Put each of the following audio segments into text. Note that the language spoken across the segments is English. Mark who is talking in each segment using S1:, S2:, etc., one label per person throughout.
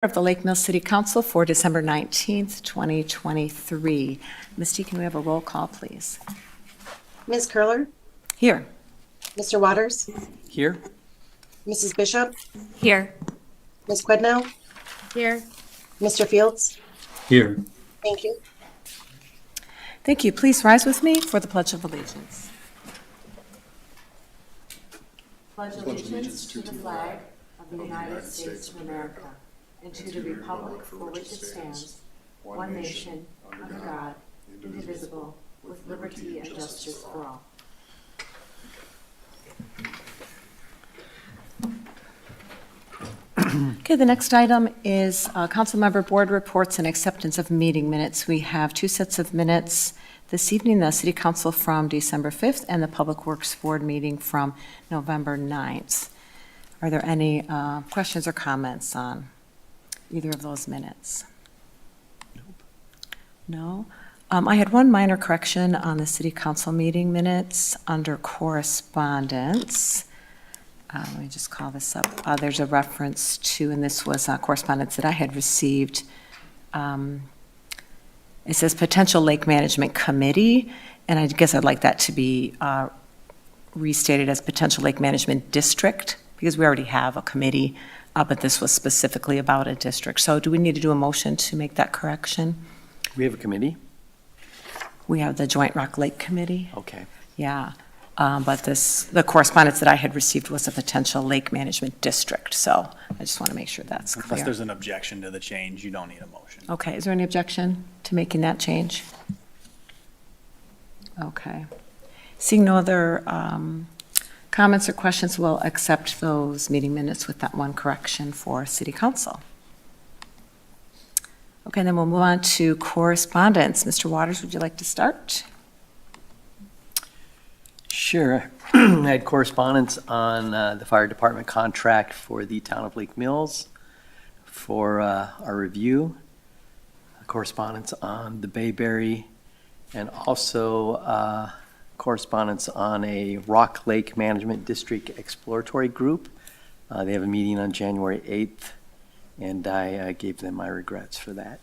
S1: Of the Lake Mills City Council for December 19th, 2023. Misty, can we have a roll call, please?
S2: Ms. Curler?
S1: Here.
S2: Mr. Waters?
S3: Here.
S2: Mrs. Bishop?
S4: Here.
S2: Ms. Quidnow?
S4: Here.
S2: Mr. Fields?
S3: Here.
S2: Thank you.
S1: Thank you. Please rise with me for the Pledge of Allegiance. Pledge allegiance to the flag of the United States of America and to the republic for which it stands, one nation, under God, indivisible, with liberty and justice for all. Okay, the next item is Councilmember Board Reports and Acceptance of Meeting Minutes. We have two sets of minutes this evening, the City Council from December 5th and the Public Works Board meeting from November 9th. Are there any questions or comments on either of those minutes? No? I had one minor correction on the City Council meeting minutes under correspondence. Let me just call this up. There's a reference to, and this was correspondence that I had received. It says potential lake management committee, and I guess I'd like that to be restated as potential lake management district, because we already have a committee, but this was specifically about a district. So do we need to do a motion to make that correction?
S3: We have a committee?
S1: We have the Joint Rock Lake Committee.
S3: Okay.
S1: Yeah. But the correspondence that I had received was a potential lake management district. So I just want to make sure that's
S5: Unless
S1: clear.
S5: there's an objection to the change, you don't need a motion.
S1: Okay, is there any objection to making that change? Okay. Seeing no other comments or questions, we'll accept those meeting minutes with that one correction for City Council. Okay, then we'll move on to correspondence. Mr. Waters, would you like to start?
S3: Sure. I had correspondence on the fire department contract for the town of Lake Mills for our review. Correspondence on the Bayberry, and also correspondence on a Rock Lake Management District Exploratory Group. They have a meeting on January 8th, and I gave them my regrets for that.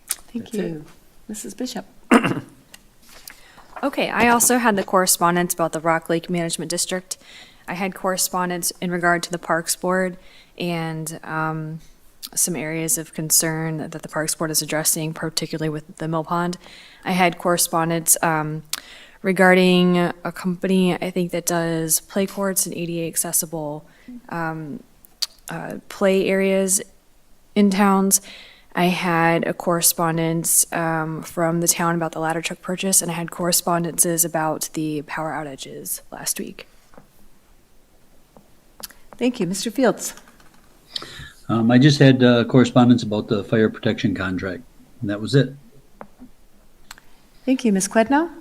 S1: Thank
S3: That's
S1: you. Mrs. Bishop.
S4: Okay, I also had the correspondence about the Rock Lake Management District. I had correspondence in regard to the Parks Board and some areas of concern that the Parks Board is addressing, particularly with the mill pond. I had correspondence regarding a company, I think, that does play courts and ADA accessible play areas in towns. I had a correspondence from the town about the ladder truck purchase, and I had correspondences about the power outages last week.
S1: Thank you. Mr. Fields.
S6: I just had correspondence about the fire protection contract, and that was it.
S1: Thank you. Ms. Quednow?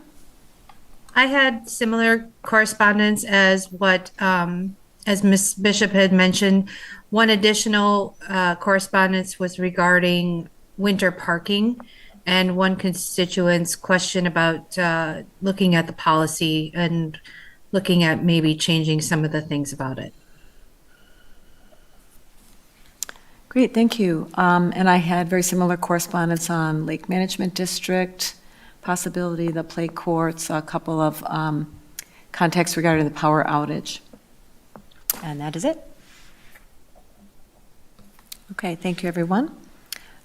S7: I had similar correspondence as what, as Ms. Bishop had mentioned. One additional correspondence was regarding winter parking, and one constituent's question about looking at the policy and looking at maybe changing some of the things about it.
S1: Great, thank you. And I had very similar correspondence on Lake Management District, possibility, the play courts, a couple of contexts regarding the power outage. And that is it. Okay, thank you, everyone.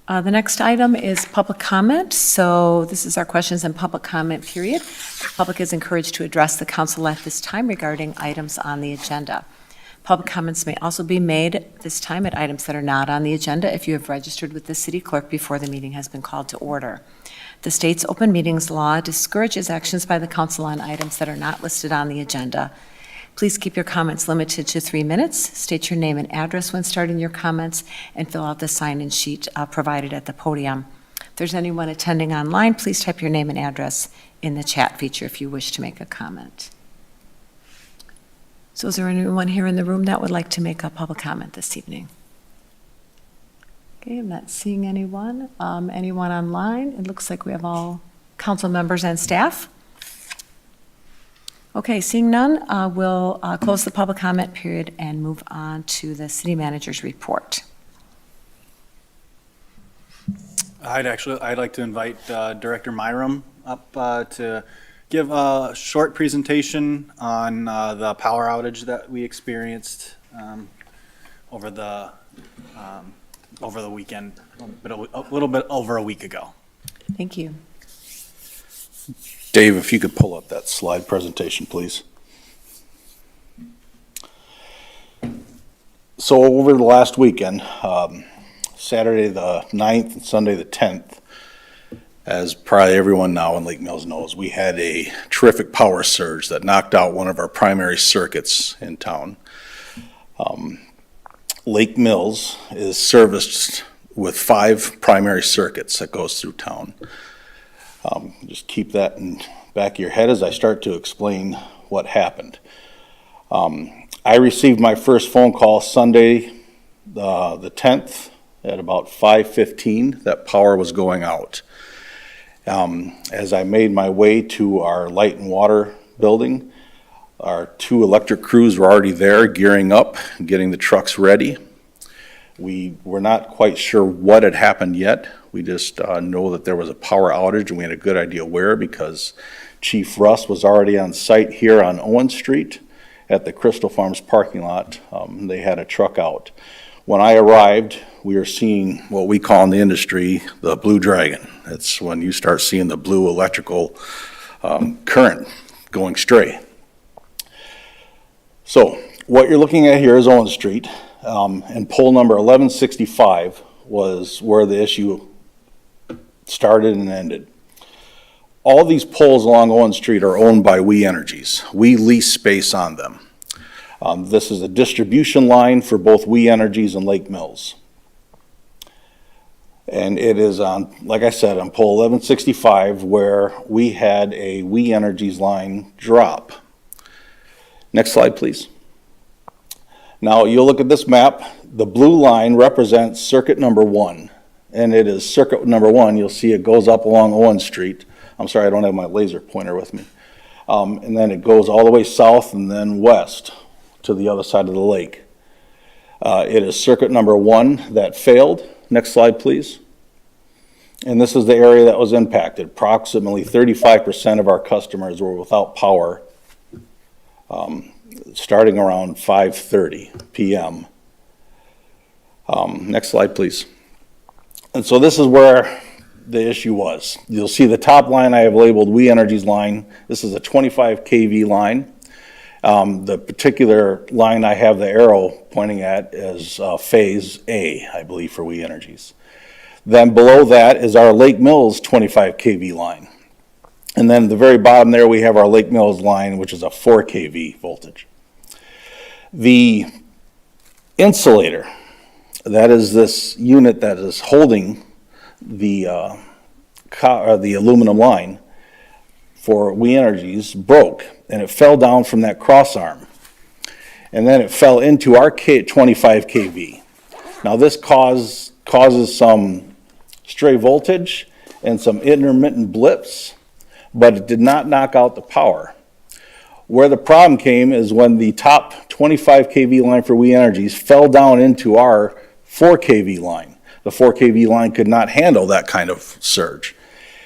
S1: The next item is public comment. So this is our questions and public comment period. The public is encouraged to address the council at this time regarding items on the agenda. Public comments may also be made this time at items that are not on the agenda if you have registered with the city clerk before the meeting has been called to order. The state's open meetings law discourages actions by the council on items that are not listed on the agenda. Please keep your comments limited to 3 minutes. State your name and address when starting your comments, and fill out the sign-in sheet provided at the podium. If there's anyone attending online, please type your name and address in the chat feature if you wish to make a comment. So is there anyone here in the room that would like to make a public comment this evening? Okay, I'm not seeing anyone. Anyone online? It looks like we have all council members and staff. Okay, seeing none, we'll close the public comment period and move on to the city manager's report.
S5: I'd like to invite Director Myram up to give a short presentation on the power outage that we experienced over the weekend, a little bit over a week ago.
S1: Thank you.
S8: Dave, if you could pull up that slide presentation, please. So over the last weekend, Saturday the 9th and Sunday the 10th, as probably everyone now in Lake Mills knows, we had a terrific power surge that knocked out one of our primary circuits in town. Lake Mills is serviced with 5 primary circuits that goes through town. Just keep that in back of your head as I start to explain what happened. I received my first phone call Sunday, the 10th, at about 5:15, that power was going out. As I made my way to our light and water building, our 2 electric crews were already there gearing up, getting the trucks ready. We were not quite sure what had happened yet. We just know that there was a power outage, and we had a good idea where, because Chief Russ was already on site here on Owen Street at the Crystal Farms parking lot. They had a truck out. When I arrived, we were seeing what we call in the industry the blue dragon. It's when you start seeing the blue electrical current going stray. So what you're looking at here is Owen Street, and pole number 1165 was where the issue started and ended. All these poles along Owen Street are owned by We Energies. We lease space on them. This is a distribution line for both We Energies and Lake Mills. And it is on, like I said, on pole 1165 where we had a We Energies line drop. Next slide, please. Now you'll look at this map. The blue line represents circuit number 1. And it is circuit number 1. You'll see it goes up along Owen Street. I'm sorry, I don't have my laser pointer with me. And then it goes all the way south and then west to the other side of the lake. It is circuit number 1 that failed. Next slide, please. And this is the area that was impacted. Approximately 35% of our customers were without power starting around 5:30 p.m. Next slide, please. And so this is where the issue was. You'll see the top line I have labeled We Energies line. This is a 25 kV line. The particular line I have the arrow pointing at is phase A, I believe, for We Energies. Then below that is our Lake Mills 25 kV line. And then at the very bottom there we have our Lake Mills line, which is a 4 kV voltage. The insulator, that is this unit that is holding the aluminum line for We Energies, broke, and it fell down from that cross arm. And then it fell into our 25 kV. Now this causes some stray voltage and some intermittent blips, but it did not knock out the power. Where the problem came is when the top 25 kV line for We Energies fell down into our 4 kV line. The 4 kV line could not handle that kind of surge.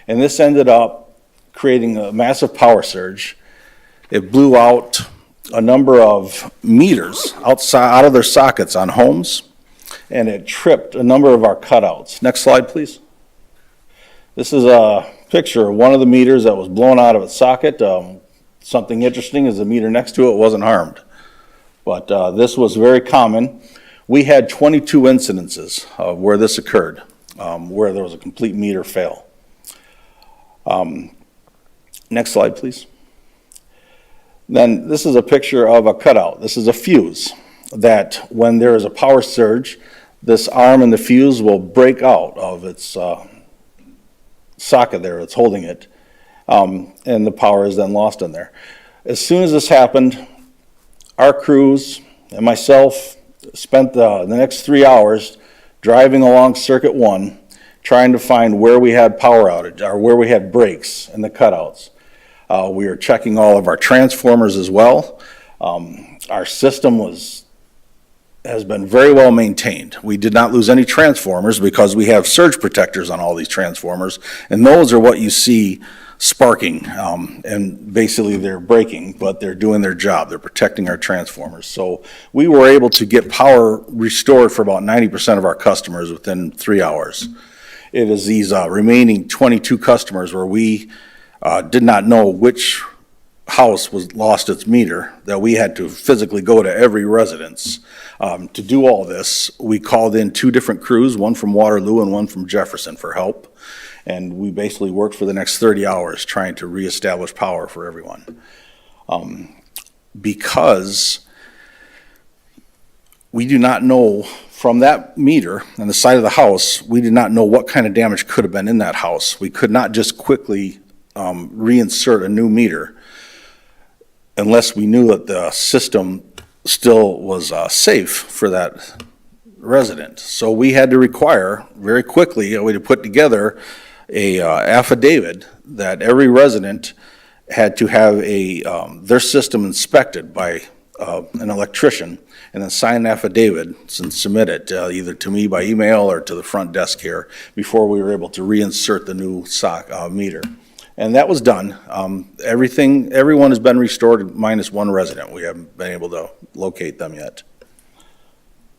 S8: And this ended up creating a massive power surge. It blew out a number of meters out of their sockets on homes, and it tripped a number of our cutouts. Next slide, please. This is a picture of one of the meters that was blown out of its socket. Something interesting is the meter next to it wasn't harmed. But this was very common. We had 22 incidences where this occurred, where there was a complete meter fail. Next slide, please. Then this is a picture of a cutout. This is a fuse that when there is a power surge, this arm and the fuse will break out of its socket there. It's holding it, and the power is then lost in there. As soon as this happened, our crews and myself spent the next 3 hours driving along Circuit 1, trying to find where we had power outage or where we had breaks in the cutouts. We were checking all of our transformers as well. Our system was has been very well maintained. We did not lose any transformers because we have surge protectors on all these transformers, and those are what you see sparking, and basically they're breaking, but they're doing their job. They're protecting our transformers. So we were able to get power restored for about 90% of our customers within 3 hours. It is these remaining 22 customers where we did not know which house was lost its meter, that we had to physically go to every residence. To do all this, we called in 2 different crews, one from Waterloo and one from Jefferson for help. And we basically worked for the next 30 hours trying to reestablish power for everyone. Because we do not know from that meter on the side of the house, we did not know what kind of damage could have been in that house. We could not just quickly reinsert a new meter unless we knew that the system still was safe for that resident. So we had to require very quickly, we had to put together a affidavit that every resident had to have their system inspected by an electrician, and then sign an affidavit and submit it either to me by email or to the front desk here before we were able to reinsert the new meter. And that was done. Everyone has been restored minus one resident. We haven't been able to locate them yet.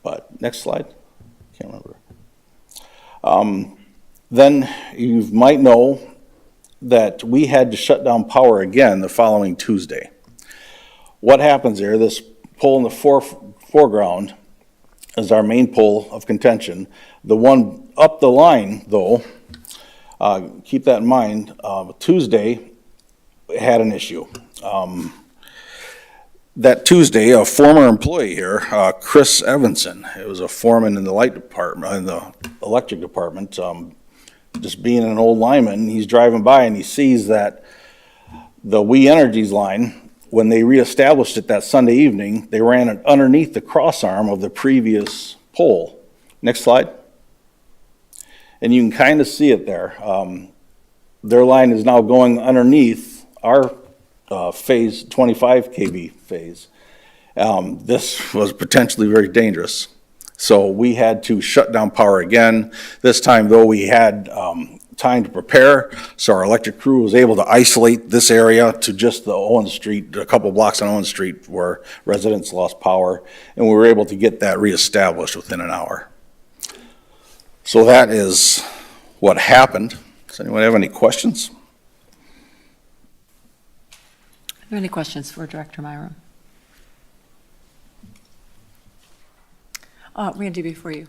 S8: But next slide. Can't remember. Then you might know that we had to shut down power again the following Tuesday. What happens there, this pole in the foreground is our main pole of contention. The one up the line, though, keep that in mind, Tuesday had an issue. That Tuesday, a former employee here, Chris Evanson, it was a foreman in the light department, in the electric department, just being an old lineman, he's driving by and he sees that the We Energies line, when they reestablished it that Sunday evening, they ran it underneath the crossarm of the previous pole. Next slide. And you can kind of see it there. Their line is now going underneath our phase, 25 kV phase. This was potentially very dangerous. So we had to shut down power again. This time, though, we had time to prepare, so our electric crew was able to isolate this area to just the Owen Street, a couple blocks on Owen Street where residents lost power, and we were able to get that reestablished within an hour. So that is what happened. Does anyone have any questions?
S1: Are there any questions for Director Myram? Randy, before you.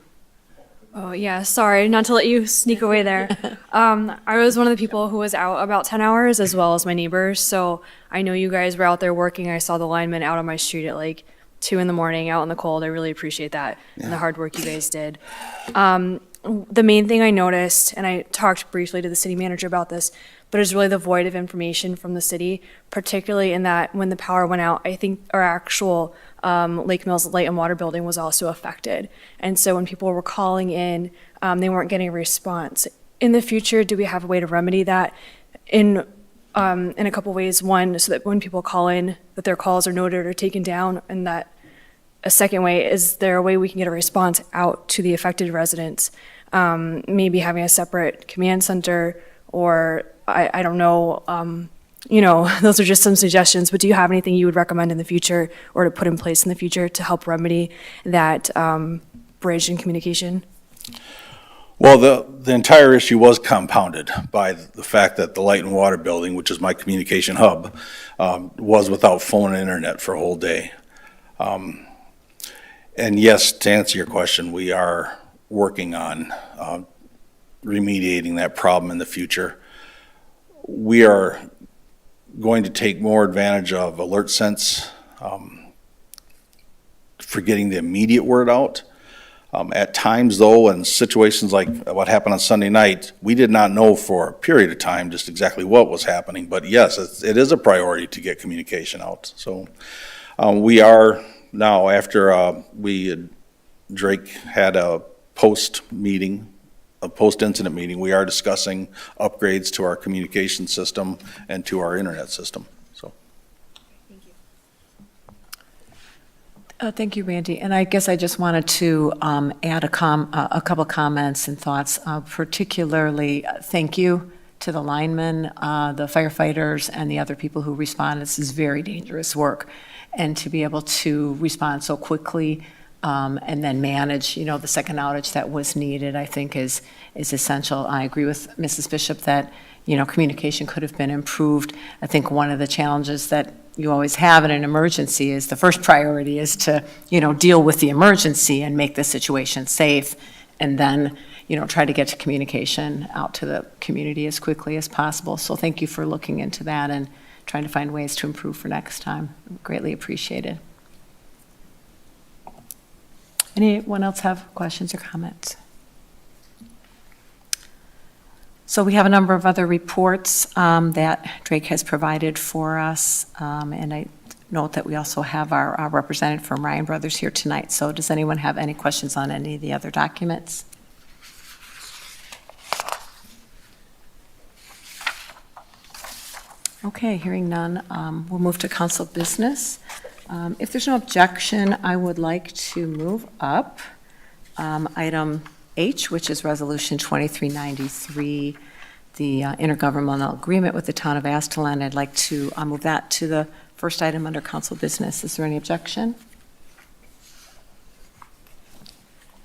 S4: Oh, yeah, sorry, not to let you sneak away there. I was one of the people who was out about 10 hours, as well as my neighbors, so I know you guys were out there working. I saw the linemen out on my street at like 2 in the morning out in the cold. I really appreciate that and the hard work you guys did. The main thing I noticed, and I talked briefly to the city manager about this, but it's really the void of information from the city, particularly in that when the power went out, I think our actual Lake Mills Light and Water Building was also affected. And so when people were calling in, they weren't getting a response. In the future, do we have a way to remedy that in a couple ways? One, so that when people call in, that their calls are noted or taken down, and that a second way, is there a way we can get a response out to the affected residents? Maybe having a separate command center, or I don't know, those are just some suggestions, but do you have anything you would recommend in the future or to put in place in the future to help remedy that bridge in communication?
S8: Well, the entire issue was compounded by the fact that the Light and Water Building, which is my communication hub, was without phone and internet for a whole day. And yes, to answer your question, we are working on remediating that problem in the future. We are going to take more advantage of alert sense for getting the immediate word out. At times, though, in situations like what happened on Sunday night, we did not know for a period of time just exactly what was happening. But yes, it is a priority to get communication out. So we are now, after Drake had a post-incident meeting, we are discussing upgrades to our communication system and to our internet system. So,
S1: Thank you, Randy. And I guess I just wanted to add a couple comments and thoughts, particularly thank you to the linemen, the firefighters, and the other people who respond. This is very dangerous work. And to be able to respond so quickly and then manage, the second outage that was needed, I think is essential. I agree with Mrs. Bishop that, communication could have been improved. I think one of the challenges that you always have in an emergency is the first priority is to, deal with the emergency and make the situation safe, and then, try to get to communication out to the community as quickly as possible. So thank you for looking into that and trying to find ways to improve for next time. Greatly appreciated. Anyone else have questions or comments? So we have a number of other reports that Drake has provided for us, and I note that we also have our representative from Ryan Brothers here tonight. So does anyone have any questions on any of the other documents? Okay, hearing none, we'll move to council business. If there's no objection, I would like to move up item H, which is Resolution 2393, the intergovernmental agreement with the town of Astellon. I'd like to move that to the first item under council business. Is there any objection?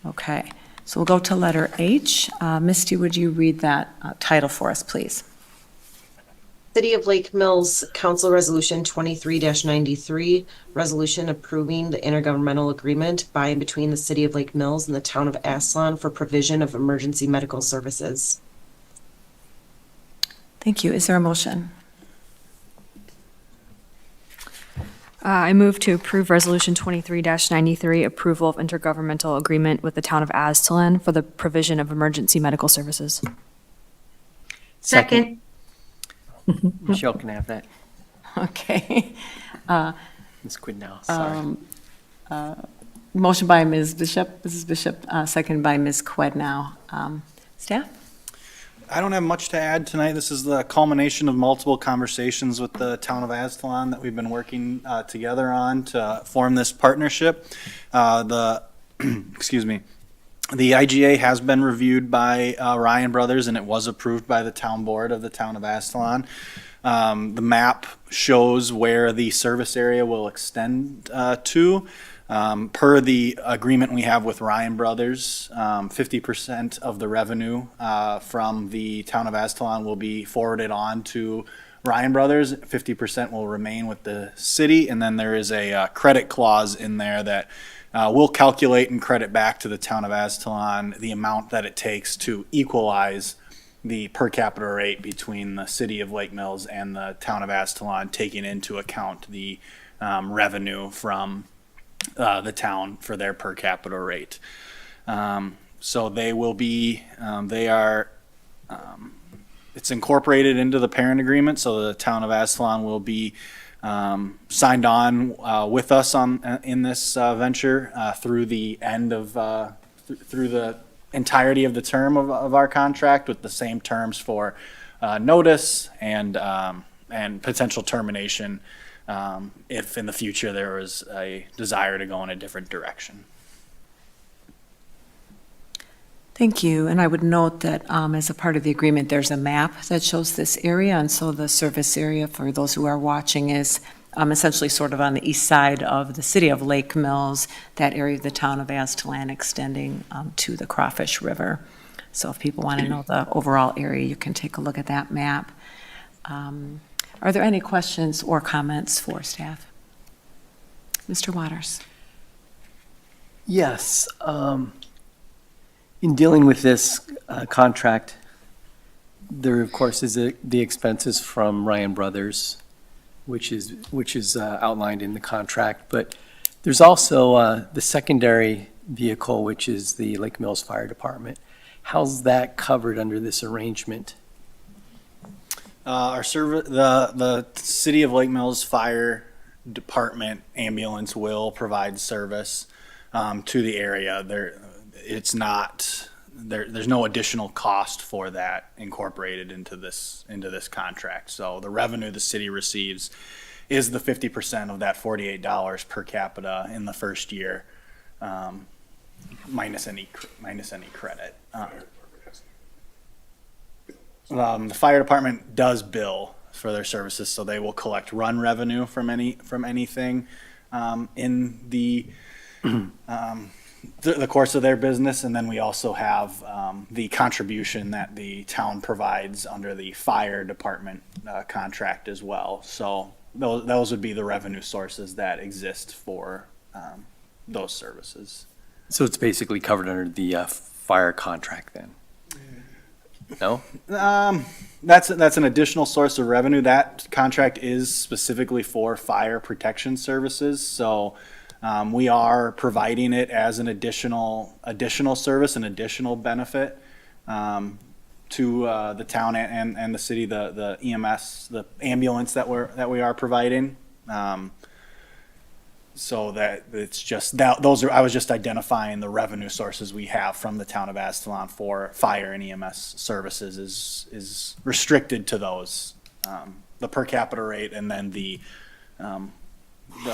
S1: Okay, so we'll go to letter H. Misty, would you read that title for us, please?
S2: City of Lake Mills Council Resolution 23-93, resolution approving the intergovernmental agreement by and between the City of Lake Mills and the town of Astellon for provision of emergency medical services.
S1: Thank you. Is there a motion?
S4: I move to approve Resolution 23-93, approval of intergovernmental agreement with the town of Astellon for the provision of emergency medical services.
S7: Second.
S3: Michelle can have that.
S1: Okay.
S3: Ms. Quidnow, sorry.
S1: Motion by Ms. Bishop, Mrs. Bishop, second by Ms. Quidnow. Staff?
S5: I don't have much to add tonight. This is the culmination of multiple conversations with the town of Astellon that we've been working together on to form this partnership. Excuse me. The IGA has been reviewed by Ryan Brothers, and it was approved by the town board of the town of Astellon. The map shows where the service area will extend to. Per the agreement we have with Ryan Brothers, 50% of the revenue from the town of Astellon will be forwarded on to Ryan Brothers. 50% will remain with the city, and then there is a credit clause in there that we'll calculate and credit back to the town of Astellon the amount that it takes to equalize the per capita rate between the city of Lake Mills and the town of Astellon, taking into account the revenue from the town for their per capita rate. So they will be, it's incorporated into the parent agreement, so the town of Astellon will be signed on with us in this venture through the end of through the entirety of the term of our contract, with the same terms for notice and potential termination if in the future there was a desire to go in a different direction.
S1: Thank you. And I would note that as a part of the agreement, there's a map that shows this area. And so the service area, for those who are watching, is essentially sort of on the east side of the city of Lake Mills, that area of the town of Astellon extending to the Crawfish River. So if people want to know the overall area, you can take a look at that map. Are there any questions or comments for staff? Mr. Waters.
S3: Yes. In dealing with this contract, there of course is the expenses from Ryan Brothers, which is outlined in the contract, but there's also the secondary vehicle, which is the Lake Mills Fire Department. How's that covered under this arrangement?
S5: The City of Lake Mills Fire Department ambulance will provide service to the area. There's no additional cost for that incorporated into this contract. So the revenue the city receives is the 50% of that $48 per capita in the first year, minus any credit. The fire department does bill for their services, so they will collect run revenue from anything in the course of their business, and then we also have the contribution that the town provides under the fire department contract as well. So those would be the revenue sources that exist for those services.
S3: So it's basically covered under the fire contract then? No?
S5: That's an additional source of revenue. That contract is specifically for fire protection services, so we are providing it as an additional service, an additional benefit to the town and the city, the EMS, the ambulance that we are providing. So that it's just that I was just identifying the revenue sources we have from the town of Aztalan for fire and EMS services is restricted to those, the per capita rate, and then the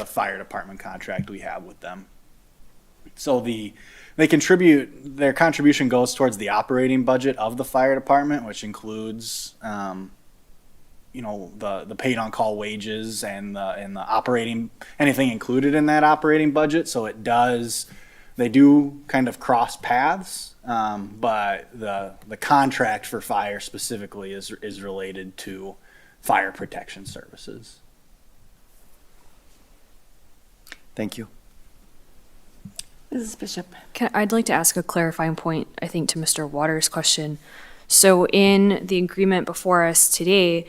S5: fire department contract we have with them. So their contribution goes towards the operating budget of the fire department, which includes the paid on call wages and the operating, anything included in that operating budget. So they do kind of cross paths, but the contract for fire specifically is related to fire protection services.
S3: Thank you.
S1: Mrs. Bishop.
S4: I'd like to ask a clarifying point, I think, to Mr. Waters' question. So in the agreement before us today,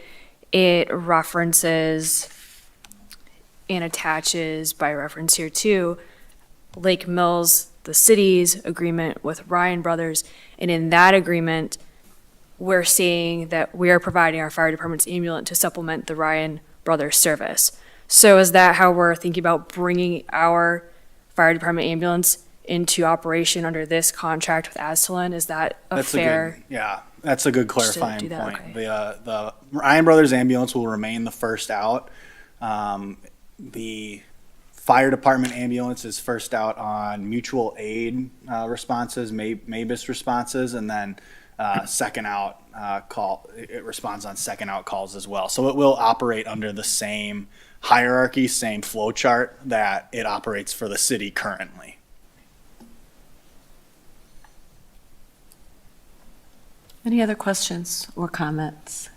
S4: it references and attaches by reference here too, Lake Mills, the city's agreement with Ryan Brothers. And in that agreement, we're saying that we are providing our fire department's ambulance to supplement the Ryan Brothers service. So is that how we're thinking about bringing our fire department ambulance into operation under this contract with Aztalan? Is that fair?
S5: That's a good clarifying
S4: do that,
S5: point.
S4: okay.
S5: The Ryan Brothers ambulance will remain the first out. The fire department ambulance is first out on mutual aid responses, MABUS responses, and then second out it responds on second out calls as well. So it will operate under the same hierarchy, same flow chart that it operates for the city currently.
S1: Any other questions or comments?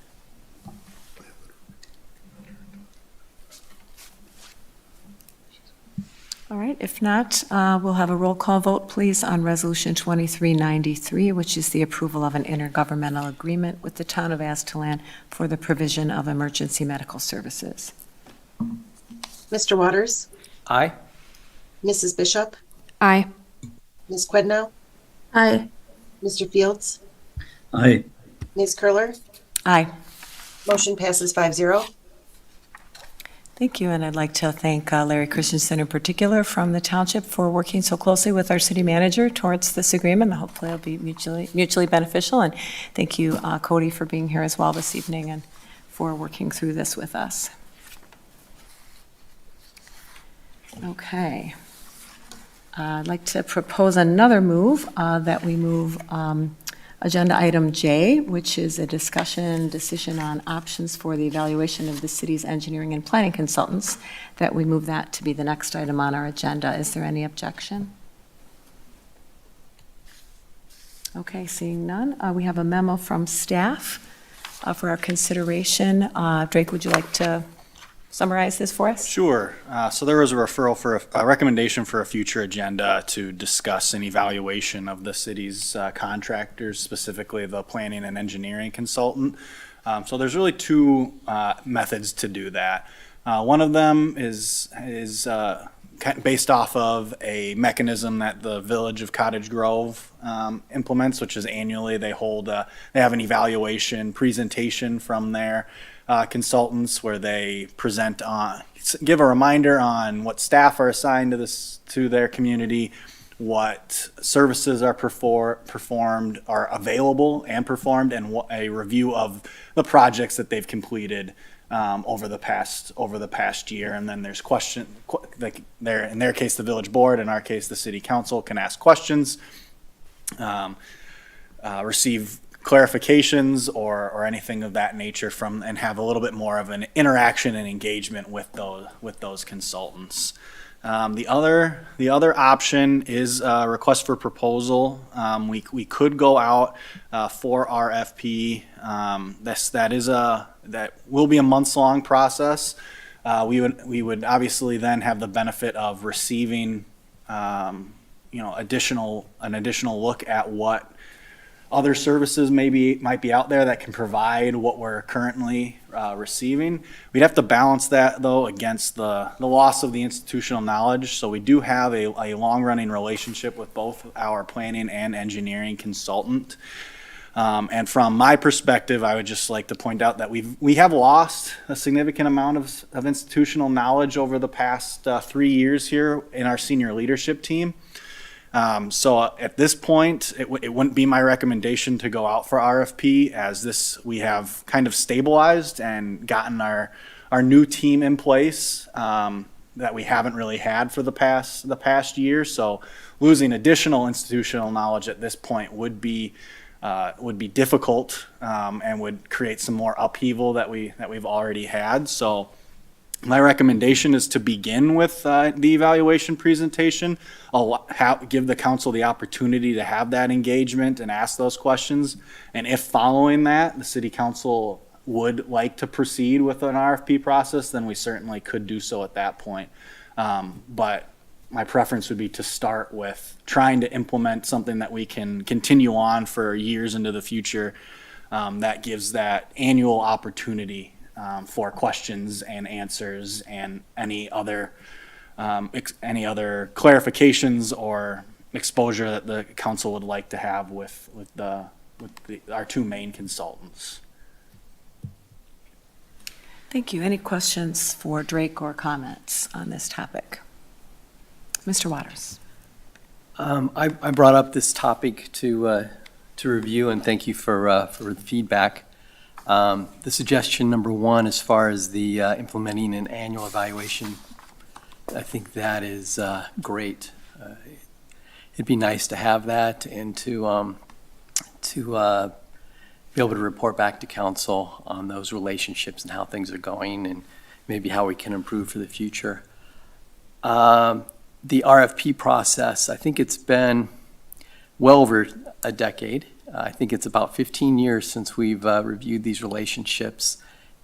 S1: All right, if not, we'll have a roll call vote, please, on Resolution 2393, which is the approval of an intergovernmental agreement with the town of Aztalan for the provision of emergency medical services.
S2: Mr. Waters?
S3: Aye.
S2: Mrs. Bishop?
S4: Aye.
S2: Ms. Quidnow?
S7: Aye.
S2: Mr. Fields?
S6: Aye.
S2: Ms. Curler?
S1: Aye.
S2: Motion passes 5-0.
S1: Thank you, and I'd like to thank Larry Christensen in particular from the township for working so closely with our city manager towards this agreement. Hopefully it'll be mutually beneficial, and thank you, Cody, for being here as well this evening and for working through this with us. Okay. I'd like to propose another move, that we move agenda item J, which is a decision on options for the evaluation of the city's engineering and planning consultants, that we move that to be the next item on our agenda. Is there any objection? Okay, seeing none. We have a memo from staff for our consideration. Drake, would you like to summarize this for us?
S5: Sure. So there was a referral for a recommendation for a future agenda to discuss an evaluation of the city's contractors, specifically the planning and engineering consultant. So there's really two methods to do that. One of them is based off of a mechanism that the Village of Cottage Grove implements, which is annually they have an evaluation presentation from their consultants where they give a reminder on what staff are assigned to their community, what services are performed, are available and performed, and a review of the projects that they've completed over the past year. And then there's like in their case, the village board, in our case, the city council can ask questions, receive clarifications or anything of that nature from, and have a little bit more of an interaction and engagement with those consultants. The other option is a request for proposal. We could go out for RFP. That will be a months-long process. We would obviously then have the benefit of receiving an additional look at what other services might be out there that can provide what we're currently receiving. We'd have to balance that, though, against the loss of the institutional knowledge. So we do have a long-running relationship with both our planning and engineering consultant. And from my perspective, I would just like to point out that we have lost a significant amount of institutional knowledge over the past 3 years here in our senior leadership team. So at this point, it wouldn't be my recommendation to go out for RFP, as we have kind of stabilized and gotten our new team in place that we haven't really had for the past year. So losing additional institutional knowledge at this point would be difficult and would create some more upheaval that we've already had. So my recommendation is to begin with the evaluation presentation. Give the council the opportunity to have that engagement and ask those questions. And if following that, the city council would like to proceed with an RFP process, then we certainly could do so at that point. But my preference would be to start with trying to implement something that we can continue on for years into the future, that gives that annual opportunity for questions and answers and any other clarifications or exposure that the council would like to have with our two main consultants.
S1: Thank you. Any questions for Drake or comments on this topic? Mr. Waters.
S3: I brought up this topic to review, and thank you for the feedback. The suggestion number one, as far as the implementing an annual evaluation, I think that is great. It'd be nice to have that and to be able to report back to council on those relationships and how things are going and maybe how we can improve for the future. The RFP process, I think it's been well over a decade. I think it's about 15 years since we've reviewed these relationships,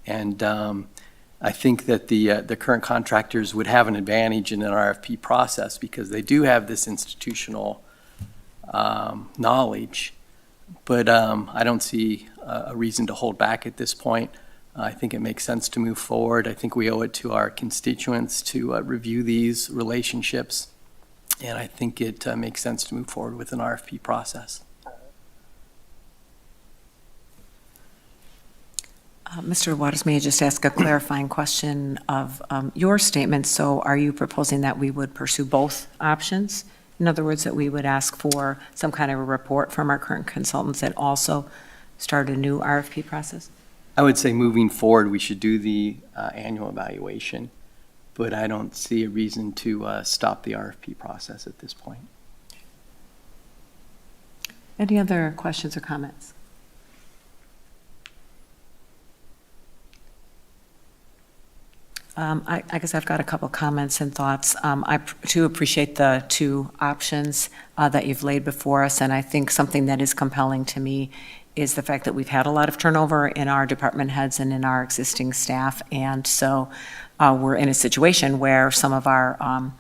S3: and I think that the current contractors would have an advantage in an RFP process because they do have this institutional knowledge, but I don't see a reason to hold back at this point. I think it makes sense to move forward. I think we owe it to our constituents to review these relationships, and I think it makes sense to move forward with an RFP process.
S1: Mr. Waters, may I just ask a clarifying question of your statement? So are you proposing that we would pursue both options? In other words, that we would ask for some kind of a report from our current consultants and also start a new RFP process?
S3: I would say moving forward, we should do the annual evaluation, but I don't see a reason to stop the RFP process at this point.
S1: Any other questions or comments? I guess I've got a couple comments and thoughts. I too appreciate the two options that you've laid before us, and I think something that is compelling to me is the fact that we've had a lot of turnover in our department heads and in our existing staff, and so we're in a situation where some of our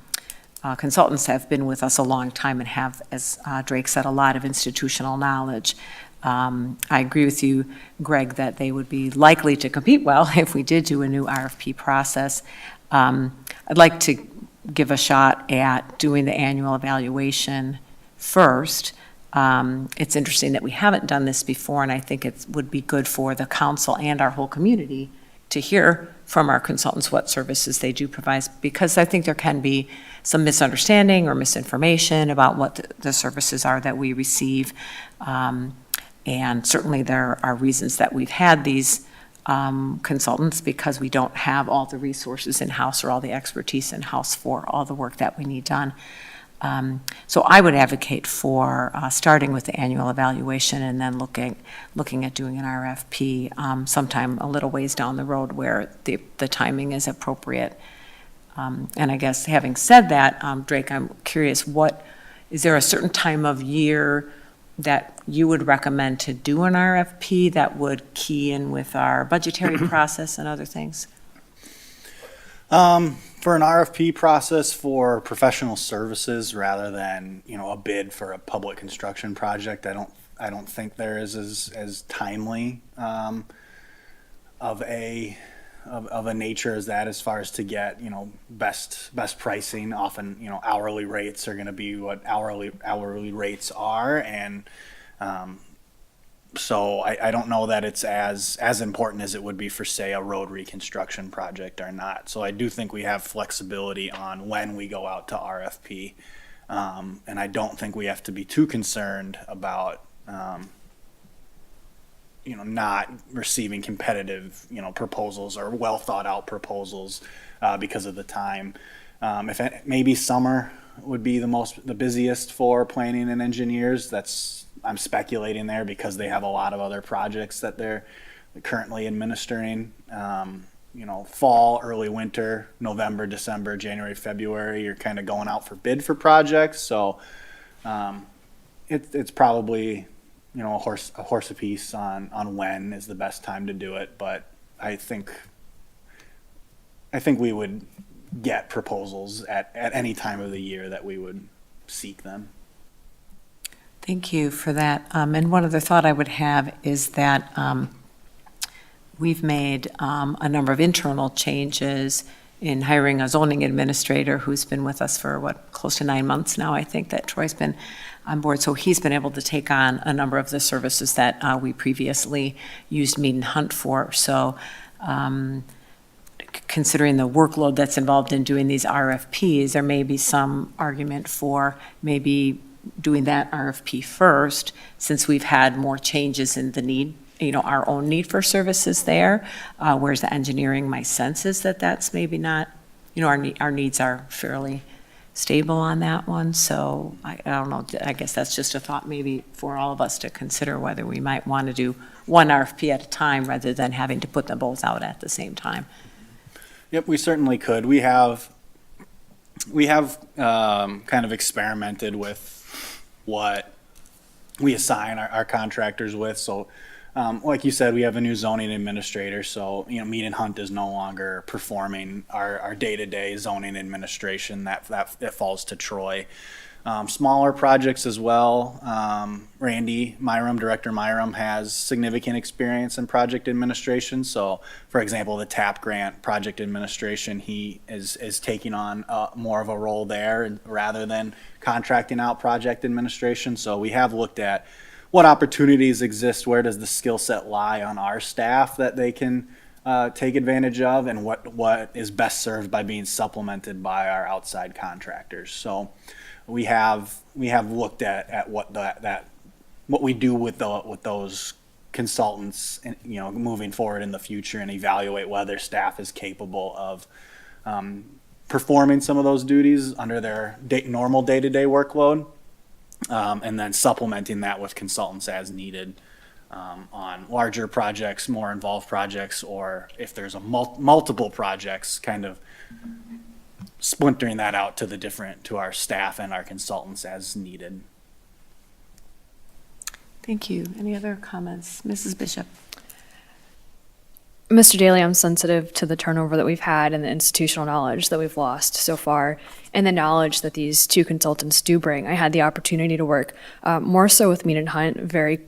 S1: consultants have been with us a long time and have, as Drake said, a lot of institutional knowledge. I agree with you, Greg, that they would be likely to compete well if we did do a new RFP process. I'd like to give a shot at doing the annual evaluation first. It's interesting that we haven't done this before, and I think it would be good for the council and our whole community to hear from our consultants what services they do provide, because I think there can be some misunderstanding or misinformation about what the services are that we receive. And certainly there are reasons that we've had these consultants, because we don't have all the resources in-house or all the expertise in-house for all the work that we need done. So I would advocate for starting with the annual evaluation and then looking at doing an RFP sometime a little ways down the road where the timing is appropriate. And I guess having said that, Drake, I'm curious, is there a certain time of year that you would recommend to do an RFP that would key in with our budgetary process and other things?
S5: For an RFP process for professional services rather than, a bid for a public construction project, I don't think there is as timely of a nature as that, as far as to get, best pricing. Often, hourly rates are going to be what hourly rates are, and so I don't know that it's as important as it would be for, say, a road reconstruction project or not. So I do think we have flexibility on when we go out to RFP. And I don't think we have to be too concerned about, not receiving competitive, proposals or well thought out proposals because of the time. Maybe summer would be the busiest for planning and engineers. I'm speculating there because they have a lot of other projects that they're currently administering. Fall, early winter, November, December, January, February, you're kind of going out for bid for projects. So it's probably, a horse apiece on when is the best time to do it. But I think we would get proposals at any time of the year that we would seek them.
S1: Thank you for that. And one other thought I would have is that we've made a number of internal changes in hiring a zoning administrator who's been with us for, close to 9 months now, I think, that Troy's been on board. So he's been able to take on a number of the services that we previously used Mead and Hunt for. So considering the workload that's involved in doing these RFPs, there may be some argument for maybe doing that RFP first, since we've had more changes in the need, our own need for services there, whereas the engineering, my sense is that that's maybe not, our needs are fairly stable on that one. So I don't know, I guess that's just a thought maybe for all of us to consider, whether we might want to do one RFP at a time rather than having to put them both out at the same time.
S5: Yep, we certainly could. We have kind of experimented with what we assign our contractors with. So, like you said, we have a new zoning administrator. So, Mead and Hunt is no longer performing our day-to-day zoning administration. That falls to Troy. Smaller projects as well. Randy Myram, Director Myram, has significant experience in project administration. So, for example, the TAP grant project administration, he is taking on more of a role there rather than contracting out project administration. So we have looked at what opportunities exist, where does the skill set lie on our staff that they can take advantage of, and what is best served by being supplemented by our outside contractors. So we have looked at what what we do with those consultants, moving forward in the future, and evaluate whether staff is capable of performing some of those duties under their normal day-to-day workload, and then supplementing that with consultants as needed on larger projects, more involved projects, or if there's multiple projects, kind of splintering that out to our staff and our consultants as needed.
S1: Thank you. Any other comments? Mrs. Bishop?
S4: Mr. Daly, I'm sensitive to the turnover that we've had and the institutional knowledge that we've lost so far, and the knowledge that these two consultants do bring. I had the opportunity to work more so with Mead and Hunt very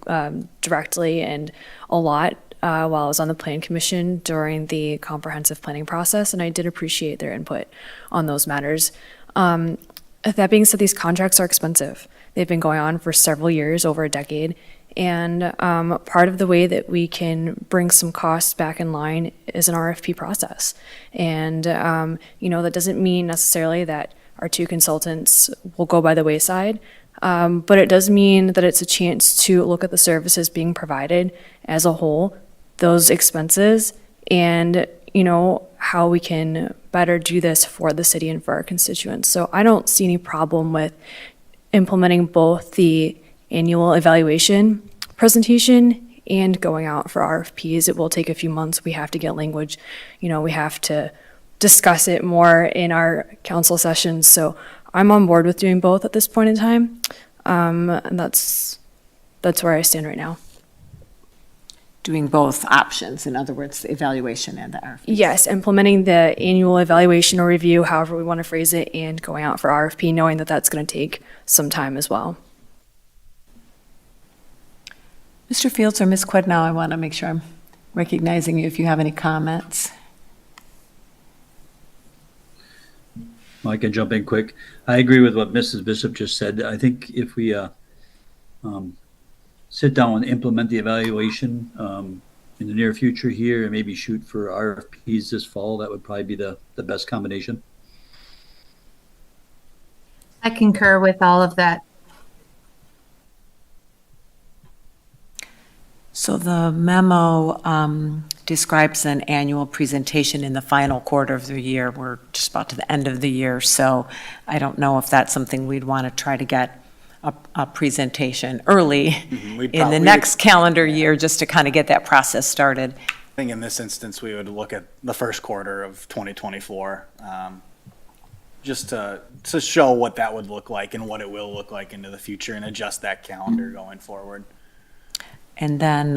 S4: directly and a lot while I was on the Plan Commission during the comprehensive planning process, and I did appreciate their input on those matters. That being said, these contracts are expensive. They've been going on for several years, over a decade, And part of the way that we can bring some costs back in line is an RFP process. And, that doesn't mean necessarily that our two consultants will go by the wayside, but it does mean that it's a chance to look at the services being provided as a whole, those expenses, and, how we can better do this for the city and for our constituents. So I don't see any problem with implementing both the annual evaluation presentation and going out for RFPs. It will take a few months. We have to get language. We have to discuss it more in our council sessions. So I'm on board with doing both at this point in time. And that's where I stand right now.
S1: Doing both options, in other words, the evaluation and the RFP.
S4: Yes, implementing the annual evaluation or review, however we want to phrase it, and going out for RFP, knowing that that's going to take some time as well.
S1: Mr. Fields or Ms. Quidnow, I want to make sure I'm recognizing you if you have any comments.
S6: Well, I can jump in quick. I agree with what Mrs. Bishop just said. I think if we sit down and implement the evaluation in the near future here and maybe shoot for RFPs this fall, that would probably be the best combination.
S7: I concur with all of that.
S1: So the memo describes an annual presentation in the final quarter of the year. We're just about to the end of the year, so I don't know if that's something we'd want to try to get a presentation early in the next calendar year, just to kind of get that process started.
S5: I think in this instance, we would look at the first quarter of 2024, just to show what that would look like and what it will look like into the future and adjust that calendar going forward.
S1: And then,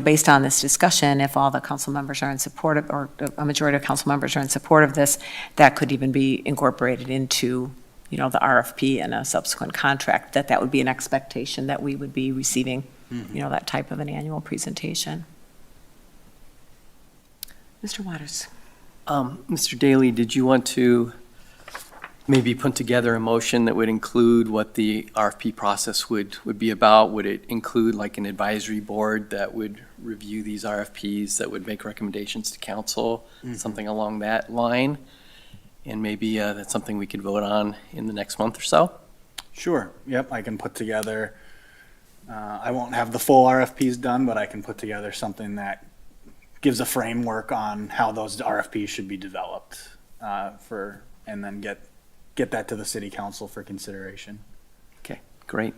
S1: based on this discussion, if all the council members are in support of, or a majority of council members are in support of this, that could even be incorporated into, the RFP and a subsequent contract, that would be an expectation that we would be receiving, that type of an annual presentation. Mr. Waters.
S3: Mr. Daly, did you want to maybe put together a motion that would include what the RFP process would be about? Would it include like an advisory board that would review these RFPs, that would make recommendations to council, something along that line? And maybe that's something we could vote on in the next month or so?
S5: Sure. Yep, I can put together, I won't have the full RFPs done, but I can put together something that gives a framework on how those RFPs should be developed and then get that to the city council for consideration.
S3: Okay, great.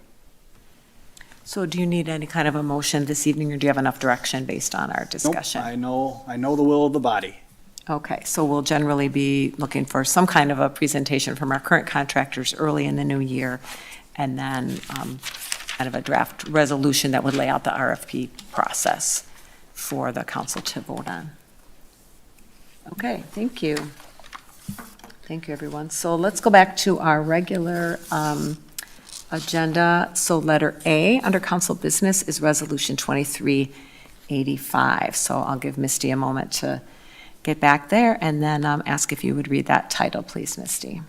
S1: So do you need any kind of a motion this evening, or do you have enough direction based on our discussion?
S5: Nope, I know the will of the body.
S1: Okay, so we'll generally be looking for some kind of a presentation from our current contractors early in the new year, and then kind of a draft resolution that would lay out the RFP process for the council to vote on. Okay, thank you. Thank you, everyone. So let's go back to our regular agenda. So letter A under council business is Resolution 2385. So I'll give Misty a moment to get back there, and then ask if you would read that title, please, Misty.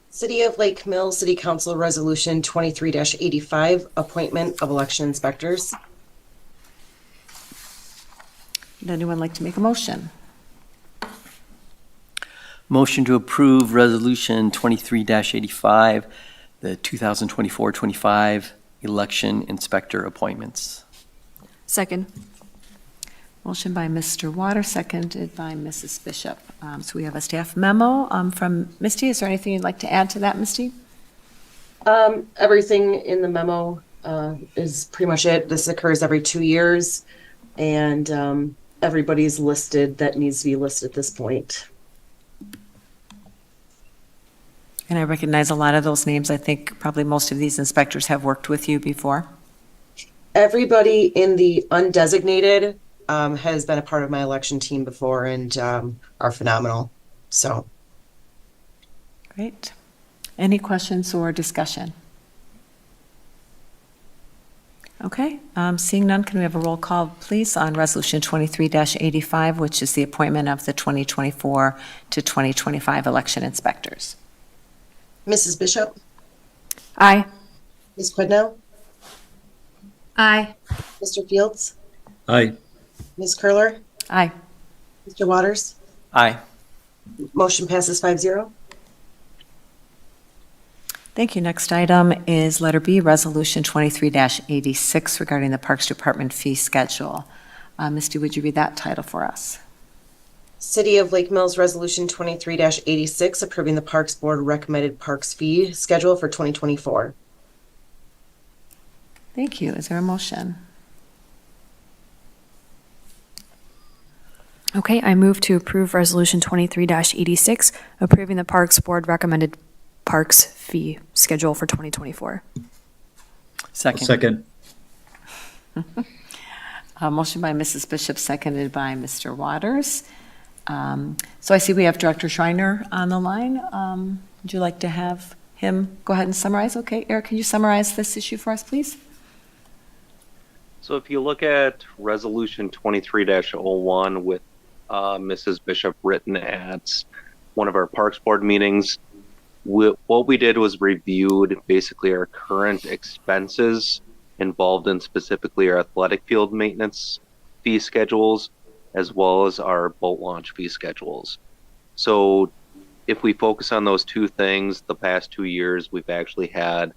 S2: City of Lake Mills City Council Resolution 23-85, Appointment of Election Inspectors.
S1: Would anyone like to make a motion?
S3: Motion to approve Resolution 23-85, the 2024-25 election inspector appointments.
S4: Second.
S1: Motion by Mr. Waters, seconded by Mrs. Bishop. So we have a staff memo from Misty. Is there anything you'd like to add to that, Misty?
S2: Everything in the memo is pretty much it. This occurs every 2 years, and everybody's listed that needs to be listed at this point.
S1: And I recognize a lot of those names. I think probably most of these inspectors have worked with you before.
S2: Everybody in the undesignated has been a part of my election team before and are phenomenal. So.
S1: Great. Any questions or discussion? Okay, seeing none, can we have a roll call, please, on Resolution 23-85, which is the appointment of the 2024 to 2025 election inspectors?
S2: Mrs. Bishop,
S4: Aye.
S2: Ms. Quidnow?
S7: Aye.
S2: Mr. Fields?
S6: Aye.
S2: Ms. Curler?
S1: Aye.
S2: Mr. Waters?
S3: Aye.
S2: Motion passes 5-0.
S1: Thank you. Next item is letter B, Resolution 23-86 regarding the Parks Department fee schedule. Misty, would you read that title for us?
S2: City of Lake Mills Resolution 23-86, approving the Parks Board recommended parks fee schedule for 2024.
S1: Thank you. Is there a motion?
S4: Okay, I move to approve Resolution 23-86, approving the Parks Board recommended parks fee schedule for 2024.
S3: Second.
S6: Second.
S1: Motion by Mrs. Bishop, seconded by Mr. Waters. So I see we have Director Schreiner on the line. Would you like to have him go ahead and summarize? Okay, Eric, can you summarize this issue for us, please?
S9: So if you look at Resolution 23-01 with Mrs. Bishop written at one of our Parks Board meetings, what we did was reviewed basically our current expenses involved in specifically our athletic field maintenance fee schedules, as well as our boat launch fee schedules. So if we focus on those two things, the past 2 years, we've actually had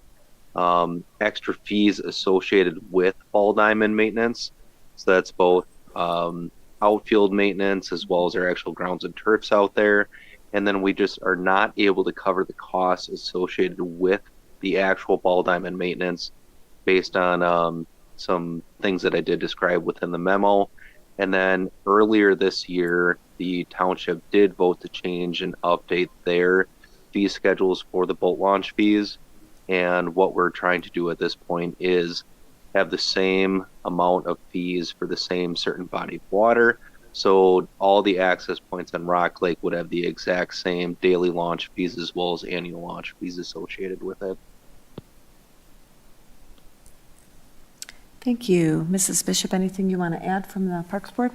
S9: extra fees associated with ball diamond maintenance. So that's both outfield maintenance as well as our actual grounds and turfs out there. And then we just are not able to cover the costs associated with the actual ball diamond maintenance based on some things that I did describe within the memo. And then earlier this year, the township did vote to change and update their fee schedules for the boat launch fees. And what we're trying to do at this point is have the same amount of fees for the same certain body of water. So all the access points on Rock Lake would have the exact same daily launch fees as well as annual launch fees associated with it.
S1: Thank you. Mrs. Bishop, anything you want to add from the Parks Board?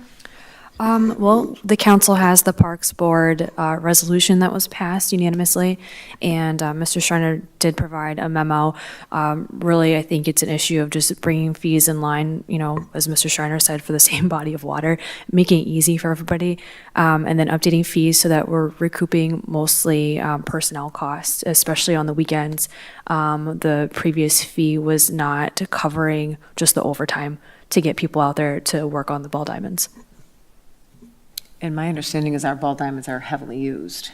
S4: Well, the council has the Parks Board resolution that was passed unanimously, and Mr. Schreiner did provide a memo. Really, I think it's an issue of just bringing fees in line, you know, as Mr. Schreiner said, for the same body of water, making it easy for everybody, and then updating fees so that we're recouping mostly personnel costs, especially on the weekends. The previous fee was not covering just the overtime to get people out there to work on the ball diamonds.
S1: And my understanding is our ball diamonds are heavily used.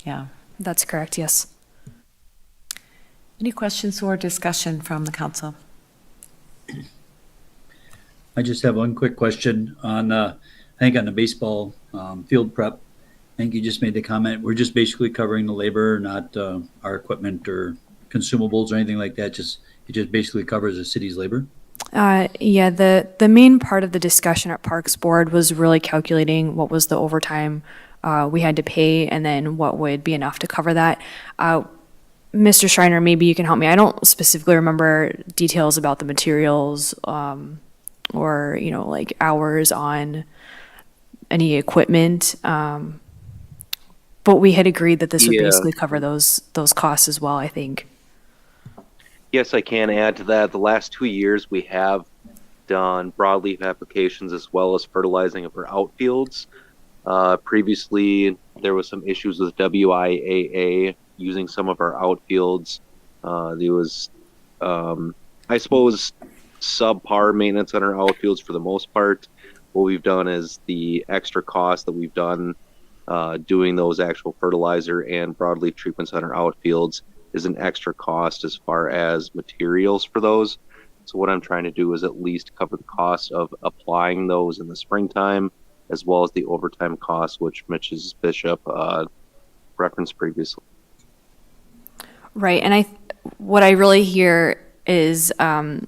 S1: Yeah.
S4: That's correct, yes.
S1: Any questions or discussion from the council?
S6: I just have one quick question on, I think on the baseball field prep. I think you just made the comment, we're just basically covering the labor, not our equipment or consumables or anything like that. It just basically covers the city's labor.
S4: Yeah, the main part of the discussion at Parks Board was really calculating what was the overtime we had to pay and then what would be enough to cover that. Mr. Schreiner, maybe you can help me. I don't specifically remember details about the materials or, you know, like hours on any equipment. But we had agreed that this would basically cover those costs as well, I think.
S9: Yes, I can add to that. The last 2 years, we have done broadleaf applications as well as fertilizing of our outfields. Previously, there was some issues with WIAA using some of our outfields. There was, I suppose, subpar maintenance on our outfields for the most part. What we've done is the extra cost that we've done doing those actual fertilizer and broadleaf treatments on our outfields is an extra cost as far as materials for those. So what I'm trying to do is at least cover the cost of applying those in the springtime, as well as the overtime costs, which Mrs. Bishop referenced previously.
S4: Right, and what I really hear is the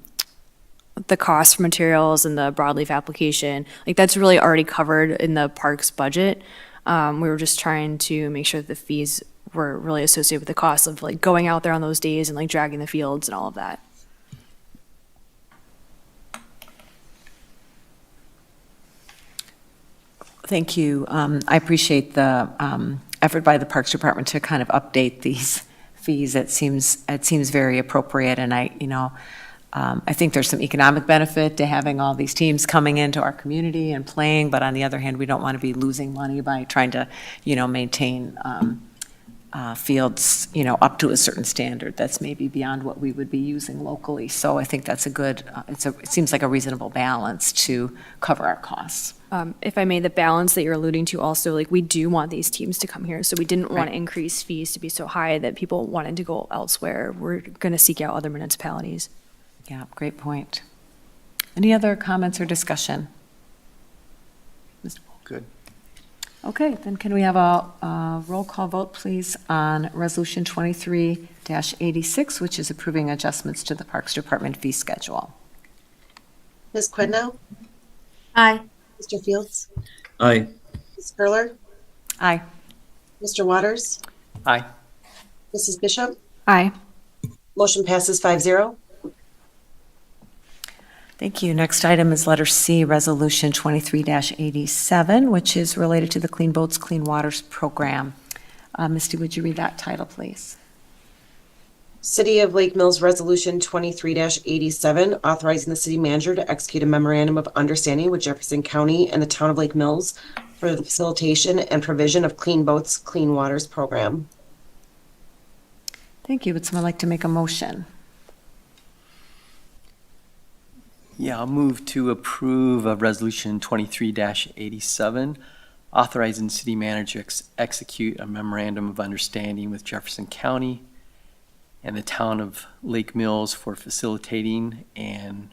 S4: cost for materials and the broadleaf application, like that's really already covered in the parks budget. We were just trying to make sure that the fees were really associated with the cost of like going out there on those days and like dragging the fields and all of that.
S1: Thank you. I appreciate the effort by the Parks Department to kind of update these fees, it seems very appropriate, and I think there's some economic benefit to having all these teams coming into our community and playing, but on the other hand, we don't want to be losing money by trying to, maintain fields, up to a certain standard that's maybe beyond what we would be using locally. So I think that's a good, it seems like a reasonable balance to cover our costs.
S4: If I may, the balance that you're alluding to also, like, we do want these teams to come here, so we didn't want to increase fees to be so high that people wanted to go elsewhere. We're going to seek out other municipalities.
S1: Yeah, great point. Any other comments or discussion? Mr. Paul?
S3: Good.
S1: Okay, then can we have a roll call vote, please, on Resolution 23-86, which is approving adjustments to the Parks Department fee schedule?
S2: Ms. Quidnow?
S7: Aye.
S2: Mr. Fields?
S6: Aye.
S2: Ms. Curler?
S1: Aye.
S2: Mr. Waters?
S3: Aye.
S2: Mrs. Bishop?
S4: Aye.
S2: Motion passes 5-0.
S1: Thank you. Next item is letter C, Resolution 23-87, which is related to the Clean Boats, Clean Waters program. Misty, would you read that title, please?
S2: City of Lake Mills Resolution 23-87, authorizing the city manager to execute a memorandum of understanding with Jefferson County and the town of Lake Mills for the facilitation and provision of Clean Boats, Clean Waters program.
S1: Thank you. Would someone like to make a motion?
S3: Yeah, I'll move to approve of Resolution 23-87, authorizing city manager to execute a memorandum of understanding with Jefferson County and the town of Lake Mills for facilitating and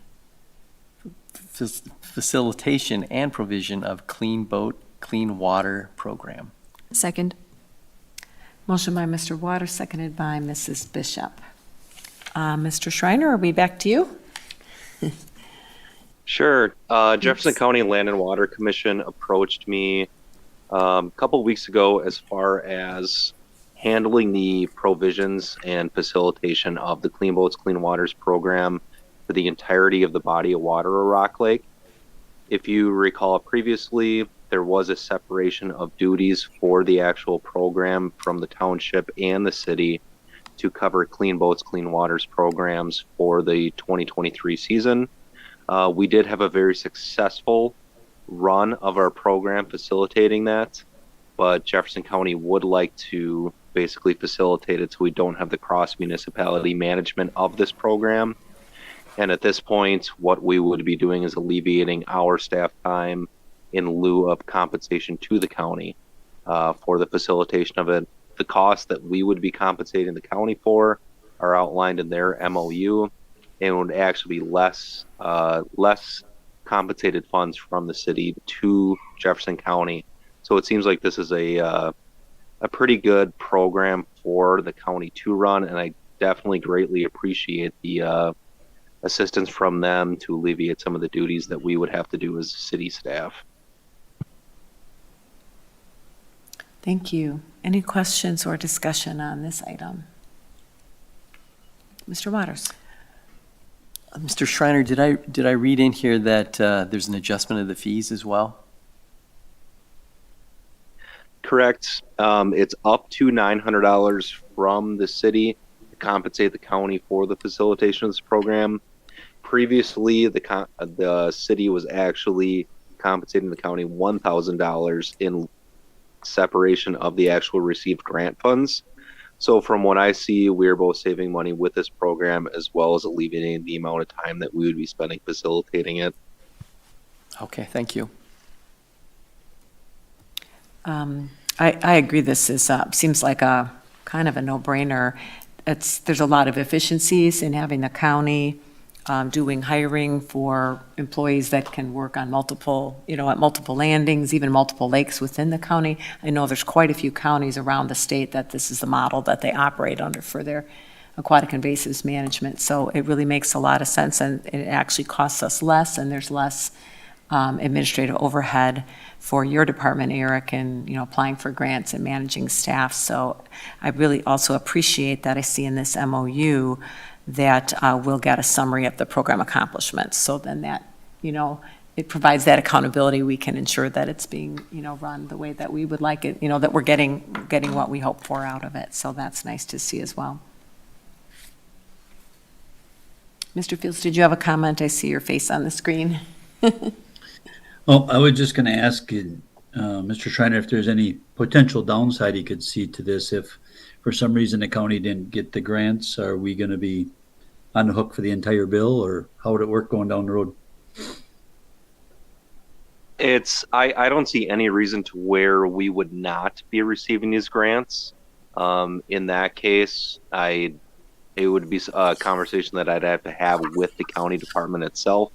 S3: facilitation and provision of Clean Boat, Clean Water program.
S4: Second.
S1: Motion by Mr. Waters, seconded by Mrs. Bishop. Mr. Schreiner, are we back to you?
S9: Sure. Jefferson County Land and Water Commission approached me a couple weeks ago as far as handling the provisions and facilitation of the Clean Boats, Clean Waters program for the entirety of the body of water of Rock Lake. If you recall previously, there was a separation of duties for the actual program from the township and the city to cover Clean Boats, Clean Waters programs for the 2023 season. We did have a very successful run of our program facilitating that, but Jefferson County would like to basically facilitate it so we don't have the cross-municipality management of this program. And at this point, what we would be doing is alleviating our staff time in lieu of compensation to the county for the facilitation of it. The costs that we would be compensating the county for are outlined in their MOU, and would actually be less compensated funds from the city to Jefferson County. So it seems like this is a pretty good program for the county to run, and I definitely greatly appreciate the assistance from them to alleviate some of the duties that we would have to do as city staff.
S1: Thank you. Any questions or discussion on this item? Mr. Waters?
S3: Mr. Schreiner, did I read in here that there's an adjustment of the fees as well?
S9: Correct. It's up to $900 from the city to compensate the county for the facilitation of this program. Previously, the city was actually compensating the county $1,000 in separation of the actual received grant funds. So from what I see, we're both saving money with this program as well as alleviating the amount of time that we would be spending facilitating it.
S3: Okay, thank you.
S1: I agree. This is seems like a kind of a no-brainer. There's a lot of efficiencies in having the county doing hiring for employees that can work on multiple, at multiple landings, even multiple lakes within the county. I know there's quite a few counties around the state that this is the model that they operate under for their aquatic invasives management. So it really makes a lot of sense, and it actually costs us less, and there's less administrative overhead for your department, Eric, and applying for grants and managing staff. So I really also appreciate that I see in this MOU that we'll get a summary of the program accomplishments. So then that it provides that accountability. We can ensure that it's being, run the way that we would like it, that we're getting what we hope for out of it. So that's nice to see as well. Mr. Fields, did you have a comment? I see your face on the screen.
S6: Oh, I was just gonna ask, Mr. Schreiner, if there's any potential downside he could see to this. If for some reason the county didn't get the grants, are we gonna be on the hook for the entire bill, or how would it work going down the road?
S9: I don't see any reason to where we would not be receiving these grants. In that case, it would be a conversation that I'd have to have with the county department itself.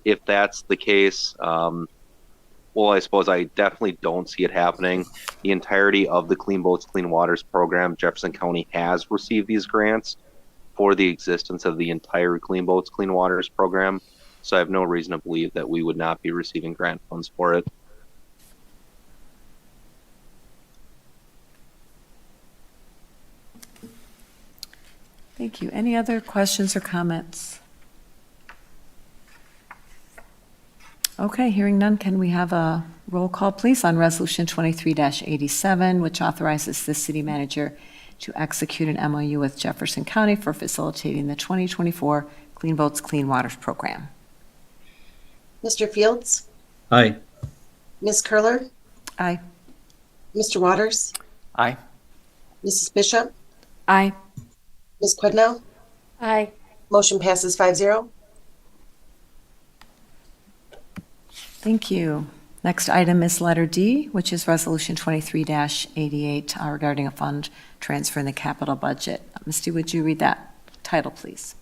S9: If that's the case, well, I suppose I definitely don't see it happening. The entirety of the Clean Boats, Clean Waters program, Jefferson County has received these grants for the existence of the entire Clean Boats, Clean Waters program. So I have no reason to believe that we would not be receiving grant funds for it.
S1: Thank you. Any other questions or comments? Okay, hearing none, can we have a roll call, please, on Resolution 23-87, which authorizes the city manager to execute an MOU with Jefferson County for facilitating the 2024 Clean Boats, Clean Waters program?
S2: Mr. Fields?
S6: Aye.
S2: Ms. Curler?
S1: Aye.
S2: Mr. Waters?
S3: Aye.
S2: Mrs. Bishop?
S4: Aye.
S2: Ms. Quidnow?
S7: Aye.
S2: Motion passes 5-0.
S1: Thank you. Next item is letter D, which is Resolution 23-88 regarding a fund transfer in the capital budget. Misty, would you read that title, please?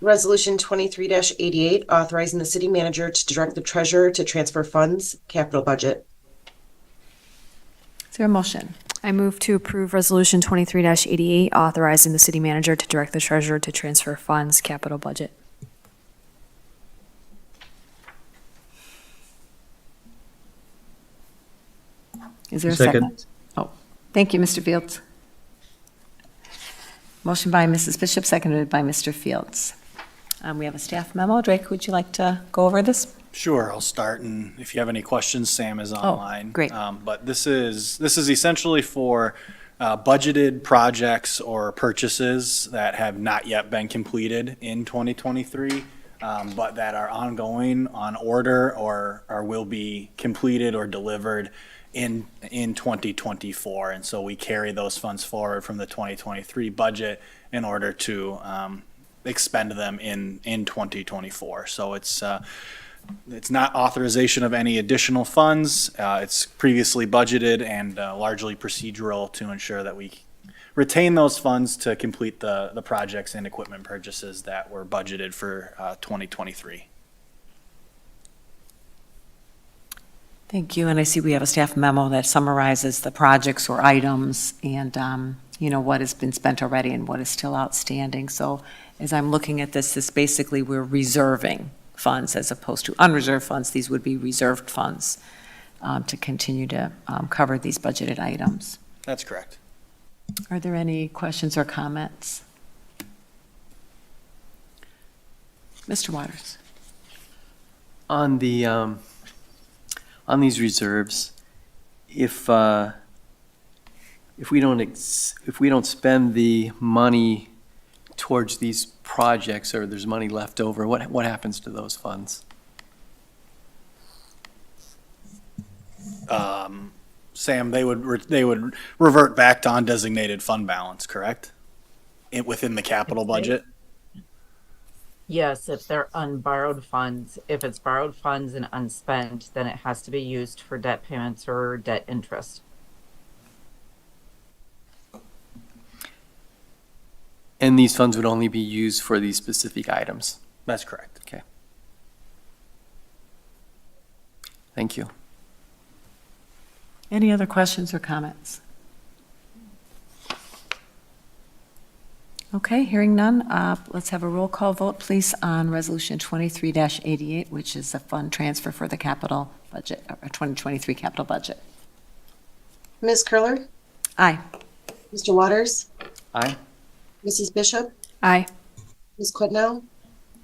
S2: Resolution 23-88, authorizing the city manager to direct the treasurer to transfer funds, capital budget.
S1: Is there a motion?
S4: I move to approve Resolution 23-88, authorizing the city manager to direct the treasurer to transfer funds, capital budget.
S1: Is there a
S6: Second.
S1: second? Oh, thank you, Mr. Fields. Motion by Mrs. Bishop, seconded by Mr. Fields. We have a staff memo. Drake, would you like to go over this?
S5: Sure, I'll start, and if you have any questions, Sam is online.
S1: great.
S5: But this is essentially for budgeted projects or purchases that have not yet been completed in 2023, but that are ongoing, on order, or will be completed or delivered in 2024. And so we carry those funds forward from the 2023 budget in order to expend them in 2024. So it's not authorization of any additional funds. It's previously budgeted and largely procedural to ensure that we retain those funds to complete the projects and equipment purchases that were budgeted for 2023.
S1: Thank you. And I see we have a staff memo that summarizes the projects or items and, what has been spent already and what is still outstanding. So as I'm looking at this basically we're reserving funds as opposed to unreserved funds. These would be reserved funds to continue to cover these budgeted items.
S5: That's correct.
S1: Are there any questions or comments? Mr. Waters.
S3: On the, on these reserves, if we don't spend the money towards these projects, or there's money left over, what happens to those funds?
S5: Sam, they would revert back to undesignated fund balance, correct? Within the capital budget?
S10: Yes, if they're unborrowed funds. If it's borrowed funds and unspent, then it has to be used for debt payments or debt interest.
S3: And these funds would only be used for these specific items?
S5: That's correct.
S3: Okay. Thank you.
S1: Any other questions or comments? Okay, hearing none, let's have a roll call vote, please, on Resolution 23-88, which is a fund transfer for the capital budget, or 2023 capital budget.
S2: Ms. Curler?
S1: Aye.
S2: Mr. Waters?
S3: Aye.
S2: Mrs. Bishop?
S4: Aye.
S2: Ms. Quidnow?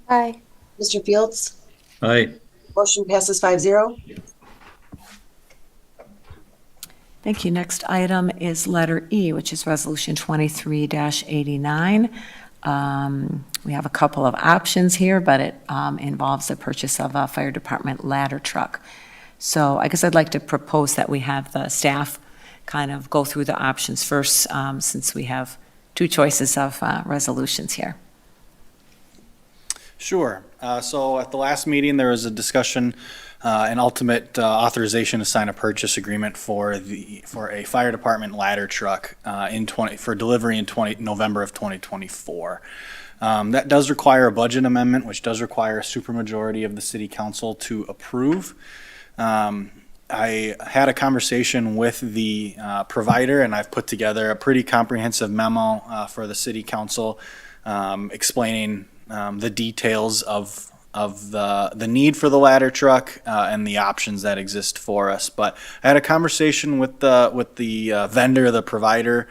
S7: Aye.
S2: Mr. Fields?
S6: Aye.
S2: Motion passes 5-0.
S1: Thank you. Next item is letter E, which is Resolution 23-89. We have a couple of options here, but it involves the purchase of a fire department ladder truck. So I guess I'd like to propose that we have the staff kind of go through the options first, since we have two choices of resolutions here.
S5: Sure. So at the last meeting, there was a discussion, an ultimate authorization to sign a purchase agreement for a fire department ladder truck for delivery in November of 2024. That does require a budget amendment, which does require a supermajority of the city council to approve. I had a conversation with the provider, and I've put together a pretty comprehensive memo for the city council explaining the details of the need for the ladder truck and the options that exist for us. But I had a conversation with the vendor, the provider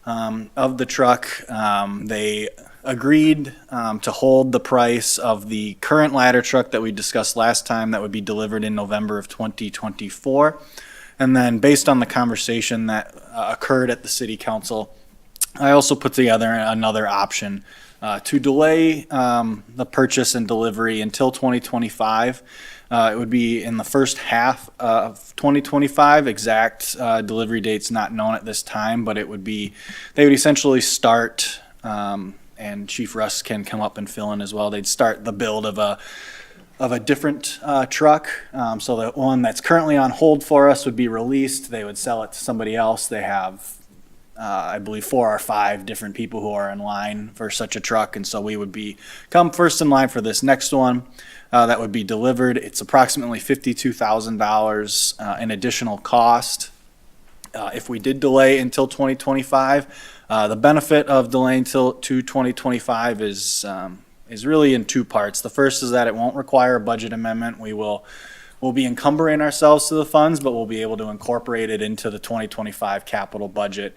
S5: of the truck. They agreed to hold the price of the current ladder truck that we discussed last time that would be delivered in November of 2024. And then based on the conversation that occurred at the city council, I also put together another option to delay the purchase and delivery until 2025. It would be in the first half of 2025. Exact delivery dates not known at this time, but they would essentially start, and Chief Russ can come up and fill in as well. They'd start the build of a different truck. So the one that's currently on hold for us would be released. They would sell it to somebody else. They have I believe 4 or 5 different people who are in line for such a truck, and so we would come first in line for this next one that would be delivered. It's approximately $52,000 in additional cost. If we did delay until 2025, the benefit of delaying to 2025 is really in 2 parts. The first is that it won't require a budget amendment. We'll be encumbering ourselves to the funds, but we'll be able to incorporate it into the 2025 capital budget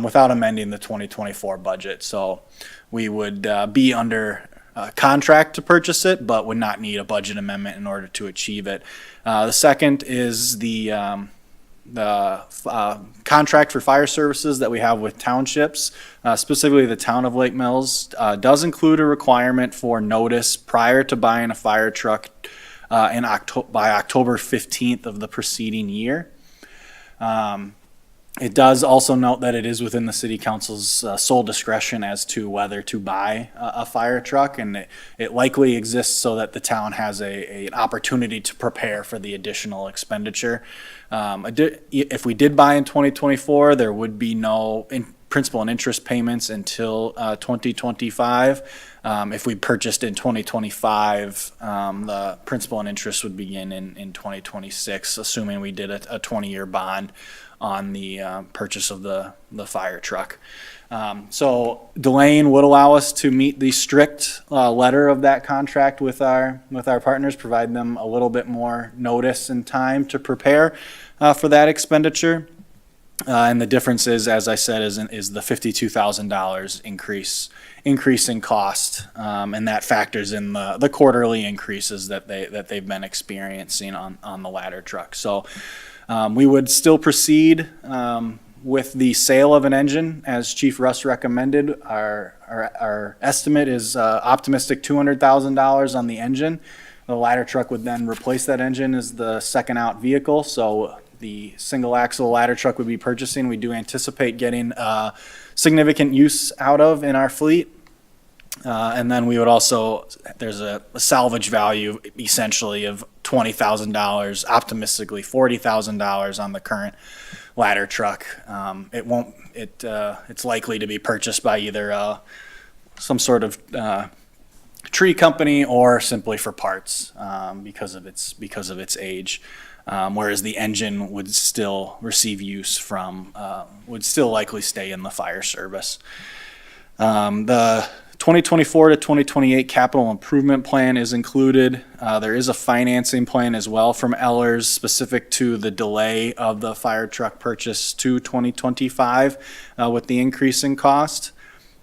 S5: without amending the 2024 budget. So we would be under contract to purchase it, but would not need a budget amendment in order to achieve it. The second is the contract for fire services that we have with townships, specifically the town of Lake Mills, does include a requirement for notice prior to buying a fire truck by October 15th of the preceding year. It does also note that it is within the city council's sole discretion as to whether to buy a fire truck, and it likely exists so that the town has an opportunity to prepare for the additional expenditure. If we did buy in 2024, there would be no principal and interest payments until 2025. If we purchased in 2025, the principal and interest would begin in 2026, assuming we did a 20-year bond on the purchase of the fire truck. So delaying would allow us to meet the strict letter of that contract with our partners, provide them a little bit more notice and time to prepare for that expenditure. And the difference is, as I said, is the $52,000 increase in cost, and that factors in the quarterly increases that they've been experiencing on the ladder truck. So we would still proceed with the sale of an engine, as Chief Russ recommended. Our estimate is optimistic $200,000 on the engine. The ladder truck would then replace that engine as the second out vehicle. So the single axle ladder truck would be purchasing, we do anticipate getting significant use out of in our fleet. And then we would also, there's a salvage value essentially of $20,000, optimistically $40,000 on the current ladder truck. It's likely to be purchased by either some sort of tree company or simply for parts because of its age. Whereas the engine would still receive use would still likely stay in the fire service. The 2024 to 2028 capital improvement plan is included. There is a financing plan as well from Ellers specific to the delay of the fire truck purchase to 2025 with the increase in cost.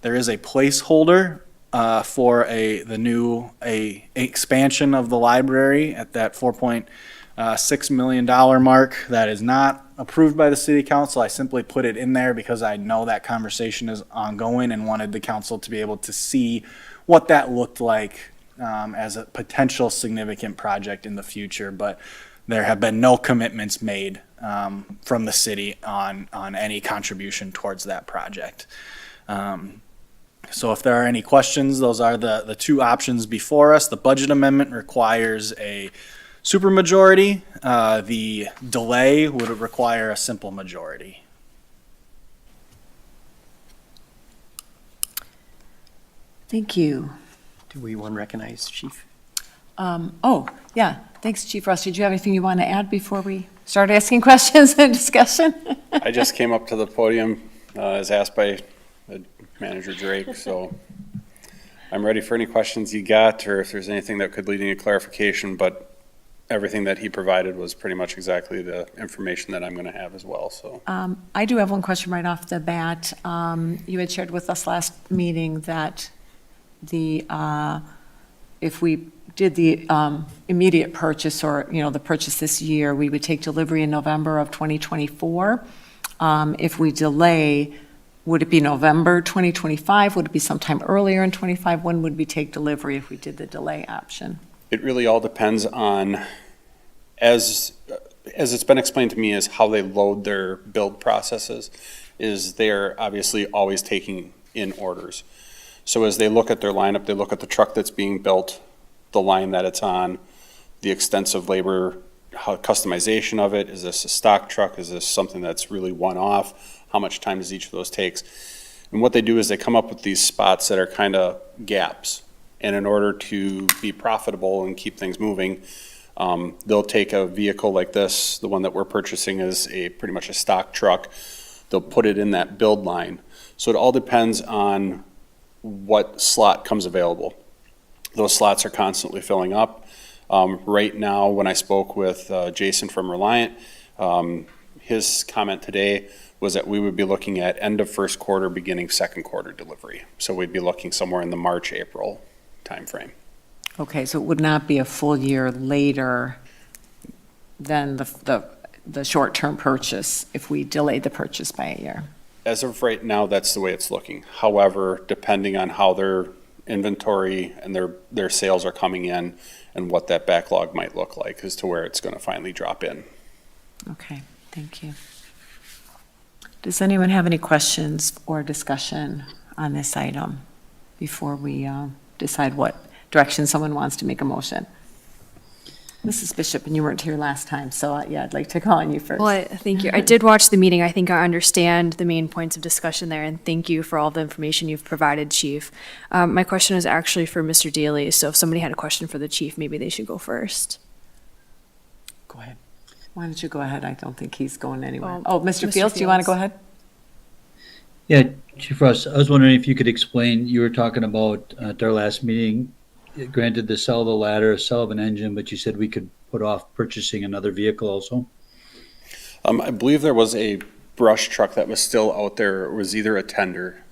S5: There is a placeholder for a expansion of the library at that $4.6 million mark. That is not approved by the city council. I simply put it in there because I know that conversation is ongoing and wanted the council to be able to see what that looked like as a potential significant project in the future. But there have been no commitments made from the city on any contribution towards that project. So if there are any questions, those are the two options before us. The budget amendment requires a supermajority. The delay would require a simple majority.
S1: Thank you.
S3: Do we want to recognize Chief?
S1: Yeah, thanks, Chief Russ. Did you have anything you want to add before we start asking questions and discussion?
S11: I just came up to the podium as asked by Manager Drake, so I'm ready for any questions you got, or if there's anything that could lead any clarification, but everything that he provided was pretty much exactly the information that I'm going to have as well, so.
S1: I do have one question right off the bat. You had shared with us last meeting that if we did the immediate purchase, or, the purchase this year, we would take delivery in November of 2024. If we delay, would it be November 2025? Would it be sometime earlier in 25? When would we take delivery if we did the delay option?
S11: It really all depends on, as it's been explained to me, is how they load their build processes, is they're obviously always taking in orders. So as they look at their lineup, they look at the truck that's being built, the line that it's on, the extensive labor, how customization of it. Is this a stock truck? Is this something that's really one-off? How much time does each of those takes? And what they do is they come up with these spots that are kind of gaps. And in order to be profitable and keep things moving, they'll take a vehicle like this. The one that we're purchasing is pretty much a stock truck. They'll put it in that build line. So it all depends on what slot comes available. Those slots are constantly filling up. Right now, when I spoke with Jason from Reliant, his comment today was that we would be looking at end of first quarter, beginning second quarter delivery. So we'd be looking somewhere in the March, April timeframe.
S1: Okay, so it would not be a full year later than the short-term purchase if we delayed the purchase by a year?
S11: As of right now, that's the way it's looking. However, depending on how their inventory and their sales are coming in and what that backlog might look like as to where it's going to finally drop in.
S1: Okay, thank you. Does anyone have any questions or discussion on this item before we decide what direction someone wants to make a motion? Mrs. Bishop, and you weren't here last time, so I'd like to call on you first.
S4: Well, thank you. I did watch the meeting. I think I understand the main points of discussion there, and thank you for all the information you've provided, Chief. My question is actually for Mr. Daly, so if somebody had a question for the chief, maybe they should go first.
S3: Go ahead.
S1: Why don't you go ahead? I don't think he's going anywhere.
S4: Well,
S1: Mr.
S4: Mr.
S1: Fields, do you want to go
S4: Fields.
S1: ahead?
S6: Yeah, Chief Russ, I was wondering if you could explain, you were talking about at our last meeting, granted the sell of the ladder, sell of an engine, but you said we could put off purchasing another vehicle also?
S11: I believe there was a brush truck that was still out there. It was either a tender.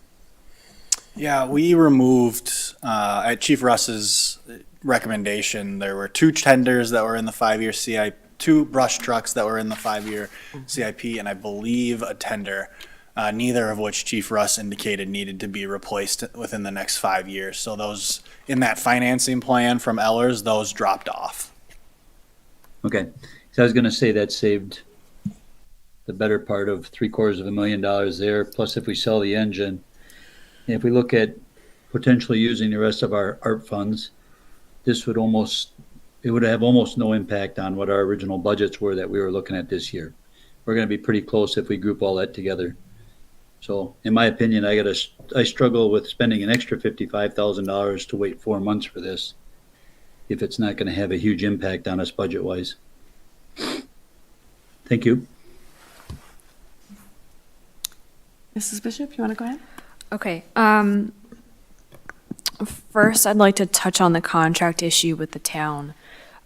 S5: Yeah, we removed, at Chief Russ's recommendation, there were two tenders that were in the 5-year CIP, two brush trucks that were in the 5-year CIP, and I believe a tender, neither of which Chief Russ indicated needed to be replaced within the next 5 years. So those, in that financing plan from Ellers, those dropped off.
S6: Okay, so I was gonna say that saved the better part of $750,000 there, plus if we sell the engine, and if we look at potentially using the rest of our ARP funds, this would it would have almost no impact on what our original budgets were that we were looking at this year. We're gonna be pretty close if we group all that together. So in my opinion, I struggle with spending an extra $55,000 to wait 4 months for this, if it's not gonna have a huge impact on us budget-wise. Thank you.
S1: Mrs. Bishop, you want to go ahead?
S4: Okay. First, I'd like to touch on the contract issue with the town.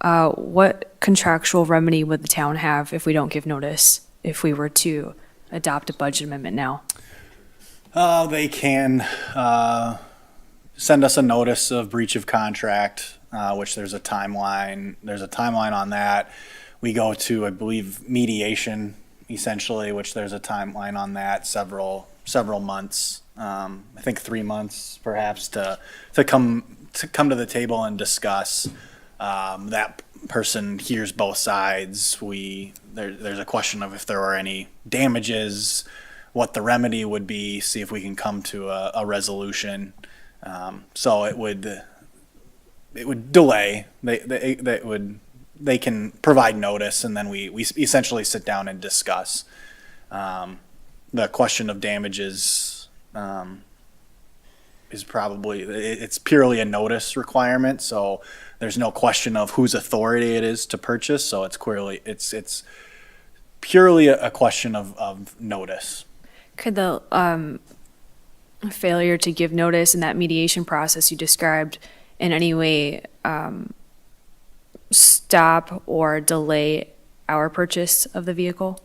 S4: What contractual remedy would the town have if we don't give notice, if we were to adopt a budget amendment now?
S5: They can send us a notice of breach of contract, which there's a timeline. There's a timeline on that. We go to, I believe, mediation, essentially, which there's a timeline on that, several months. I think 3 months, perhaps, to come to the table and discuss. That person hears both sides. There's a question of if there are any damages, what the remedy would be, see if we can come to a resolution. So it would delay. They can provide notice, and then we essentially sit down and discuss. The question of damages is probably, it's purely a notice requirement, so there's no question of whose authority it is to purchase, so it's purely a question of notice.
S4: Could the failure to give notice in that mediation process you described in any way stop or delay our purchase of the vehicle?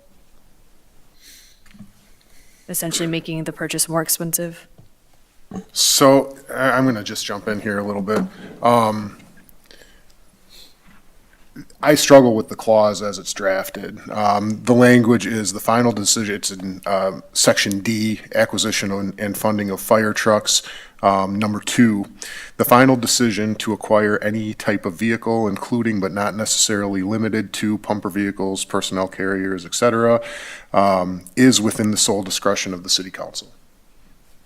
S4: Essentially making the purchase more expensive?
S12: So I'm going to just jump in here a little bit. I struggle with the clause as it's drafted. The language is the final decision. It's in Section D, acquisition and funding of fire trucks. Number 2, the final decision to acquire any type of vehicle, including but not necessarily limited to pumper vehicles, personnel carriers, etc., is within the sole discretion of the city council.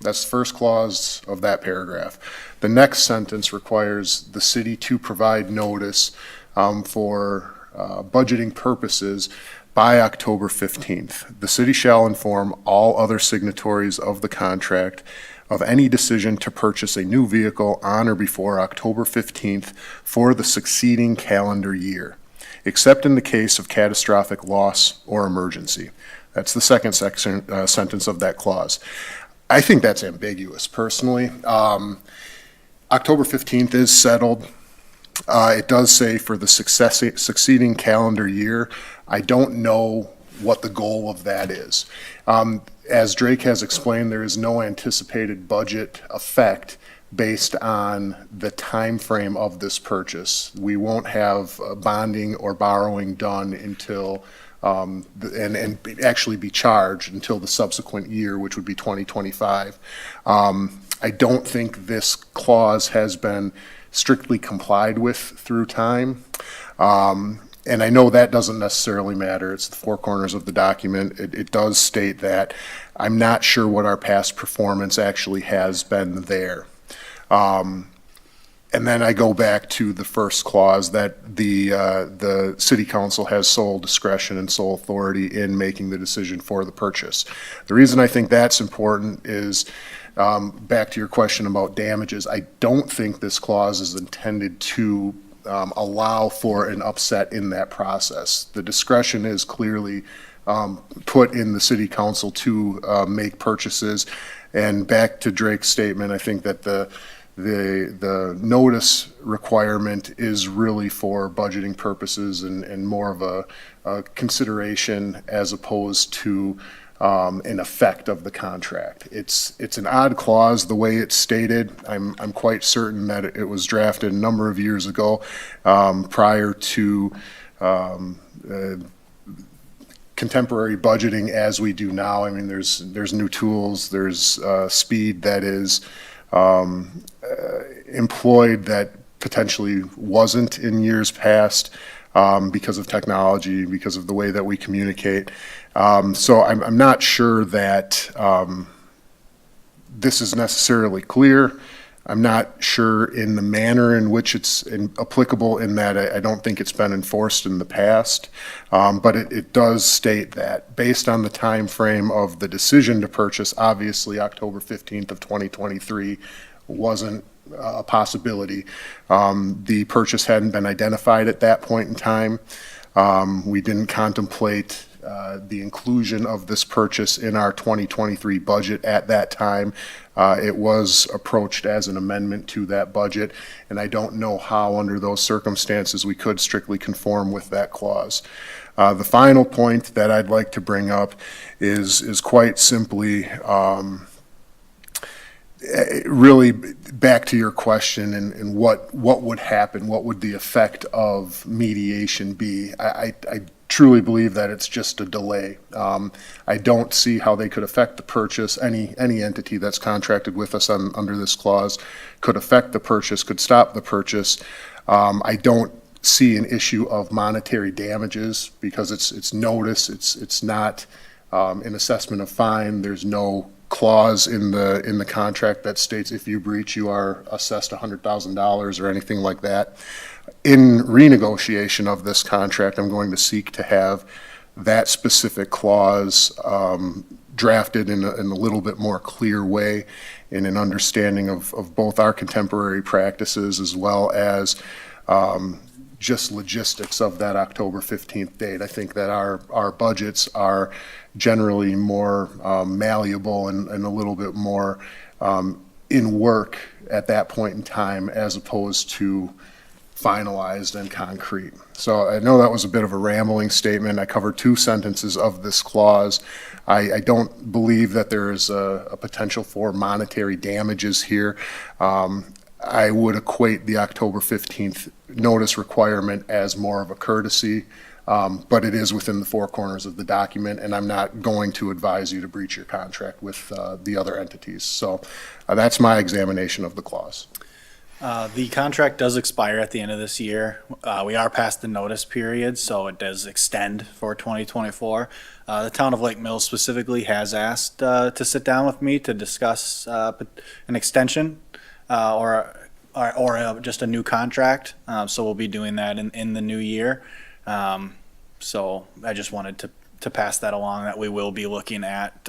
S12: That's the first clause of that paragraph. The next sentence requires the city to provide notice for budgeting purposes by October 15th. The city shall inform all other signatories of the contract of any decision to purchase a new vehicle on or before October 15th for the succeeding calendar year, except in the case of catastrophic loss or emergency. That's the second sentence of that clause. I think that's ambiguous, personally. October 15th is settled. It does say for the succeeding calendar year. I don't know what the goal of that is. As Drake has explained, there is no anticipated budget effect based on the time frame of this purchase. We won't have bonding or borrowing done until and actually be charged until the subsequent year, which would be 2025. I don't think this clause has been strictly complied with through time. And I know that doesn't necessarily matter. It's the four corners of the document. It does state that. I'm not sure what our past performance actually has been there. And then I go back to the first clause that the city council has sole discretion and sole authority in making the decision for the purchase. The reason I think that's important is, back to your question about damages, I don't think this clause is intended to allow for an upset in that process. The discretion is clearly put in the city council to make purchases. And back to Drake's statement, I think that the notice requirement is really for budgeting purposes and more of a consideration as opposed to an effect of the contract. It's an odd clause the way it's stated. I'm quite certain that it was drafted a number of years ago prior to contemporary budgeting as we do now. I mean, there's new tools, there's speed that is employed that potentially wasn't in years past because of technology, because of the way that we communicate. So I'm not sure that this is necessarily clear. I'm not sure in the manner in which it's applicable, in that I don't think it's been enforced in the past. But it does state that based on the time frame of the decision to purchase, obviously October 15th of 2023 wasn't a possibility. The purchase hadn't been identified at that point in time. We didn't contemplate the inclusion of this purchase in our 2023 budget at that time. It was approached as an amendment to that budget, and I don't know how under those circumstances we could strictly conform with that clause. The final point that I'd like to bring up is quite simply really back to your question and what would happen, what would the effect of mediation be? I truly believe that it's just a delay. I don't see how they could affect the purchase. Any entity that's contracted with us under this clause could affect the purchase, could stop the purchase. I don't see an issue of monetary damages because it's notice, it's not an assessment of fine. There's no clause in the contract that states if you breach, you are assessed $100,000 or anything like that. In renegotiation of this contract, I'm going to seek to have that specific clause drafted in a little bit more clear way, in an understanding of both our contemporary practices as well as just logistics of that October 15th date. I think that our budgets are generally more malleable and a little bit more in work at that point in time as opposed to finalized and concrete. So I know that was a bit of a rambling statement. I covered 2 sentences of this clause. I don't believe that there is a potential for monetary damages here. I would equate the October 15th notice requirement as more of a courtesy, but it is within the 4 corners of the document, and I'm not going to advise you to breach your contract with the other entities. So that's my examination of the clause.
S5: The contract does expire at the end of this year. We are past the notice period, so it does extend for 2024. The town of Lake Mills specifically has asked to sit down with me to discuss an extension or just a new contract. So we'll be doing that in the new year. So I just wanted to pass that along, that we will be looking at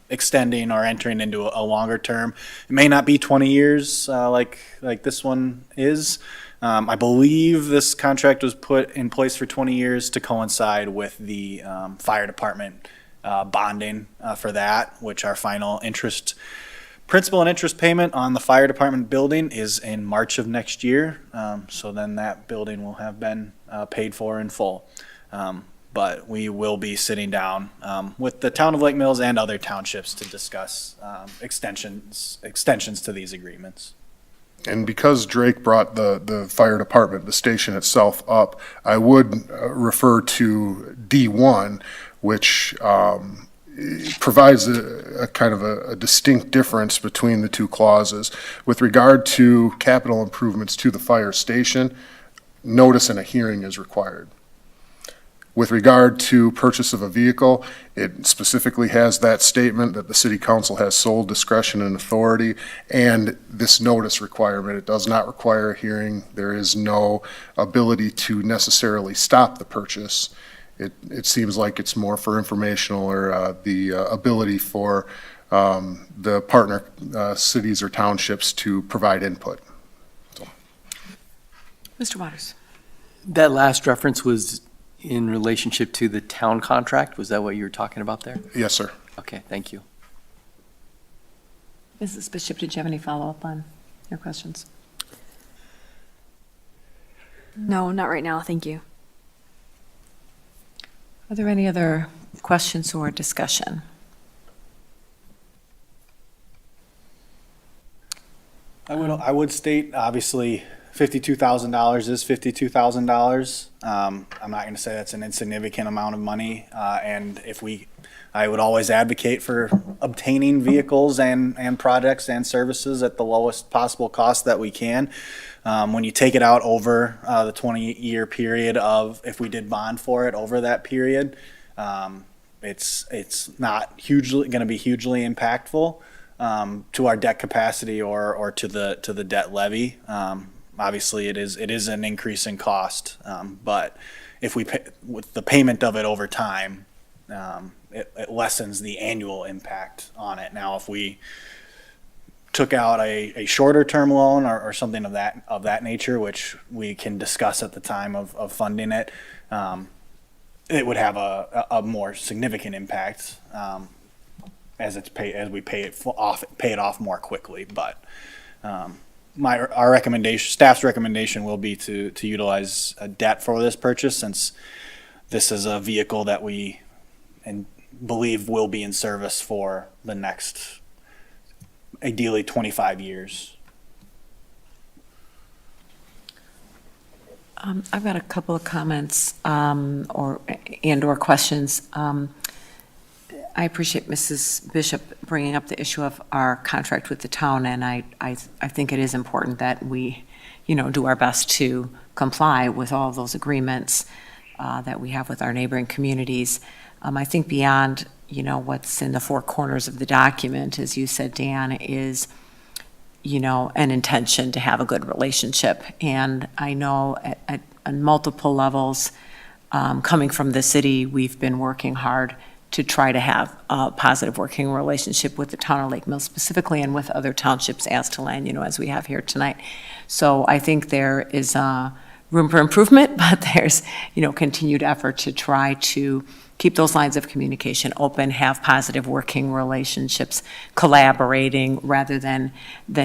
S5: extending or entering into a longer term. It may not be 20 years like this one is. I believe this contract was put in place for 20 years to coincide with the fire department bonding for that, which our final principal and interest payment on the fire department building is in March of next year. So then that building will have been paid for in full. But we will be sitting down with the town of Lake Mills and other townships to discuss extensions to these agreements.
S12: And because Drake brought the fire department, the station itself up, I would refer to D1, which provides a kind of a distinct difference between the 2 clauses. With regard to capital improvements to the fire station, notice and a hearing is required. With regard to purchase of a vehicle, it specifically has that statement that the city council has sole discretion and authority, and this notice requirement. It does not require a hearing. There is no ability to necessarily stop the purchase. It seems like it's more for informational or the ability for the partner cities or townships to provide input. So.
S1: Mr. Waters.
S3: That last reference was in relationship to the town contract? Was that what you were talking about there?
S12: Yes, sir.
S3: Okay, thank you.
S1: Mrs. Bishop, did you have any follow-up on your questions?
S4: No, not right now. Thank you.
S1: Are there any other questions or discussion?
S5: I would state, obviously, $52,000 is $52,000. I'm not going to say that's an insignificant amount of money. And I would always advocate for obtaining vehicles and products and services at the lowest possible cost that we can. When you take it out over the 20-year period of, if we did bond for it over that period, it's not going to be hugely impactful to our debt capacity or to the debt levy. Obviously, it is an increase in cost, but if we pay with the payment of it over time, it lessens the annual impact on it. Now, if we took out a shorter term loan or something of that nature, which we can discuss at the time of funding it, it would have a more significant impact as we pay it off more quickly. But our recommendation, staff's recommendation, will be to utilize a debt for this purchase, since this is a vehicle that we believe will be in service for the next ideally 25 years.
S1: I've got a couple of comments or questions. I appreciate Mrs. Bishop bringing up the issue of our contract with the town, and I think it is important that we, do our best to comply with all those agreements that we have with our neighboring communities. I think beyond, what's in the four corners of the document, as you said, Dan, is an intention to have a good relationship. And I know on multiple levels, coming from the city, we've been working hard to try to have a positive working relationship with the town of Lake Mills specifically, and with other townships as to land, as we have here tonight. So I think there is room for improvement, but there's, continued effort to try to keep those lines of communication open, have positive working relationships, collaborating rather than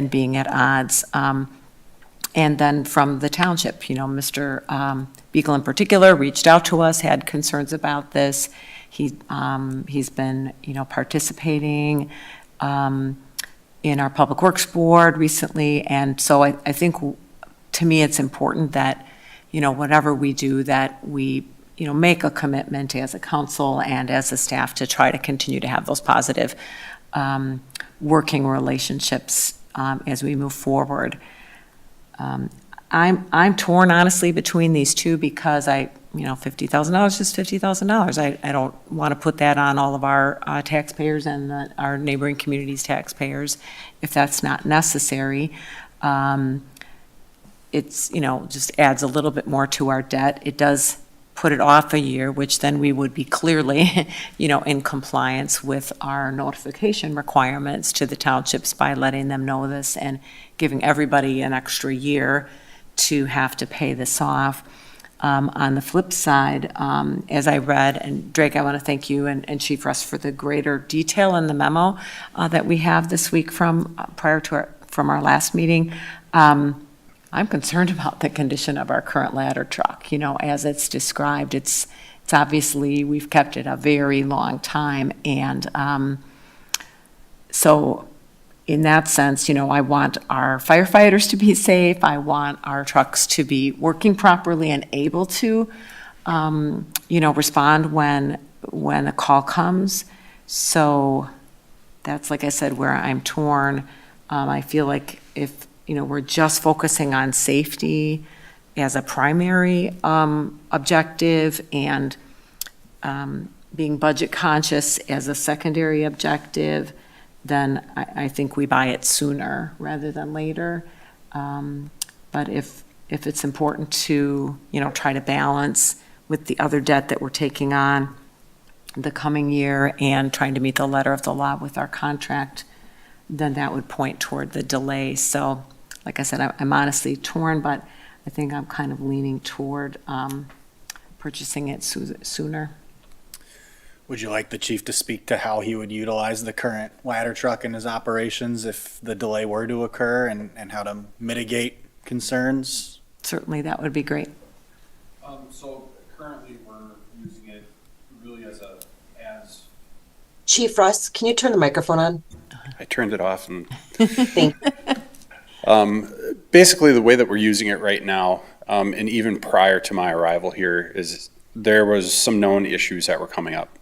S1: being at odds. And then from the township, Mr. Beagle in particular reached out to us, had concerns about this. He's been, participating in our Public Works Board recently. And so I think, to me, it's important that, whatever we do, that we, make a commitment as a council and as a staff to try to continue to have those positive working relationships as we move forward. I'm torn, honestly, between these two because $50,000 is just $50,000. I don't want to put that on all of our taxpayers and our neighboring communities' taxpayers if that's not necessary. It's, just adds a little bit more to our debt. It does put it off a year, which then we would be clearly, in compliance with our notification requirements to the townships by letting them know this and giving everybody an extra year to have to pay this off. On the flip side, as I read, and Drake, I want to thank you and Chief Russ for the greater detail in the memo that we have this week from our last meeting. I'm concerned about the condition of our current ladder truck. As it's described, it's obviously, we've kept it a very long time. And so in that sense, I want our firefighters to be safe. I want our trucks to be working properly and able to, respond when a call comes. So that's, like I said, where I'm torn. I feel like if, we're just focusing on safety as a primary objective and being budget conscious as a secondary objective, then I think we buy it sooner rather than later. But if it's important to, try to balance with the other debt that we're taking on the coming year and trying to meet the letter of the law with our contract, then that would point toward the delay. So, like I said, I'm honestly torn, but I think I'm kind of leaning toward purchasing it sooner.
S5: Would you like the chief to speak to how he would utilize the current ladder truck in his operations if the delay were to occur, and how to mitigate concerns?
S1: Certainly, that would be great.
S11: So currently we're using it really as
S2: Chief Russ, can you turn the microphone on?
S11: I turned it off and
S2: Thank
S11: basically the way that we're using it right now, and even prior to my arrival here, is there was some known issues that were coming up.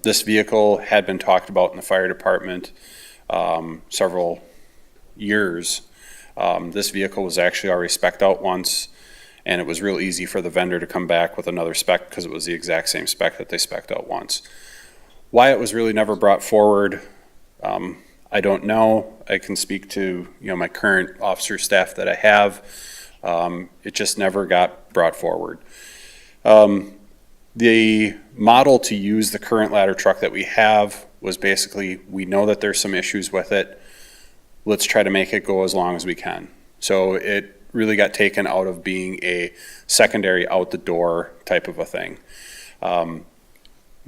S11: This vehicle had been talked about in the fire department several years. This vehicle was actually already spec'd out once, and it was real easy for the vendor to come back with another spec because it was the exact same spec that they spec'd out once. Why it was really never brought forward, I don't know. I can speak to my current officer staff that I have. It just never got brought forward. The model to use the current ladder truck that we have was basically, we know that there's some issues with it. Let's try to make it go as long as we can. So it really got taken out of being a secondary out the door type of a thing.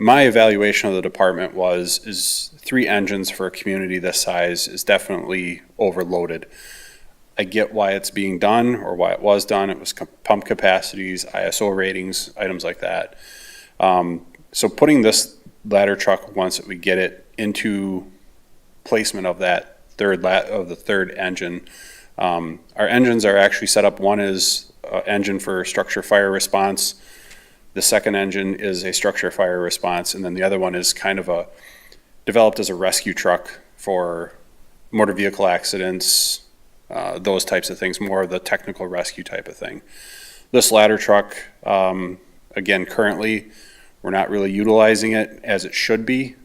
S11: My evaluation of the department is 3 engines for a community this size is definitely overloaded. I get why it's being done or why it was done. It was pump capacities, ISO ratings, items like that. So putting this ladder truck, once that we get it into placement of that third engine. Our engines are actually set up. One is engine for structure fire response. The second engine is a structure fire response, and then the other one is kind of developed as a rescue truck for motor vehicle accidents, those types of things, more of the technical rescue type of thing. This ladder truck, again, currently, we're not really utilizing it as it should be,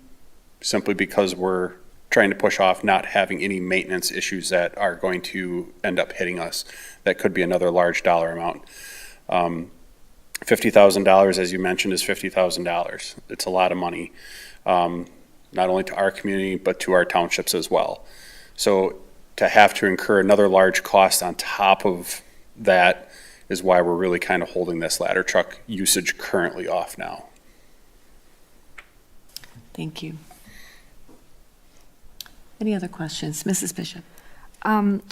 S11: simply because we're trying to push off not having any maintenance issues that are going to end up hitting us. That could be another large dollar amount. $50,000, as you mentioned, is $50,000. It's a lot of money, not only to our community, but to our townships as well. So to have to incur another large cost on top of that is why we're really kind of holding this ladder truck usage currently off now.
S1: Thank you. Any other questions? Mrs. Bishop?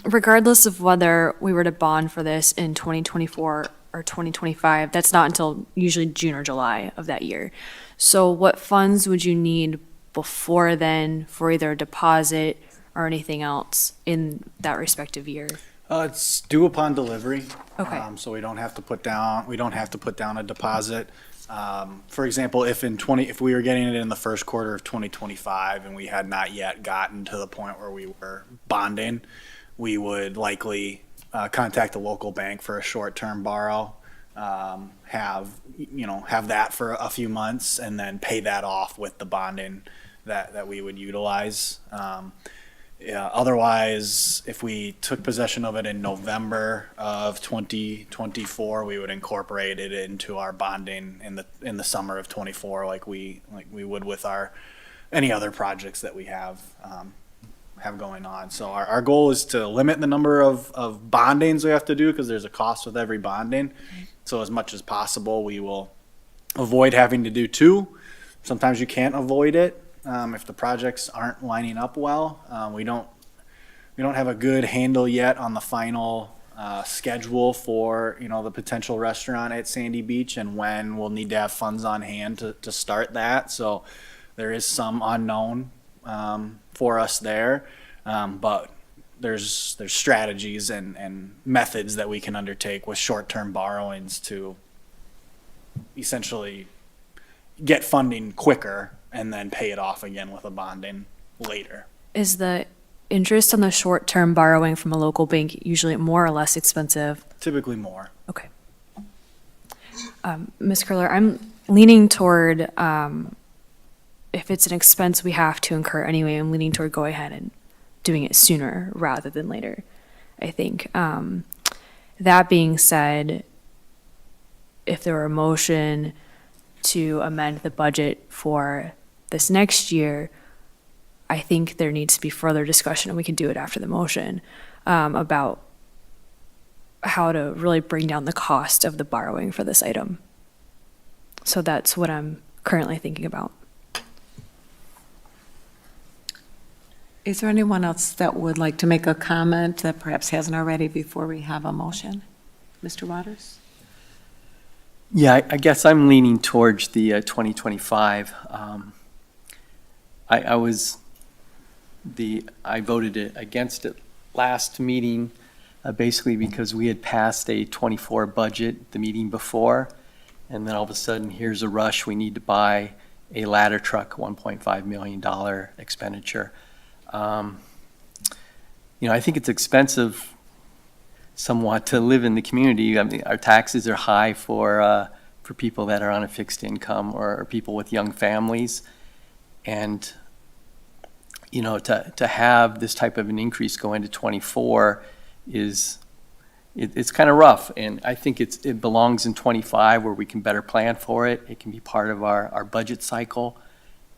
S4: Regardless of whether we were to bond for this in 2024 or 2025, that's not until usually June or July of that year. So what funds would you need before then for either a deposit or anything else in that respective year?
S5: It's due upon delivery.
S4: Okay.
S5: So we don't have to put down a deposit. For example, if we were getting it in the first quarter of 2025 and we had not yet gotten to the point where we were bonding, we would likely contact a local bank for a short-term borrow, have that for a few months, and then pay that off with the bonding that we would utilize. Otherwise, if we took possession of it in November of 2024, we would incorporate it into our bonding in the summer of 24, like we would with any other projects that we have going on. So our goal is to limit the number of bondings we have to do, because there's a cost with every bonding. So as much as possible, we will avoid having to do two. Sometimes you can't avoid it. If the projects aren't lining up well, we don't have a good handle yet on the final schedule for the potential restaurant at Sandy Beach and when we'll need to have funds on hand to start that. So there is some unknown for us there, but there's strategies and methods that we can undertake with short-term borrowings to essentially get funding quicker and then pay it off again with a bonding later.
S4: Is the interest on the short-term borrowing from a local bank usually more or less expensive?
S5: Typically more.
S4: Okay. Ms. Curler, I'm leaning toward, if it's an expense we have to incur anyway, I'm leaning toward go ahead and doing it sooner rather than later, I think. That being said, if there were a motion to amend the budget for this next year, I think there needs to be further discussion, and we can do it after the motion, about how to really bring down the cost of the borrowing for this item. So that's what I'm currently thinking about.
S1: Is there anyone else that would like to make a comment that perhaps hasn't already before we have a motion? Mr. Waters?
S3: Yeah, I guess I'm leaning towards the 2025. I voted against it last meeting, basically because we had passed a 24 budget the meeting before, and then all of a sudden here's a rush. We need to buy a ladder truck, $1.5 million expenditure. I think it's expensive somewhat to live in the community. I mean, our taxes are high for people that are on a fixed income or people with young families. And, to have this type of an increase go into 24 it's kind of rough. And I think it belongs in 25 where we can better plan for it. It can be part of our budget cycle,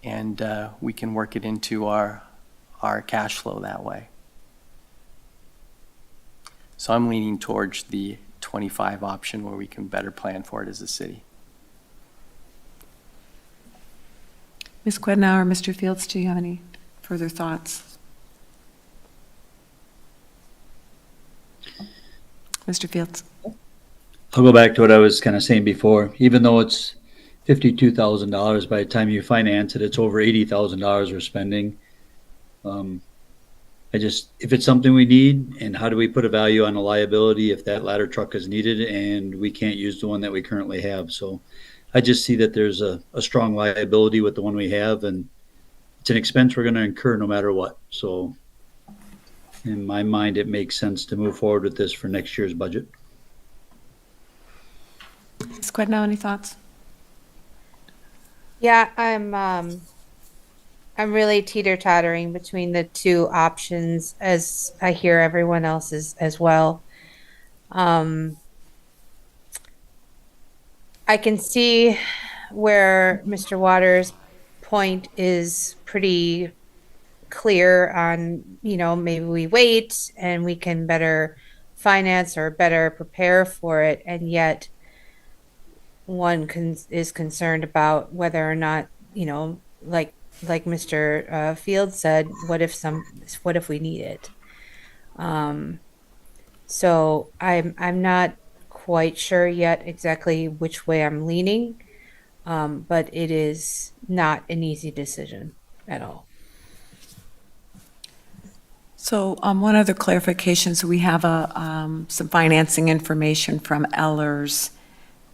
S3: and we can work it into our cash flow that way. So I'm leaning towards the 25 option where we can better plan for it as a city.
S1: Ms. Quidnow or Mr. Fields, do you have any further thoughts? Mr. Fields?
S6: I'll go back to what I was kind of saying before. Even though it's $52,000, by the time you finance it, it's over $80,000 we're spending. I if it's something we need, and how do we put a value on a liability if that ladder truck is needed and we can't use the one that we currently have? So I just see that there's a strong liability with the one we have, and it's an expense we're going to incur no matter what. So in my mind, it makes sense to move forward with this for next year's budget.
S1: Ms. Quidnow, any thoughts?
S7: Yeah, I'm really teeter-tottering between the two options, as I hear everyone else's as well. I can see where Mr. Waters' point is pretty clear on, maybe we wait and we can better finance or better prepare for it, and yet one is concerned about whether or not, like Mr. Field said, what if we need it? So I'm not quite sure yet exactly which way I'm leaning, but it is not an easy decision at all.
S1: So one other clarification. So we have some financing information from Ellers.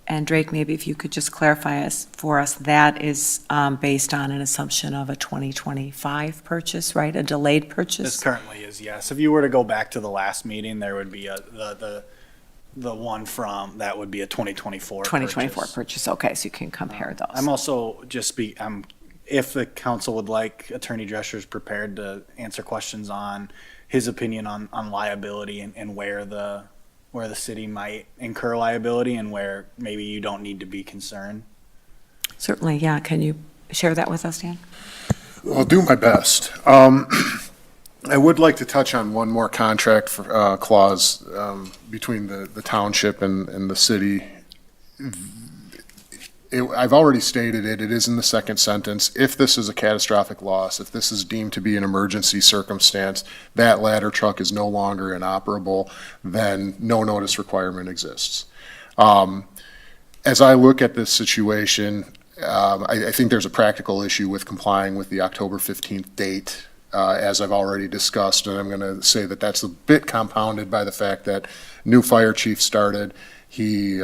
S1: And Drake, maybe if you could just clarify for us, that is based on an assumption of a 2025 purchase, right? A delayed purchase?
S5: This currently is, yes. If you were to go back to the last meeting, there would be the one from, that would be a 2024
S1: 2024 purchase. Okay, so you can compare those.
S5: I'm also if the council would like, Attorney Drescher's prepared to answer questions on his opinion on liability and where the city might incur liability and where maybe you don't need to be concerned.
S1: Certainly, yeah. Can you share that with us, Dan?
S12: I'll do my best. I would like to touch on one more contract clause between the township and the city. I've already stated it. It is in the second sentence. If this is a catastrophic loss, if this is deemed to be an emergency circumstance, that ladder truck is no longer inoperable, then no notice requirement exists. As I look at this situation, I think there's a practical issue with complying with the October 15th date, as I've already discussed, and I'm going to say that that's a bit compounded by the fact that new fire chief started. He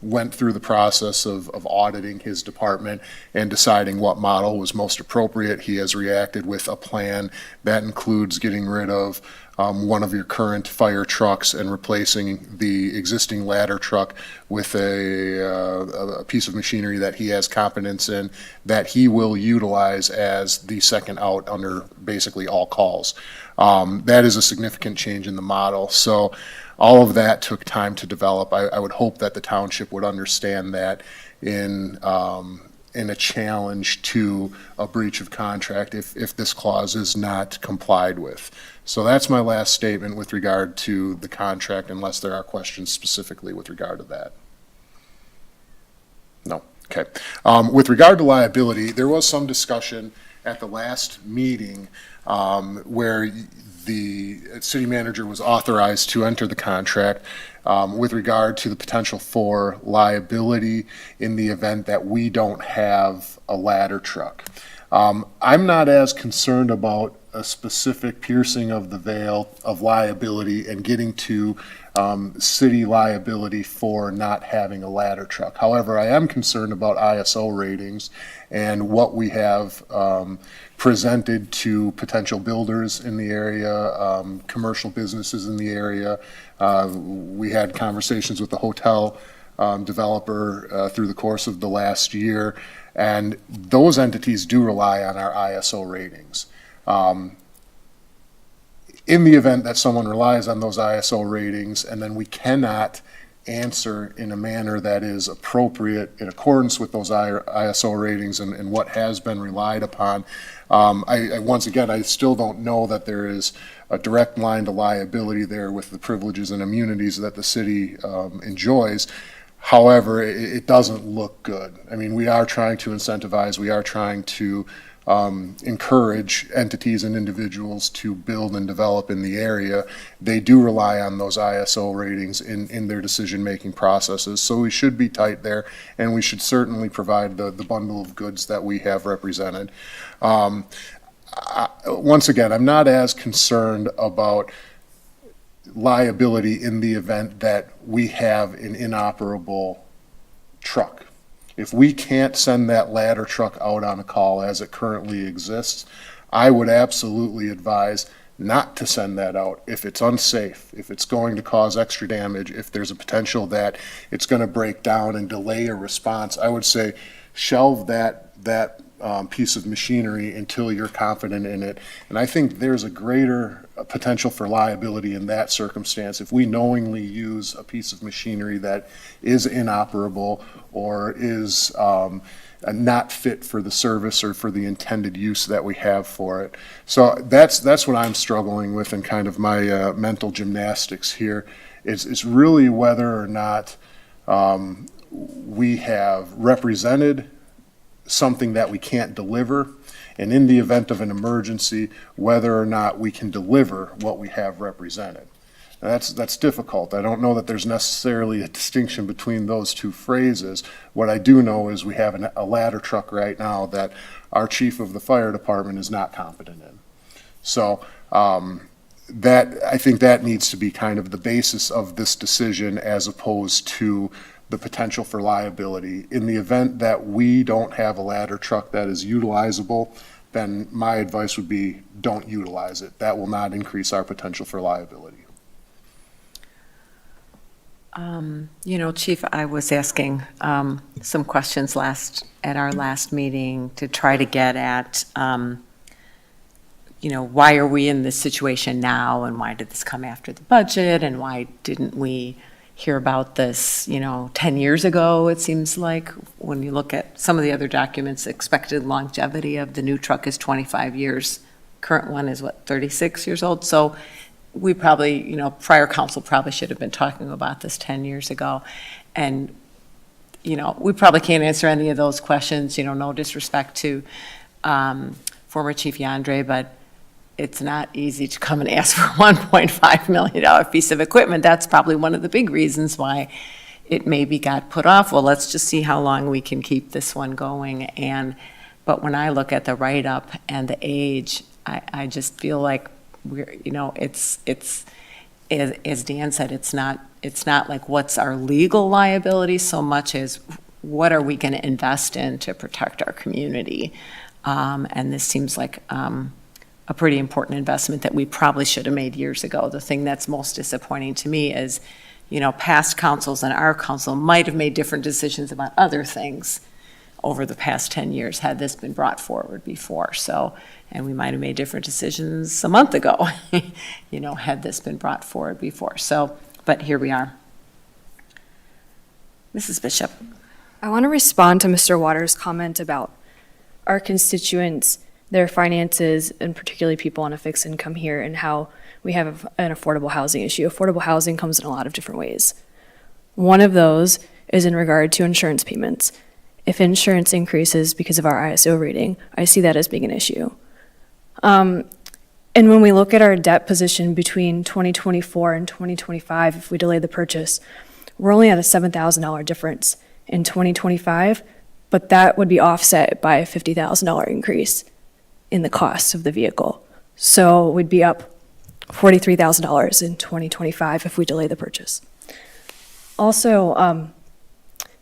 S12: went through the process of auditing his department and deciding what model was most appropriate. He has reacted with a plan that includes getting rid of one of your current fire trucks and replacing the existing ladder truck with a piece of machinery that he has competence in, that he will utilize as the second out under basically all calls. That is a significant change in the model. So all of that took time to develop. I would hope that the township would understand that in a challenge to a breach of contract if this clause is not complied with. So that's my last statement with regard to the contract, unless there are questions specifically with regard to that. No. Okay. With regard to liability, there was some discussion at the last meeting where the city manager was authorized to enter the contract with regard to the potential for liability in the event that we don't have a ladder truck. I'm not as concerned about a specific piercing of the veil of liability and getting to city liability for not having a ladder truck. However, I am concerned about ISO ratings and what we have presented to potential builders in the area, commercial businesses in the area. We had conversations with the hotel developer through the course of the last year, and those entities do rely on our ISO ratings. In the event that someone relies on those ISO ratings and then we cannot answer in a manner that is appropriate in accordance with those ISO ratings and what has been relied upon, once again, I still don't know that there is a direct line to liability there with the privileges and immunities that the city enjoys. However, it doesn't look good. I mean, we are trying to incentivize, we are trying to encourage entities and individuals to build and develop in the area. They do rely on those ISO ratings in their decision-making processes, so we should be tight there, and we should certainly provide the bundle of goods that we have represented. once again, I'm not as concerned about liability in the event that we have an inoperable truck. If we can't send that ladder truck out on a call as it currently exists, I would absolutely advise not to send that out if it's unsafe, if it's going to cause extra damage, if there's a potential that it's going to break down and delay a response. I would say shelve that piece of machinery until you're confident in it. And I think there's a greater potential for liability in that circumstance if we knowingly use a piece of machinery that is inoperable or is not fit for the service or for the intended use that we have for it. So that's what I'm struggling with in kind of my mental gymnastics here. It's really whether or not we have represented something that we can't deliver, and in the event of an emergency, whether or not we can deliver what we have represented. Now, that's difficult. I don't know that there's necessarily a distinction between those two phrases. What I do know is we have a ladder truck right now that our chief of the fire department is not competent in. So I think that needs to be kind of the basis of this decision as opposed to the potential for liability. In the event that we don't have a ladder truck that is utilizable, then my advice would be don't utilize it. That will not increase our potential for liability.
S1: Chief, I was asking some questions at our last meeting to try to get at, why are we in this situation now, and why did this come after the budget, and why didn't we hear about this, 10 years ago, it seems like. When you look at some of the other documents, expected longevity of the new truck is 25 years. Current one is 36 years old. So we probably, prior council probably should have been talking about this 10 years ago. And, we probably can't answer any of those questions, no disrespect to former Chief Yandre, but it's not easy to come and ask for a $1.5 million piece of equipment. That's probably one of the big reasons why it maybe got put off. Well, let's just see how long we can keep this one going. But when I look at the write-up and the age, I just feel like we're, it's as Dan said, it's not like what's our legal liability so much as what are we going to invest in to protect our community. And this seems like a pretty important investment that we probably should have made years ago. The thing that's most disappointing to me is, past councils and our council might have made different decisions about other things over the past 10 years had this been brought forward before. So, and we might have made different decisions a month ago, had this been brought forward before. So, but here we are. Mrs. Bishop.
S4: I want to respond to Mr. Waters' comment about our constituents, their finances, and particularly people on a fixed income here, and how we have an affordable housing issue. Affordable housing comes in a lot of different ways. One of those is in regard to insurance payments. If insurance increases because of our ISO rating, I see that as being an issue. And when we look at our debt position between 2024 and 2025, if we delay the purchase, we're only at a $7,000 difference in 2025, but that would be offset by a $50,000 increase in the cost of the vehicle. So we'd be up $43,000 in 2025 if we delay the purchase. Also,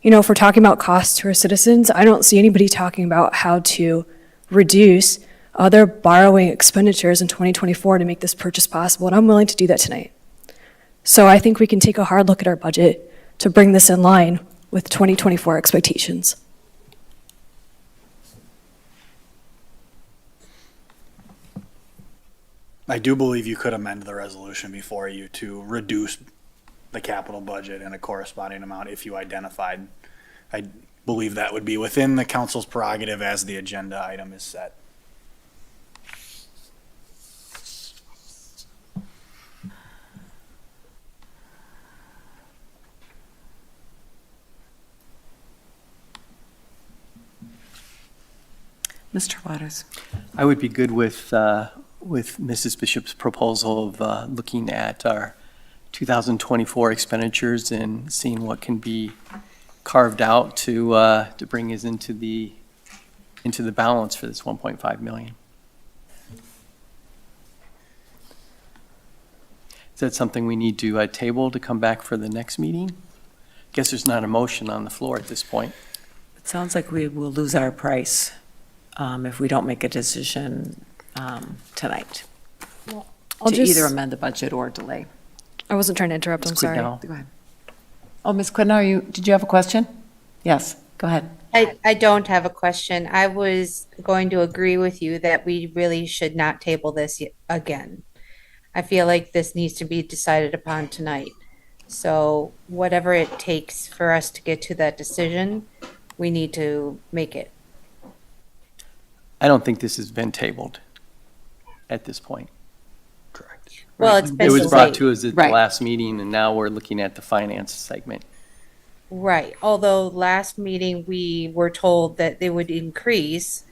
S4: if we're talking about costs to our citizens, I don't see anybody talking about how to reduce other borrowing expenditures in 2024 to make this purchase possible, and I'm willing to do that tonight. So I think we can take a hard look at our budget to bring this in line with 2024 expectations.
S5: I do believe you could amend the resolution before you to reduce the capital budget in a corresponding amount if you identified. I believe that would be within the council's prerogative as the agenda item is set.
S1: Mr. Waters.
S3: I would be good with Mrs. Bishop's proposal of looking at our 2024 expenditures and seeing what can be carved out to bring us into the balance for this 1.5 million. Is that something we need to table to come back for the next meeting? Guess there's not a motion on the floor at this point.
S1: It sounds like we will lose our price if we don't make a decision tonight
S4: I'll
S1: to
S4: just-
S1: either amend the budget or delay.
S4: I wasn't trying to interrupt, I'm
S3: Ms.
S4: sorry.
S3: Quidnell?
S1: Go ahead. Oh, Ms. Quidnow, did you have a question? Yes, go ahead.
S7: I don't have a question. I was going to agree with you that we really should not table this again. I feel like this needs to be decided upon tonight. So whatever it takes for us to get to that decision, we need to make it.
S3: I don't think this has been tabled at this point.
S8: Correct.
S7: Well, it's been
S3: It was brought
S7: delayed.
S3: to us at the
S1: Right.
S3: last meeting, and now we're looking at the finance segment.
S7: Right, although last meeting we were told that they would increase,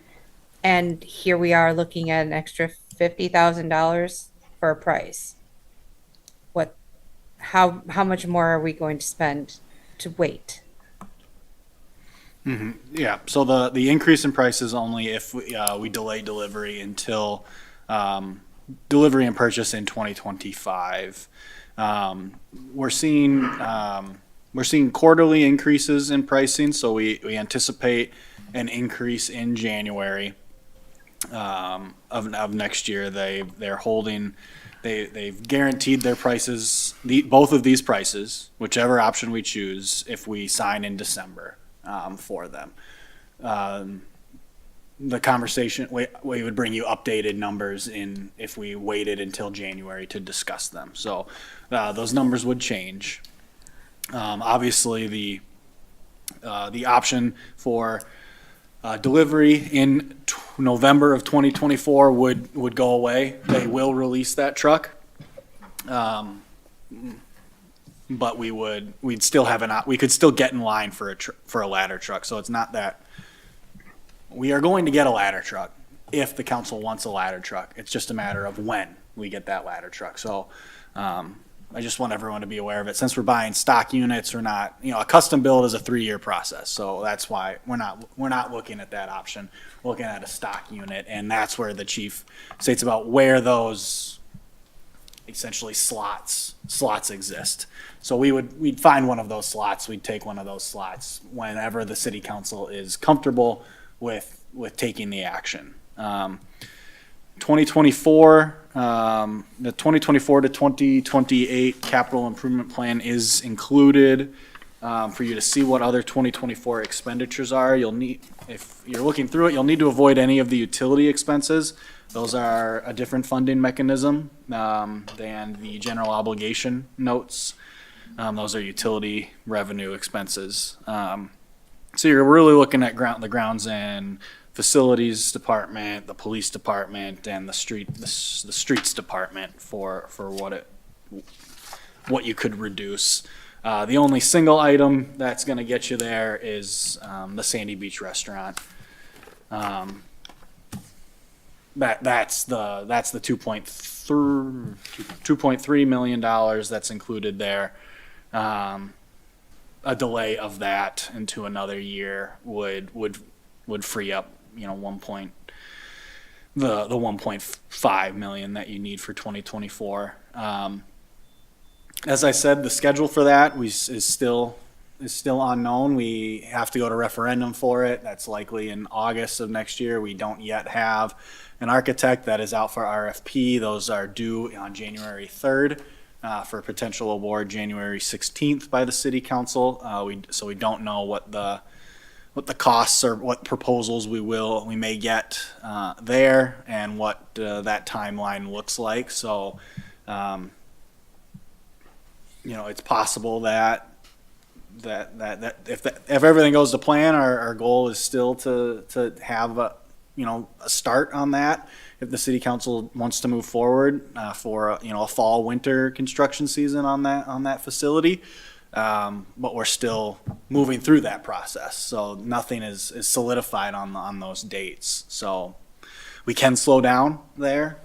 S7: and here we are looking at an extra $50,000 for a price. What, how much more are we going to spend to wait?
S5: Yeah, so the increase in price is only if we delay delivery until delivery and purchase in 2025. We're seeing quarterly increases in pricing, so we anticipate an increase in January of next year. They've guaranteed their prices, both of these prices, whichever option we choose, if we sign in December for them. The conversation, we would bring you updated numbers if we waited until January to discuss them. So those numbers would change. Obviously, the option for delivery in November of 2024 would go away. They will release that truck. But we'd still have we could still get in line for a ladder truck. So it's not that we are going to get a ladder truck if the council wants a ladder truck. It's just a matter of when we get that ladder truck. So, I just want everyone to be aware of it. Since we're buying stock units, we're not, a custom build is a 3-year process. So that's why we're not looking at that option. We're looking at a stock unit, and that's where the chief states about where those essentially slots exist. So we'd find one of those slots, we'd take one of those slots whenever the city council is comfortable with taking the action. 2024, the 2024 to 2028 capital improvement plan is included for you to see what other 2024 expenditures are. If you're looking through it, you'll need to avoid any of the utility expenses. Those are a different funding mechanism than the general obligation notes. Those are utility revenue expenses. So you're really looking at the grounds and facilities department, the police department, and the streets department for what you could reduce. The only single item that's going to get you there is the Sandy Beach restaurant. That's the $2.3 million that's included there. A delay of that into another year would free up, the 1.5 million that you need for 2024. As I said, the schedule for that is still unknown. We have to go to referendum for it. That's likely in August of next year. We don't yet have an architect that is out for RFP. Those are due on January 3rd. For potential award January 16th by the city council. So we don't know what the costs or what proposals we may get there and what that timeline looks like. So, it's possible that if everything goes to plan, our goal is still to have a start on that. If the city council wants to move forward for a fall winter construction season on that facility, but we're still moving through that process, so nothing is solidified on those dates. So we can slow down there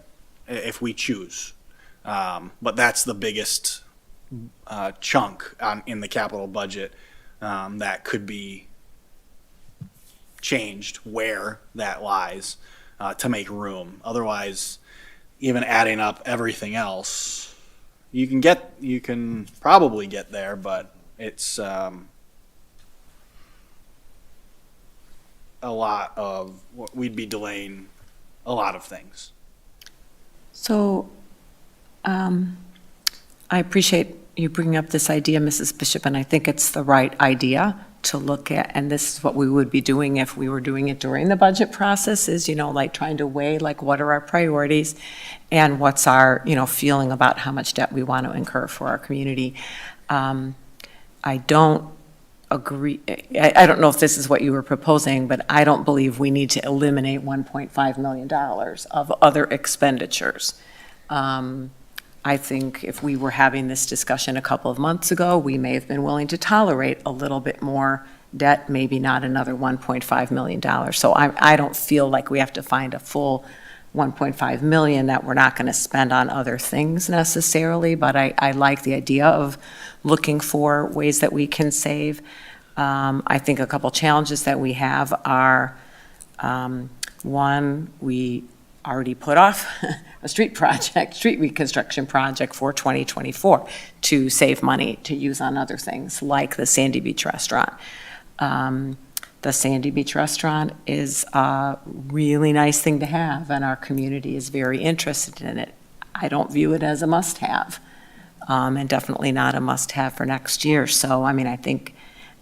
S5: if we choose, but that's the biggest chunk in the capital budget that could be changed where that lies. To make room. Otherwise, even adding up everything else, you can probably get there, but it's a lot of, we'd be delaying a lot of things.
S1: So I appreciate you bringing up this idea, Mrs. Bishop, and I think it's the right idea to look at, and this is what we would be doing if we were doing it during the budget process, is, like trying to weigh, like, what are our priorities and what's our, feeling about how much debt we want to incur for our community. I don't agree, I don't know if this is what you were proposing, but I don't believe we need to eliminate $1.5 million of other expenditures. I think if we were having this discussion a couple of months ago, we may have been willing to tolerate a little bit more debt, maybe not another $1.5 million. So I don't feel like we have to find a full $1.5 million that we're not going to spend on other things necessarily, but I like the idea of looking for ways that we can save. I think a couple challenges that we have are, one, we already put off a street reconstruction project for 2024 to save money to use on other things like the Sandy Beach restaurant. The Sandy Beach restaurant is a really nice thing to have, and our community is very interested in it. I don't view it as a must-have, and definitely not a must-have for next year. So, I think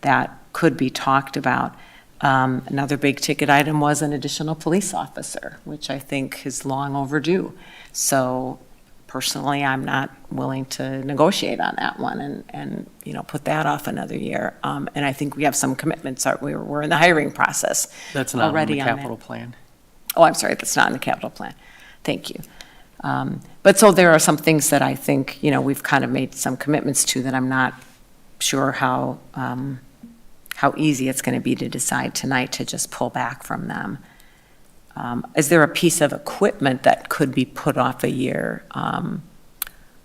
S1: that could be talked about. Another big ticket item was an additional police officer, which I think is long overdue. So personally, I'm not willing to negotiate on that one and put that off another year. And I think we have some commitments. We're in the hiring process.
S3: That's not
S1: already
S3: on the
S1: on
S3: capital
S1: that.
S3: plan.
S1: Oh, I'm sorry, that's not in the capital plan. Thank you. But so there are some things that I think, we've kind of made some commitments to that I'm not sure how easy it's going to be to decide tonight to just pull back from them. Is there a piece of equipment that could be put off a year?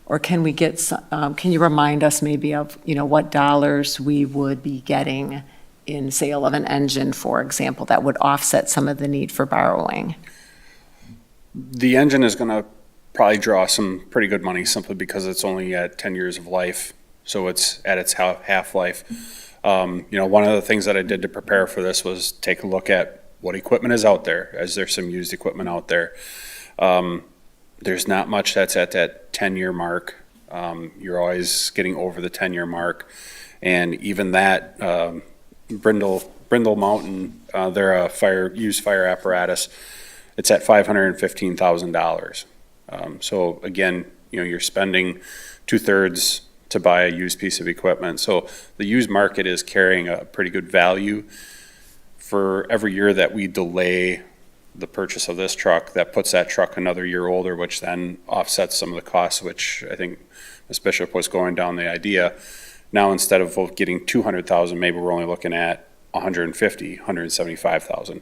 S1: Or can we get, can you remind us maybe of, what dollars we would be getting in sale of an engine, for example, that would offset some of the need for borrowing?
S11: The engine is going to probably draw some pretty good money simply because it's only at 10 years of life. So it's at its half-life. One of the things that I did to prepare for this was take a look at what equipment is out there. Is there some used equipment out there? There's not much that's at that 10-year mark. You're always getting over the 10-year mark. And even that, Brindle Mountain, they're a used fire apparatus. It's at $515,000. So again, you're spending 2/3 to buy a used piece of equipment. So the used market is carrying a pretty good value. For every year that we delay the purchase of this truck, that puts that truck another year older, which then offsets some of the costs, which I think Ms. Bishop was going down the idea. Now, instead of getting $200,000, maybe we're only looking at $150,000, $175,000.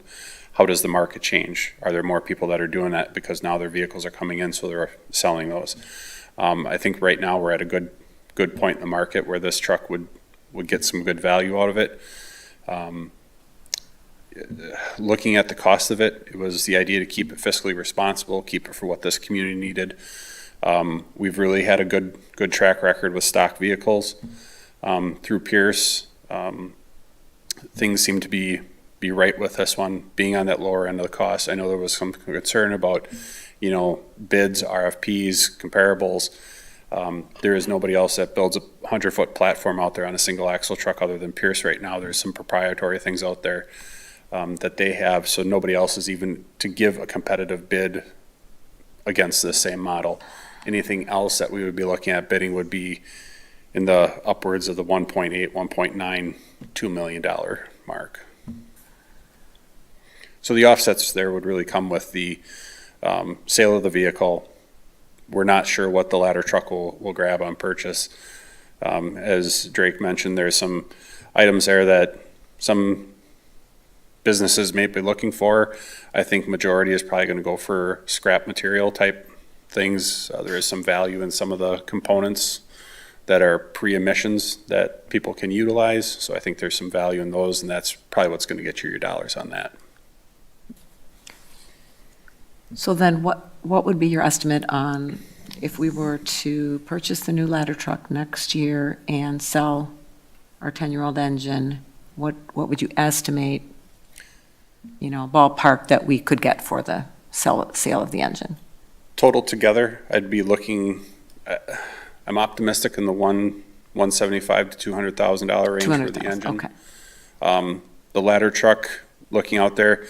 S11: How does the market change? Are there more people that are doing that because now their vehicles are coming in, so they're selling those? I think right now we're at a good point in the market where this truck would get some good value out of it. Looking at the cost of it, it was the idea to keep it fiscally responsible, keep it for what this community needed. We've really had a good track record with stock vehicles through Pierce. Things seem to be right with this one, being on that lower end of the cost. I know there was some concern about, bids, RFPs, comparables. There is nobody else that builds a 100-foot platform out there on a single axle truck other than Pierce right now. There's some proprietary things out there that they have, so nobody else is even to give a competitive bid against this same model. Anything else that we would be looking at bidding would be in the upwards of the $1.8, $1.9, $2 million mark. So the offsets there would really come with the sale of the vehicle. We're not sure what the ladder truck will grab on purchase. As Drake mentioned, there's some items there that some businesses may be looking for. I think majority is probably going to go for scrap material type things. There is some value in some of the components that are pre-emissions that people can utilize. So I think there's some value in those, and that's probably what's going to get you your dollars on that.
S1: So then what would be your estimate on if we were to purchase the new ladder truck next year and sell our 10-year-old engine, what would you estimate, ballpark that we could get for the sale of the engine?
S11: Total together, I'd be looking, I'm optimistic in the $175,000 to $200,000 range for the engine.
S1: Okay.
S11: The ladder truck, looking out there,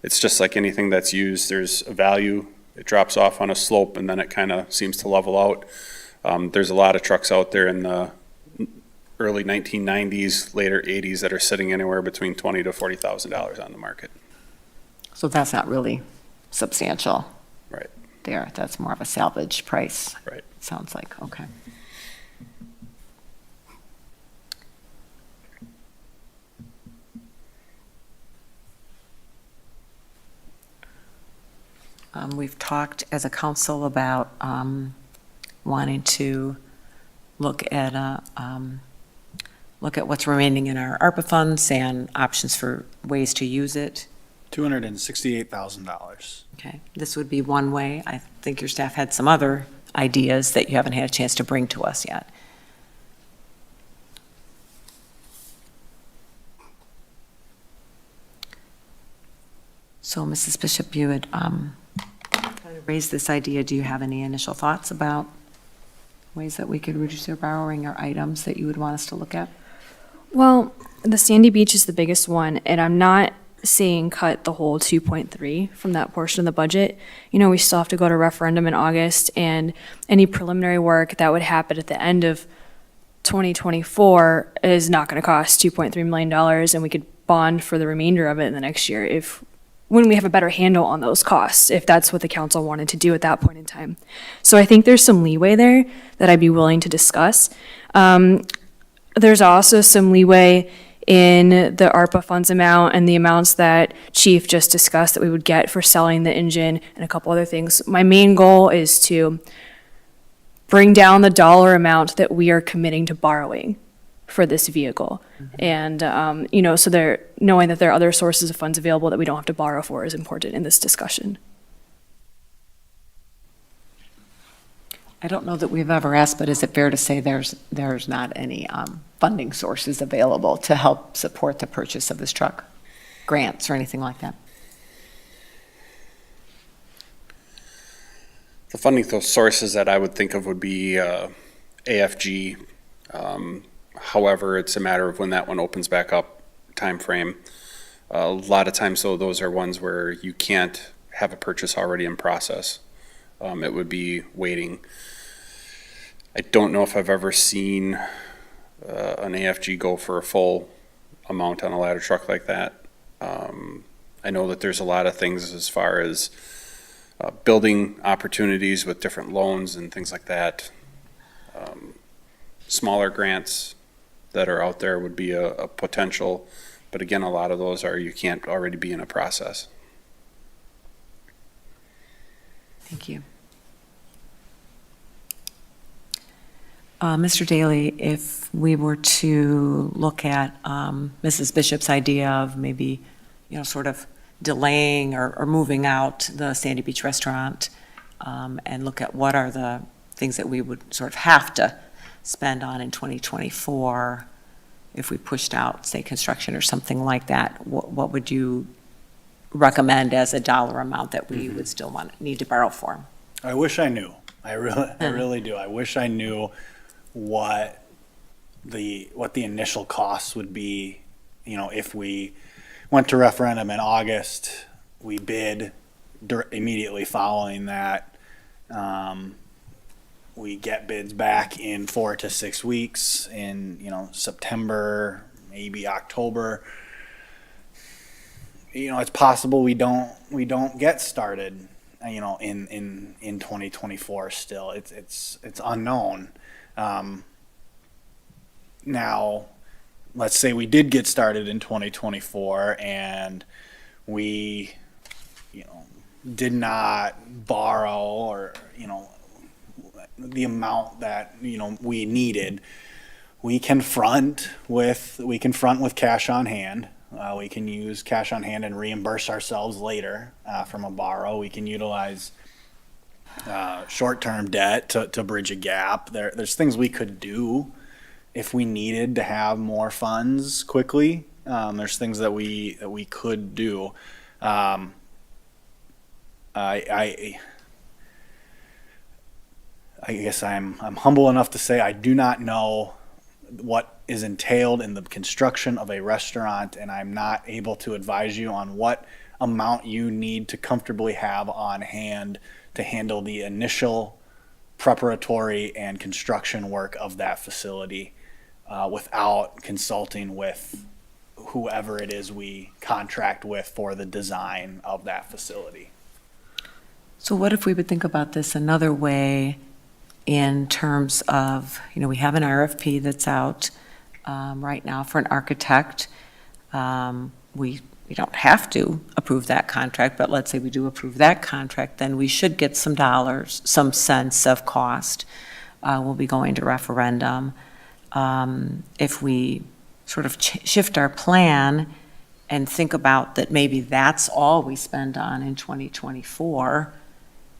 S11: it's just like anything that's used. There's a value. It drops off on a slope and then it kind of seems to level out. There's a lot of trucks out there in the early 1990s, later 80s that are sitting anywhere between $20,000 to $40,000 on the market.
S1: So that's not really substantial.
S11: Right.
S1: There, that's more of a salvage price.
S11: Right.
S1: Sounds like, okay. We've talked as a council about wanting to look at what's remaining in our ARPA funds and options for ways to use it.
S5: $268,000.
S1: Okay, this would be one way. I think your staff had some other ideas that you haven't had a chance to bring to us yet. So, Mrs. Bishop, you had raised this idea. Do you have any initial thoughts about ways that we could reduce our borrowing or items that you would want us to look at?
S4: Well, the Sandy Beach is the biggest one, and I'm not saying cut the whole 2.3 from that portion of the budget. We still have to go to referendum in August, and any preliminary work that would happen at the end of 2024 is not going to cost $2.3 million, and we could bond for the remainder of it in the next year when we have a better handle on those costs, if that's what the council wanted to do at that point in time. So I think there's some leeway there that I'd be willing to discuss. There's also some leeway in the ARPA funds amount and the amounts that Chief just discussed that we would get for selling the engine and a couple other things. My main goal is to bring down the dollar amount that we are committing to borrowing for this vehicle. And, so knowing that there are other sources of funds available that we don't have to borrow for is important in this discussion.
S1: I don't know that we've ever asked, but is it fair to say there's not any funding sources available to help support the purchase of this truck? Grants or anything like that?
S11: The funding sources that I would think of would be AFG. However, it's a matter of when that one opens back up, time frame. A lot of times, though, those are ones where you can't have a purchase already in process. It would be waiting. I don't know if I've ever seen an AFG go for a full amount on a ladder truck like that. I know that there's a lot of things as far as building opportunities with different loans and things like that. Smaller grants that are out there would be a potential, but again, a lot of those are you can't already be in a process.
S1: Thank you. Mr. Daly, if we were to look at Mrs. Bishop's idea of maybe, sort of delaying or moving out the Sandy Beach restaurant and look at what are the things that we would sort of have to spend on in 2024 if we pushed out, say, construction or something like that, what would you recommend as a dollar amount that we would still need to borrow for?
S5: I wish I knew. I really do. I wish I knew what the initial costs would be. If we went to referendum in August, we bid immediately following that. We get bids back in 4 to 6 weeks in, September, maybe October. It's possible we don't get started, in 2024 still. It's unknown. Now, let's say we did get started in 2024 and we, did not borrow or, the amount that we needed. We can front with cash on hand. We can use cash on hand and reimburse ourselves later from a borrow. We can utilize short-term debt to bridge a gap. There's things we could do if we needed to have more funds quickly. There's things that we could do. I guess I'm humble enough to say I do not know what is entailed in the construction of a restaurant, and I'm not able to advise you on what amount you need to comfortably have on hand to handle the initial preparatory and construction work of that facility without consulting with whoever it is we contract with for the design of that facility.
S1: So what if we would think about this another way in terms of, we have an RFP that's out right now for an architect. We don't have to approve that contract, but let's say we do approve that contract, then we should get some dollars, some sense of cost. We'll be going to referendum. If we sort of shift our plan and think about that maybe that's all we spend on in 2024,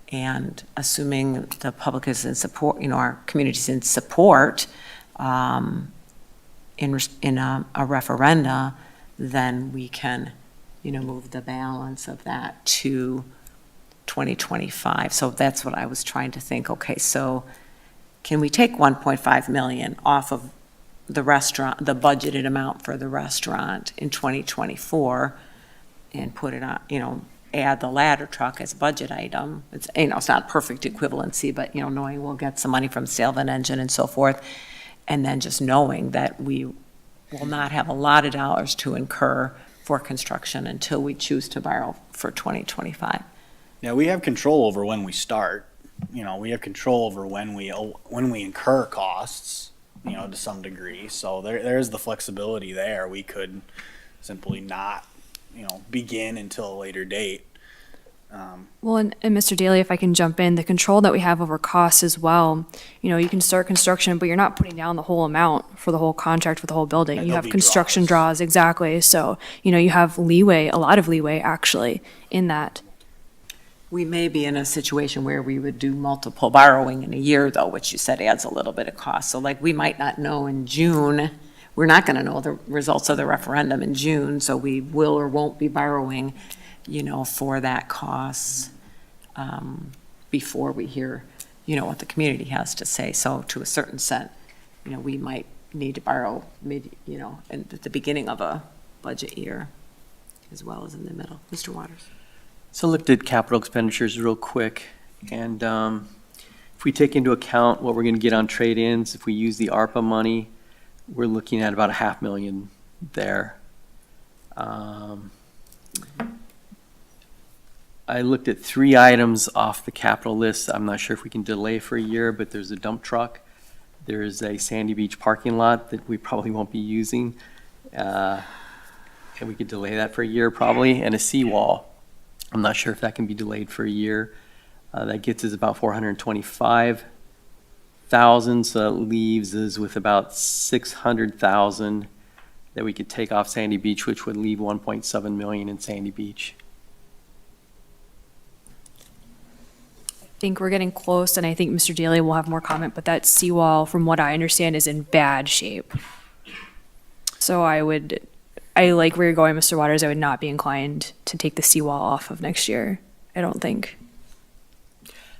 S1: and assuming the public is in support, our community's in support in a referenda, then we can, move the balance of that to 2025. So that's what I was trying to think. Okay, so can we take 1.5 million off of the restaurant, the budgeted amount for the restaurant in 2024, and put it on, add the ladder truck as a budget item? It's, it's not perfect equivalency, but, knowing we'll get some money from sale of an engine and so forth, and then just knowing that we will not have a lot of dollars to incur for construction until we choose to borrow for 2025.
S5: Yeah, we have control over when we start. We have control over when we incur costs, to some degree. So there's the flexibility there. We could simply not, begin until a later date.
S4: Well, and Mr. Daly, if I can jump in, the control that we have over costs as well, you can start construction, but you're not putting down the whole amount for the whole contract for the whole building.
S5: And
S4: You
S5: there'll
S4: have
S5: be
S4: construction
S5: draws.
S4: draws, exactly. So, you have leeway, a lot of leeway actually in that.
S1: We may be in a situation where we would do multiple borrowing in a year, though, which you said adds a little bit of cost. So like, we might not know in June, we're not going to know the results of the referendum in June, so we will or won't be borrowing, for that cost before we hear, what the community has to say. So to a certain extent, we might need to borrow at the beginning of a budget year as well as in the middle. Mr. Waters.
S3: So I looked at capital expenditures real quick, and if we take into account what we're going to get on trade-ins, if we use the ARPA money, we're looking at about $500,000 there. I looked at 3 items off the capital list. I'm not sure if we can delay for a year, but there's a dump truck. There's a Sandy Beach parking lot that we probably won't be using. And we could delay that for a year probably, and a seawall. I'm not sure if that can be delayed for a year. That gets us about $425,000, so that leaves us with about $600,000 that we could take off Sandy Beach, which would leave $1.7 million in Sandy Beach.
S4: I think we're getting close, and I think Mr. Daly will have more comment, but that seawall, from what I understand, is in bad shape. So I like where you're going, Mr. Waters. I would not be inclined to take the seawall off of next year. I don't think.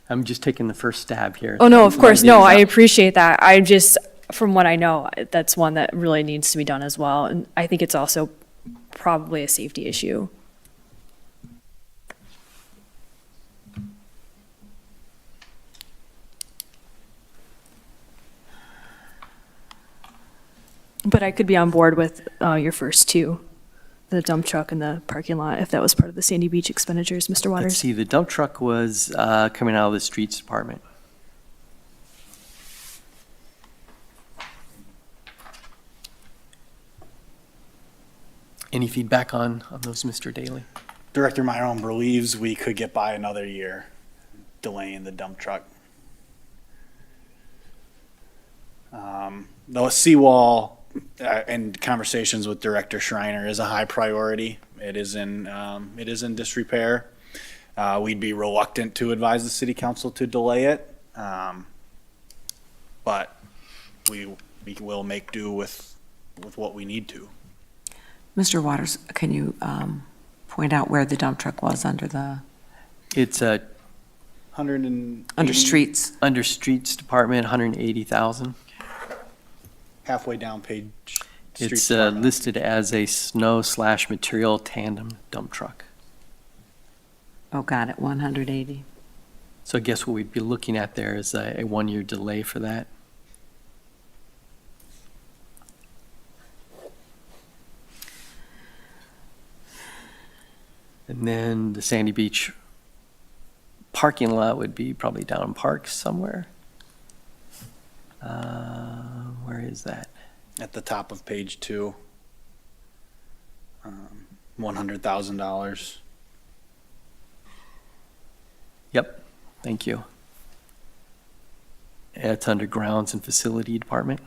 S3: I'm just taking the first stab here.
S4: Oh, no, of course. No, I
S3: Ideas
S4: appreciate that. I just, from what I know, that's one that really needs to be done as well. And I think it's also probably a safety issue. But I could be on board with your first 2, the dump truck and the parking lot, if that was part of the Sandy Beach expenditures, Mr. Waters.
S3: Let's see, the dump truck was coming out of the streets department. Any feedback on those, Mr. Daly?
S5: Director Myron believes we could get by another year delaying the dump truck. The seawall and conversations with Director Schreiner is a high priority. It is in disrepair. we'd be reluctant to advise the city council to delay it. But we will make do with what we need to.
S1: Mr. Waters, can you point out where the dump truck was under the,
S3: It's a,
S5: 180
S1: under streets?
S3: under Streets Department, 180,000.
S5: halfway down page. Street
S3: It's
S5: Department.
S3: listed as a snow/material tandem dump truck.
S1: Oh, got it, 180.
S3: So I guess what we'd be looking at there is a 1-year delay for that. And then the Sandy Beach parking lot would be probably down in Parks somewhere. Where is that?
S5: At the top of page 2. $100,000.
S3: Yep, thank you. It's under Grounds and Facility Department.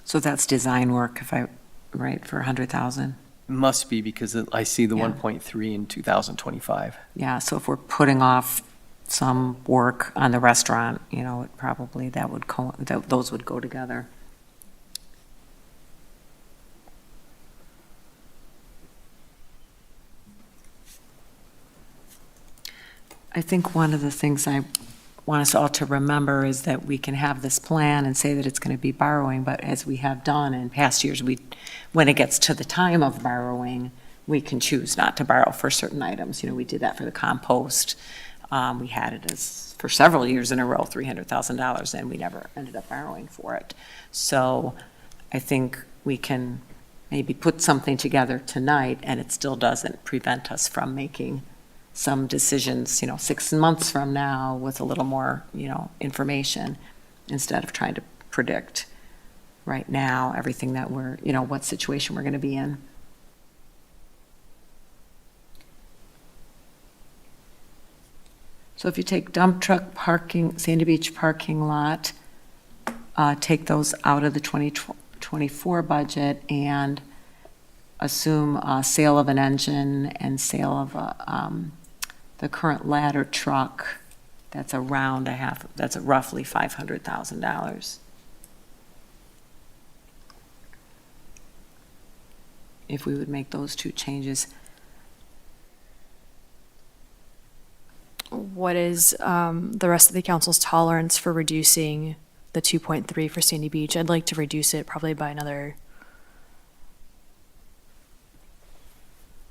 S1: So that's design work, if I, right, for 100,000?
S3: Must be because I see the
S1: Yeah.
S3: 1.3 in 2025.
S1: Yeah, so if we're putting off some work on the restaurant, you know, it probably that would, those would go together. I think one of the things I want us all to remember is that we can have this plan and say that it's going to be borrowing, but as we have done in past years, when it gets to the time of borrowing, we can choose not to borrow for certain items. You know, we did that for the compost. We had it as, for several years in a row, $300,000, and we never ended up borrowing for it. So I think we can maybe put something together tonight, and it still doesn't prevent us from making some decisions, 6 months from now with a little more, information, instead of trying to predict right now everything that we're, what situation we're going to be in. So if you take dump truck parking, Sandy Beach parking lot, take those out of the 2024 budget and assume sale of an engine and sale of the current ladder truck, that's that's roughly $500,000. If we would make those two changes.
S4: What is the rest of the council's tolerance for reducing the 2.3 for Sandy Beach? I'd like to reduce it probably by another,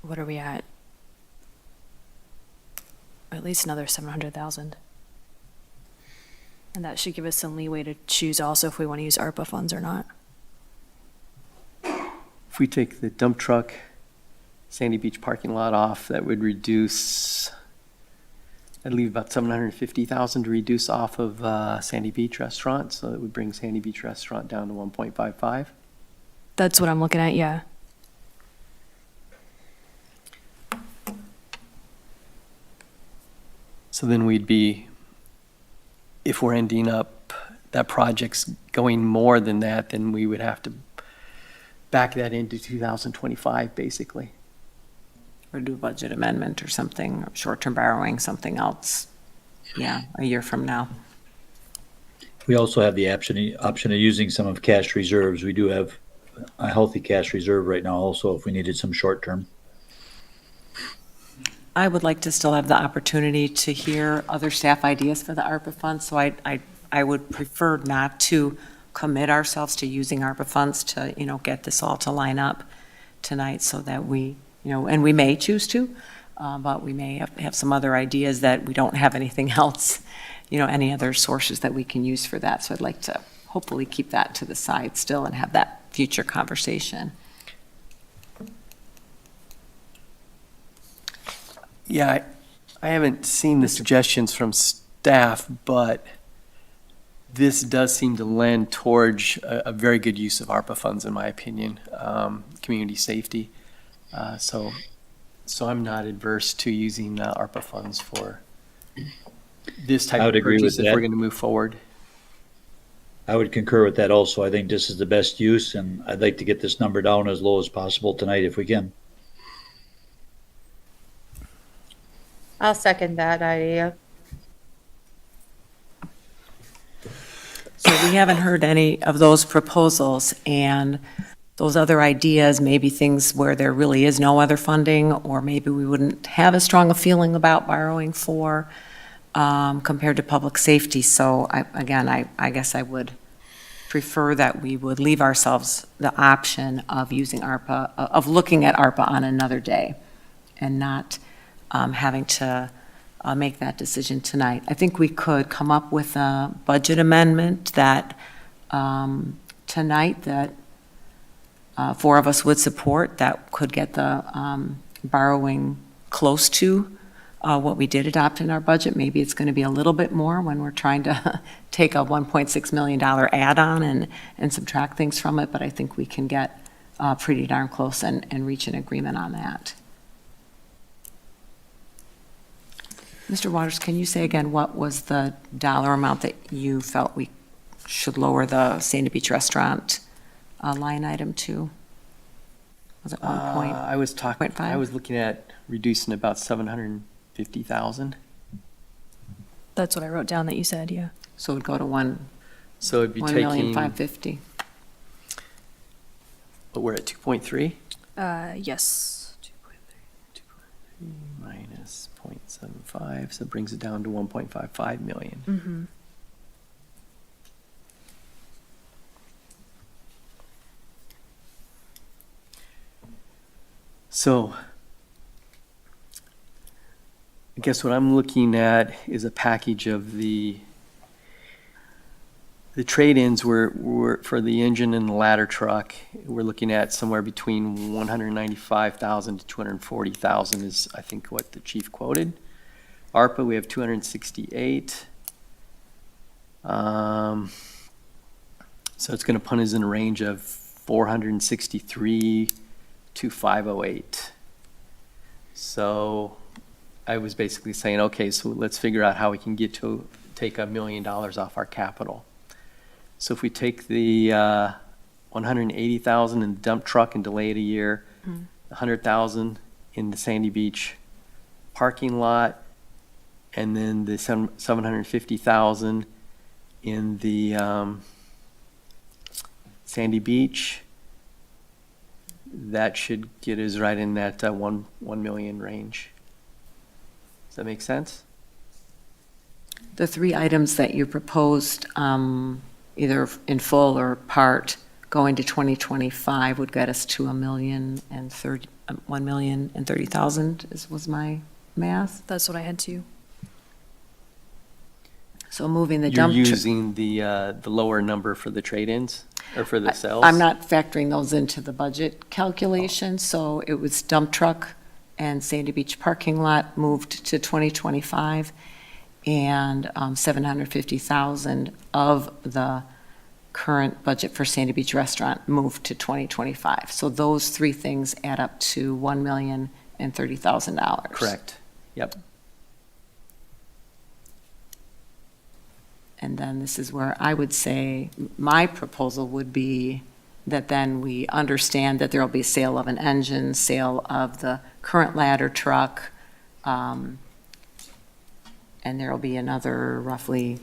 S4: what are we at? At least another 700,000. And that should give us some leeway to choose also if we want to use ARPA funds or not.
S3: If we take the dump truck, Sandy Beach parking lot off, that would reduce, I'd leave about 750,000 to reduce off of Sandy Beach Restaurant, so it would bring Sandy Beach Restaurant down to 1.55.
S4: That's what I'm looking at, yeah.
S3: So then we'd be, if we're ending up, that project's going more than that, then we would have to back that into 2025, basically.
S1: Or do a budget amendment or something, or short-term borrowing, something else, a year from now.
S6: We also have the option of using some of cash reserves. We do have a healthy cash reserve right now also if we needed some short-term.
S1: I would like to still have the opportunity to hear other staff ideas for the ARPA funds, so I would prefer not to commit ourselves to using ARPA funds to, get this all to line up tonight so that we, and we may choose to, but we may have some other ideas that we don't have anything else, any other sources that we can use for that. So I'd like to hopefully keep that to the side still and have that future conversation.
S3: Yeah, I haven't seen the suggestions from staff, but this does seem to lend towards a very good use of ARPA funds, in my opinion, community safety. So I'm not adverse to using ARPA funds for this type
S6: I would
S3: of
S6: agree
S3: purchase
S6: with
S3: if we're
S6: that.
S3: going to move forward.
S6: I would concur with that also. I think this is the best use, and I'd like to get this number down as low as possible tonight if we can.
S7: I'll second that idea.
S1: So we haven't heard any of those proposals, and those other ideas, maybe things where there really is no other funding, or maybe we wouldn't have as strong a feeling about borrowing for, compared to public safety. So I guess I would prefer that we would leave ourselves the option of using ARPA, of looking at ARPA on another day, and not having to make that decision tonight. I think we could come up with a budget amendment that, tonight, that four of us would support, that could get the borrowing close to what we did adopt in our budget. Maybe it's going to be a little bit more when we're trying to take a $1.6 million add-on and subtract things from it, but I think we can get pretty darn close and reach an agreement on that. Mr. Waters, can you say again what was the dollar amount that you felt we should lower the Sandy Beach restaurant line item to? Was it 1 point?
S3: I was talking,
S1: 0.5?
S3: I was looking at reducing about 750,000.
S4: That's what I wrote down that you said, yeah.
S1: So it would go to
S3: So it'd be
S1: 1,550,000.
S3: but we're at 2.3
S4: Yes.
S3: 2.3 minus 0.75, so it brings it down to 1.55 million.
S4: Mm-hmm.
S3: So I guess what I'm looking at is a package of the trade-ins were for the engine and the ladder truck. We're looking at somewhere between 195,000 to 240,000 is, I think, what the chief quoted. ARPA, we have 268. So it's going to put us in a range of 463 to 508. So I was basically saying, okay, so let's figure out how we can get to take $1 million off our capital. So if we take the 180,000 in the dump truck and delay it a year, 100,000 in the Sandy Beach parking lot, and then the 750,000 in the Sandy Beach, that should get us right in that 1 million range. Does that make sense?
S1: The three items that you proposed, either in full or part, going to 2025 would get us to 1,030,000 was my math.
S4: That's what I had too.
S1: So moving the
S3: You're
S1: dump truck.
S3: using the lower number for the trade-ins, or for the sales?
S1: I'm not factoring those into the budget calculation, so it was dump truck and Sandy Beach parking lot moved to 2025, and 750,000 of the current budget for Sandy Beach restaurant moved to 2025. So those three things add up to $1,030,000.
S3: Correct. Yep.
S1: And then this is where I would say my proposal would be that then we understand that there will be sale of an engine, sale of the current ladder truck, and there will be another roughly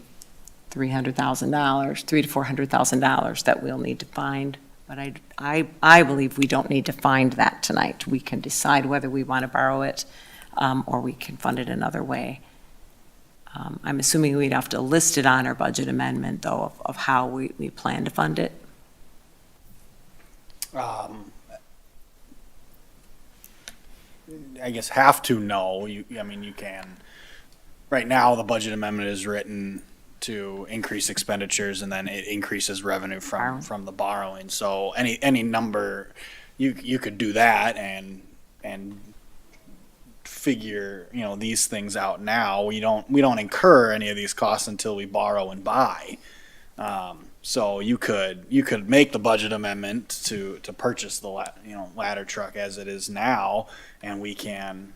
S1: $300,000, $300,000 to $400,000 that we'll need to find. But I believe we don't need to find that tonight. We can decide whether we want to borrow it, or we can fund it another way. I'm assuming we'd have to list it on our budget amendment, though, of how we plan to fund it.
S5: I guess have to know, you can. Right now, the budget amendment is written to increase expenditures, and then it increases revenue from the borrowing. So any number, you could do that and figure, these things out now. We don't incur any of these costs until we borrow and buy. So you could make the budget amendment to purchase the ladder truck as it is now, and we can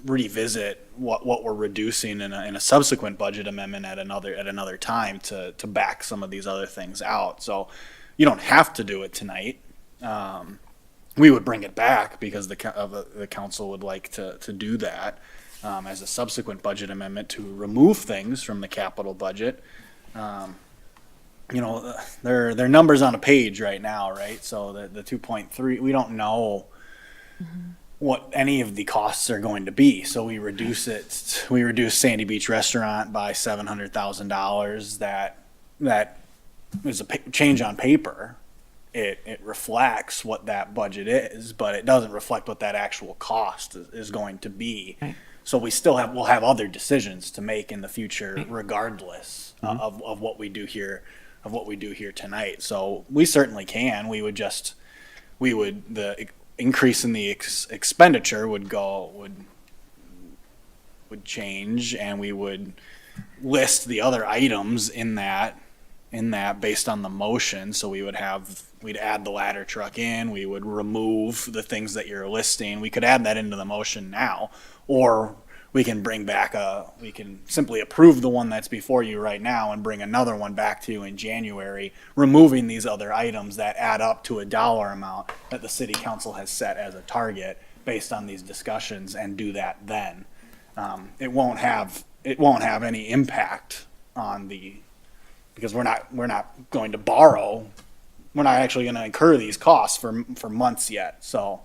S5: revisit what we're reducing in a subsequent budget amendment at another time to back some of these other things out. So you don't have to do it tonight. We would bring it back because the council would like to do that. as a subsequent budget amendment to remove things from the capital budget. You know, they're numbers on a page right now, right? So the 2.3, we don't know what any of the costs are going to be. So we reduce it. We reduce Sandy Beach Restaurant by $700,000. That is a change on paper. It reflects what that budget is, but it doesn't reflect what that actual cost is going to be.
S1: Right.
S5: So we'll have other decisions to make in the future, regardless of what we do here, tonight. So we certainly can. The increase in the expenditure would change, and we would list the other items in that based on the motion. So we'd add the ladder truck in, we would remove the things that you're listing. We could add that into the motion now, or we can we can simply approve the one that's before you right now and bring another one back to you in January, removing these other items that add up to a dollar amount that the city council has set as a target based on these discussions, and do that then. It won't have any impact because we're not going to borrow. We're not actually going to incur these costs for months yet. So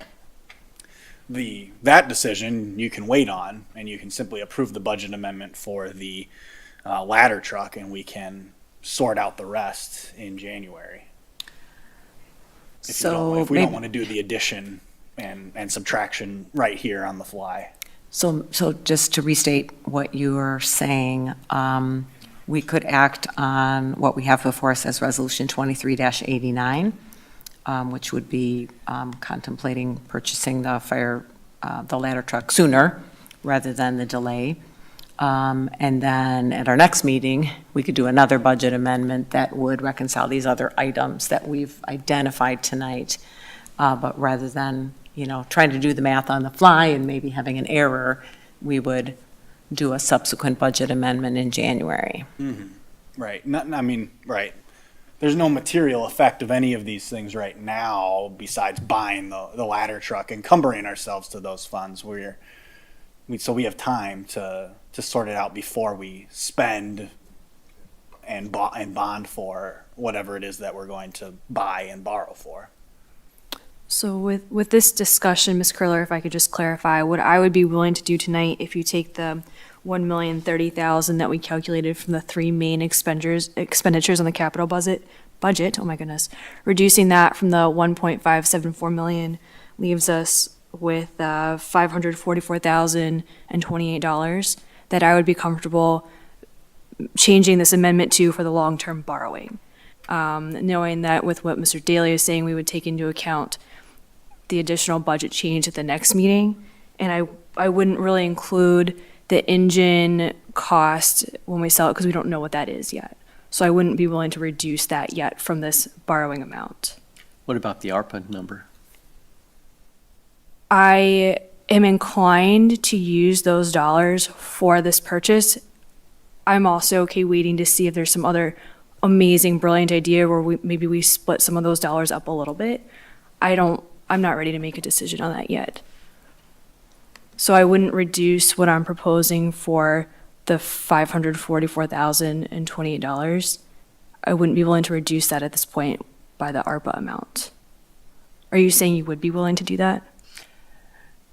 S5: that decision you can wait on, and you can simply approve the budget amendment for the ladder truck, and we can sort out the rest in January. If we don't want to do the addition and subtraction right here on the fly.
S1: So just to restate what you are saying, we could act on what we have before us as Resolution 23-89, which would be contemplating purchasing the ladder truck sooner rather than the delay. And then at our next meeting, we could do another budget amendment that would reconcile these other items that we've identified tonight. But rather than, trying to do the math on the fly and maybe having an error, we would do a subsequent budget amendment in January.
S5: Mm-hmm. Right. Right. There's no material effect of any of these things right now besides buying the ladder truck, encumbering ourselves to those funds. So we have time to sort it out before we spend and bond for whatever it is that we're going to buy and borrow for.
S4: So with this discussion, Ms. Curler, if I could just clarify, what I would be willing to do tonight, if you take the $1,030,000 that we calculated from the three main expenditures on the capital budget, oh my goodness, reducing that from the $1.574 million leaves us with $544,028 that I would be comfortable changing this amendment to for the long-term borrowing. Knowing that with what Mr. Daly is saying, we would take into account the additional budget change at the next meeting. And I wouldn't really include the engine cost when we sell it because we don't know what that is yet. So I wouldn't be willing to reduce that yet from this borrowing amount.
S3: What about the ARPA number?
S4: I am inclined to use those dollars for this purchase. I'm also okay waiting to see if there's some other amazing, brilliant idea where maybe we split some of those dollars up a little bit. I'm not ready to make a decision on that yet. So I wouldn't reduce what I'm proposing for the $544,028. I wouldn't be willing to reduce that at this point by the ARPA amount. Are you saying you would be willing to do that?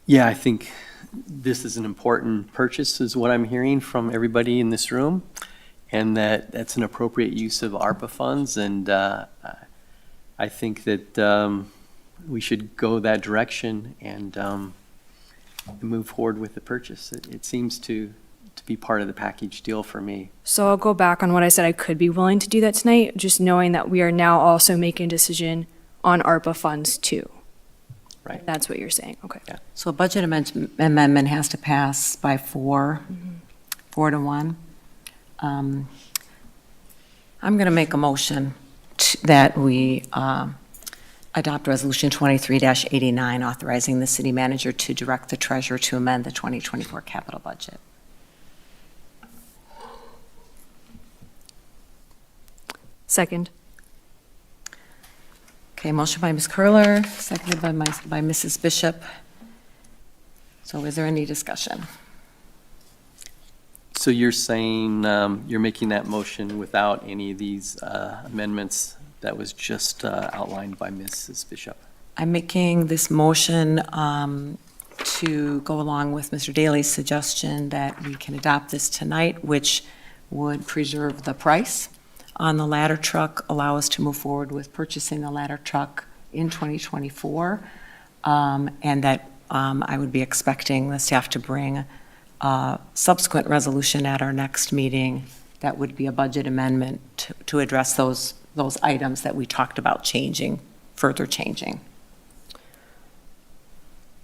S3: Yeah, I think this is an important purchase, is what I'm hearing from everybody in this room, and that's an appropriate use of ARPA funds, and I think that we should go that direction and move forward with the purchase. It seems to be part of the package deal for me.
S4: So I'll go back on what I said. I could be willing to do that tonight, just knowing that we are now also making a decision on ARPA funds too.
S3: Right.
S4: That's what you're saying. Okay.
S3: Yeah.
S1: So a budget amendment has to pass by 4 to 1. I'm going to make a motion that we adopt Resolution 23-89, authorizing the city manager to direct the treasurer to amend the 2024 capital budget.
S4: Second.
S1: Okay, motion by Ms. Curler, seconded by Mrs. Bishop. So is there any discussion?
S3: So you're saying, you're making that motion without any of these amendments that was just outlined by Mrs. Bishop?
S1: I'm making this motion to go along with Mr. Daly's suggestion that we can adopt this tonight, which would preserve the price on the ladder truck, allow us to move forward with purchasing the ladder truck in 2024, and that I would be expecting the staff to bring a subsequent resolution at our next meeting that would be a budget amendment to address those items that we talked about further changing.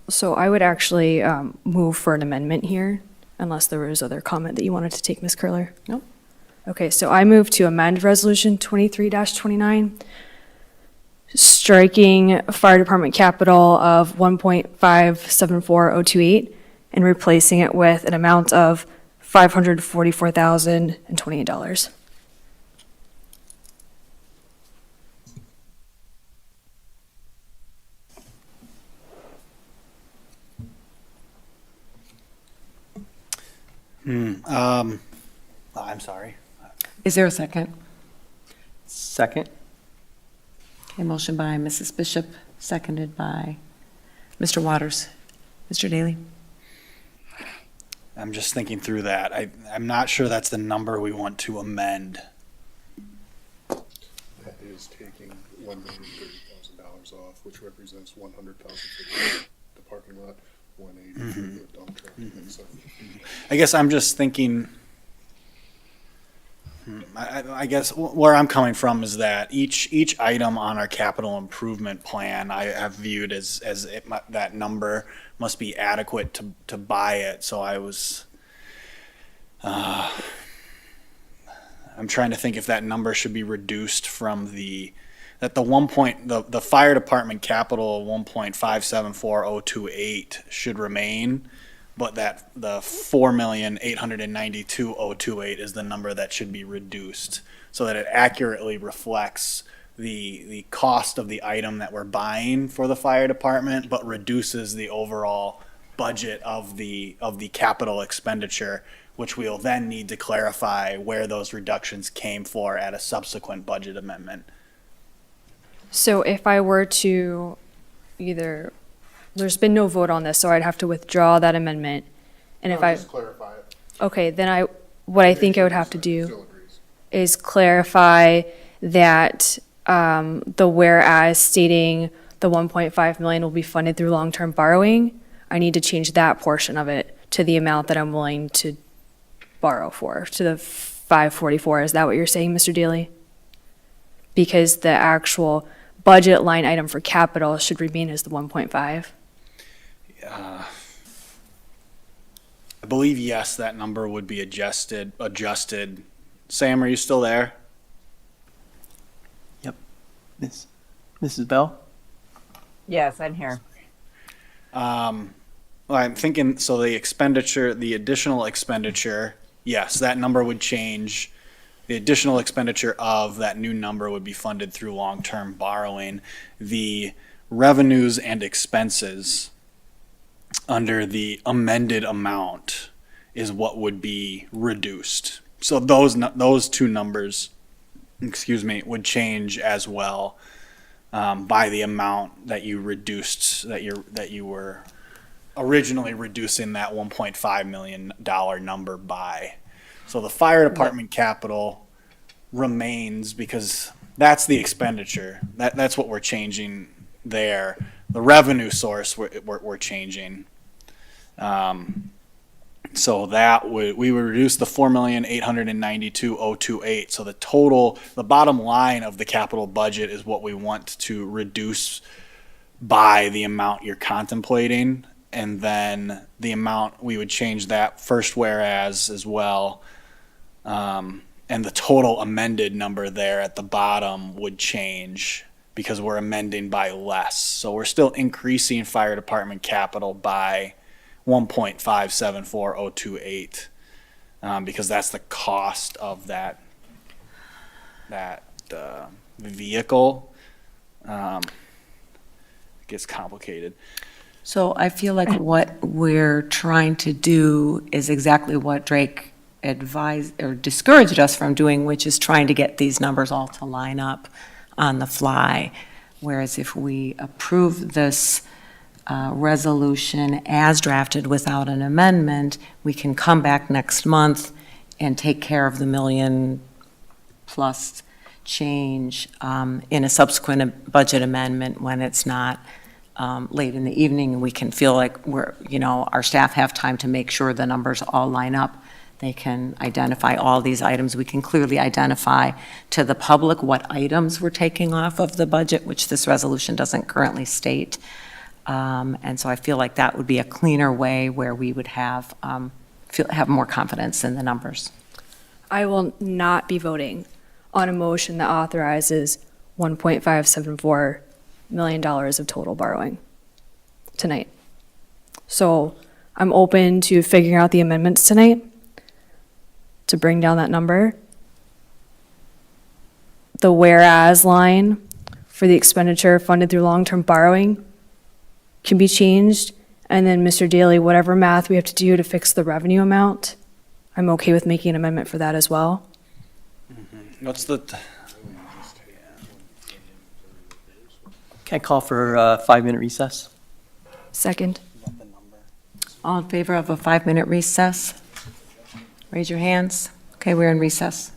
S4: So I would actually move for an amendment here, unless there was other comment that you wanted to take, Ms. Curler.
S1: Nope.
S4: Okay, so I move to amend Resolution 23-29, striking fire department capital of 1.574028 and replacing it with an amount of $544,028.
S5: I'm sorry.
S1: Is there a second?
S3: Second?
S1: A motion by Mrs. Bishop, seconded by Mr. Waters. Mr. Daly?
S5: I'm just thinking through that. I'm not sure that's the number we want to amend.
S12: That is taking $130,000 off, which represents $100,000 for the parking lot, $180,000 for the dump truck, and so.
S5: I guess I'm just thinking, I guess where I'm coming from is that each item on our capital improvement plan, I have viewed as that number must be adequate to buy it. So I'm trying to think if that number should be reduced from the fire department capital 1.574028 should remain, but that the 4,892,028 is the number that should be reduced so that it accurately reflects the cost of the item that we're buying for the fire department, but reduces the overall budget of the capital expenditure, which we'll then need to clarify where those reductions came for at a subsequent budget amendment.
S4: So if I were to there's been no vote on this, so I'd have to withdraw that amendment. And if
S12: Just clarify it.
S4: okay, then what I think I would have to do
S12: Still agrees.
S4: is clarify that the whereas stating the 1.5 million will be funded through long-term borrowing, I need to change that portion of it to the amount that I'm willing to borrow for, to the 544. Is that what you're saying, Mr. Daly? Because the actual budget line item for capital should remain as the 1.5.
S5: I believe, yes, that number would be adjusted. Sam, are you still there?
S3: Mrs. Bell?
S10: Yes, I'm here.
S5: Well, I'm thinking, so the additional expenditure, yes, that number would change. The additional expenditure of that new number would be funded through long-term borrowing. The revenues and expenses under the amended amount is what would be reduced. So those two numbers, would change as well by the amount that you reduced, that you were originally reducing that $1.5 million number by. So the fire department capital remains because that's the expenditure. That's what we're changing there. The revenue source we're changing. So we would reduce the 4,892,028. So the bottom line of the capital budget is what we want to reduce by the amount you're contemplating. And then the amount, we would change that first whereas as well. And the total amended number there at the bottom would change because we're amending by less. So we're still increasing fire department capital by 1.574028 because that's the cost of that vehicle. It gets complicated.
S1: So I feel like what we're trying to do is exactly what Drake advised or discouraged us from doing, which is trying to get these numbers all to line up on the fly. Whereas if we approve this resolution as drafted without an amendment, we can come back next month and take care of the million plus change in a subsequent budget amendment when it's not late in the evening, and we can feel like our staff have time to make sure the numbers all line up. They can identify all these items. We can clearly identify to the public what items we're taking off of the budget, which this resolution doesn't currently state. And so I feel like that would be a cleaner way where we would have more confidence in the numbers.
S4: I will not be voting on a motion that authorizes $1.574 million of total borrowing tonight. So I'm open to figuring out the amendments tonight to bring down that number. The whereas line for the expenditure funded through long-term borrowing can be changed. And then, Mr. Daly, whatever math we have to do to fix the revenue amount, I'm okay with making an amendment for that as well.
S11: What's the,
S3: Can I call for a 5-minute recess?
S4: Second.
S1: All in favor of a 5-minute recess? Raise your hands. Okay, we're in recess.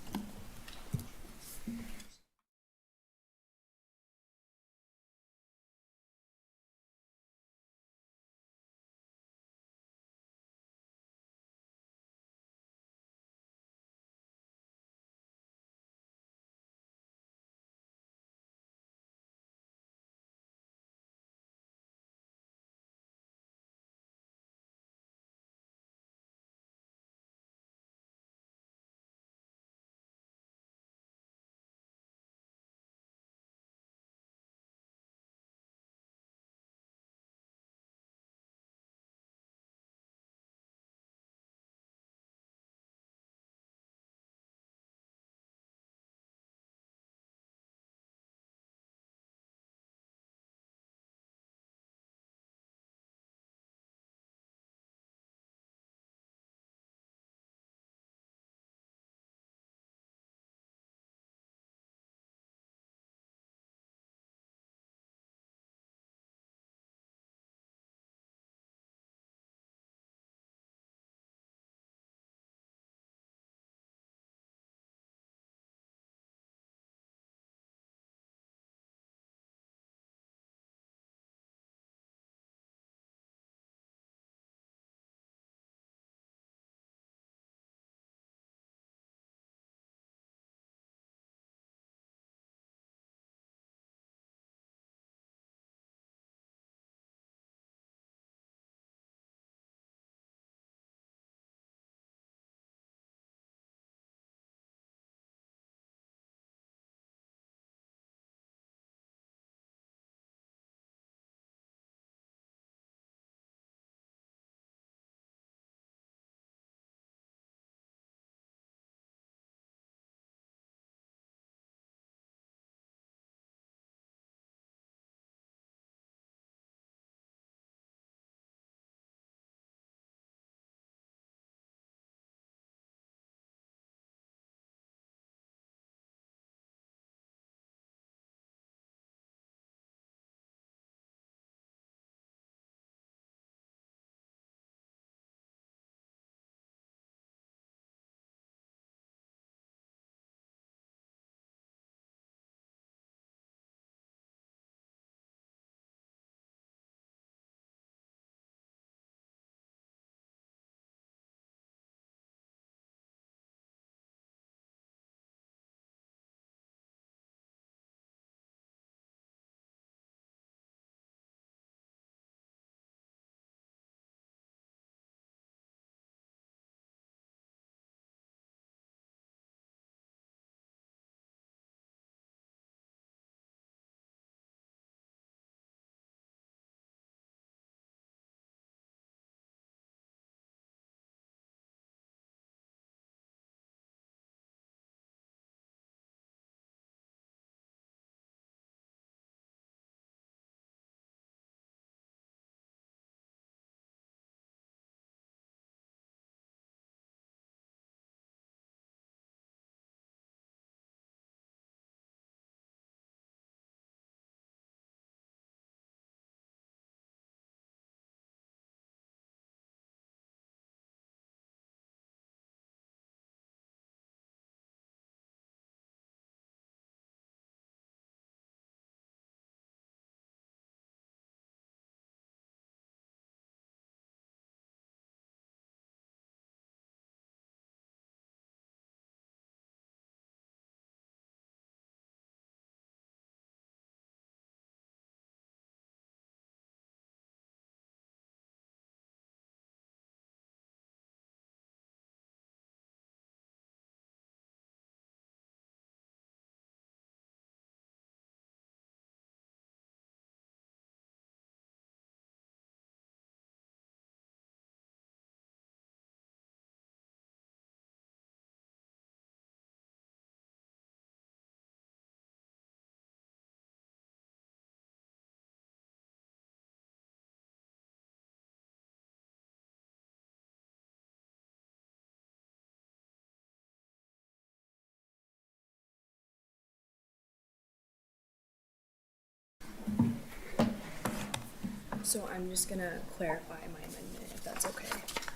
S4: So I'm just gonna clarify my amendment, if that's okay.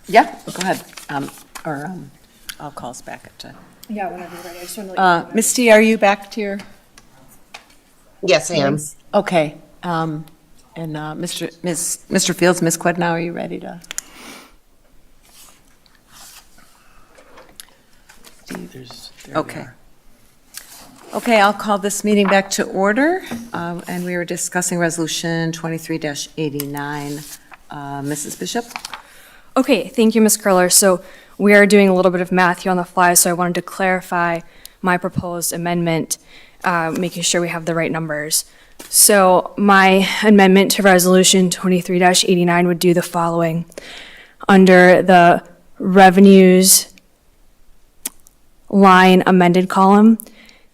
S1: Yeah, go ahead. I'll call us back to,
S4: Yeah, whenever you're ready. I just want to let you know.
S1: Misty, are you back to your?
S2: Yes, I am.
S1: Okay, and Mr. Fields, Ms. Quidnow, are you ready to?
S3: There we
S1: Okay.
S3: are.
S1: Okay, I'll call this meeting back to order, and we were discussing Resolution 23-89. Mrs. Bishop?
S4: Okay, thank you, Ms. Curler. So we are doing a little bit of math here on the fly, so I wanted to clarify my proposed amendment, making sure we have the right numbers. So my amendment to Resolution 23-89 would do the following. Under the revenues line amended column,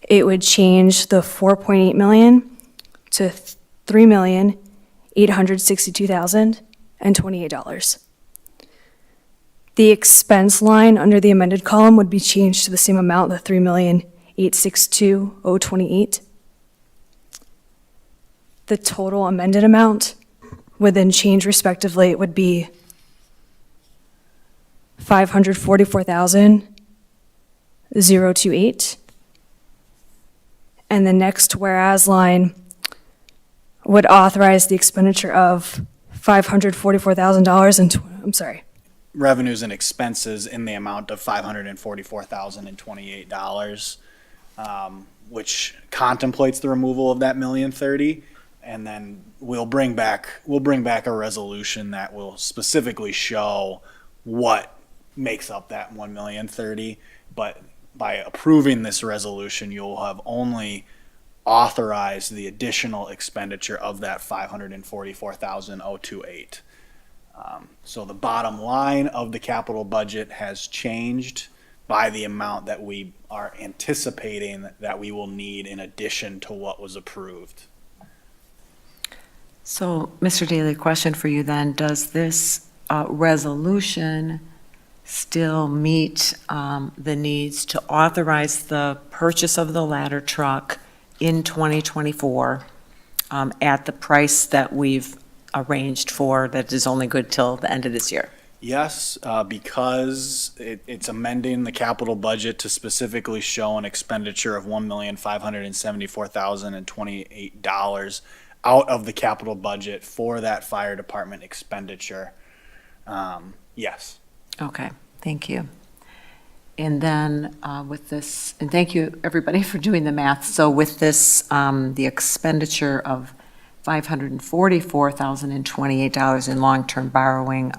S4: it would change the 4.8 million to $3,862,028. The expense line under the amended column would be changed to the same amount, the $3,862,028. The total amended amount would then change respectively. It would be $544,028. And the next whereas line would authorize the expenditure of $544,000 and, I'm sorry,
S5: Revenues and expenses in the amount of $544,028, which contemplates the removal of that $1,030,000. And then we'll bring back a resolution that will specifically show what makes up that $1,030,000. But by approving this resolution, you'll have only authorized the additional expenditure of that $544,028. So the bottom line of the capital budget has changed by the amount that we are anticipating that we will need in addition to what was approved.
S1: So, Mr. Daly, question for you then. Does this resolution still meet the needs to authorize the purchase of the ladder truck in 2024 at the price that we've arranged for, that is only good till the end of this year?
S5: Yes, because it's amending the capital budget to specifically show an expenditure of $1,574,028 out of the capital budget for that fire department expenditure. Yes.
S1: Okay, thank you. And then with this, and thank you, everybody, for doing the math. So with this, the expenditure of $544,028 in long-term borrowing,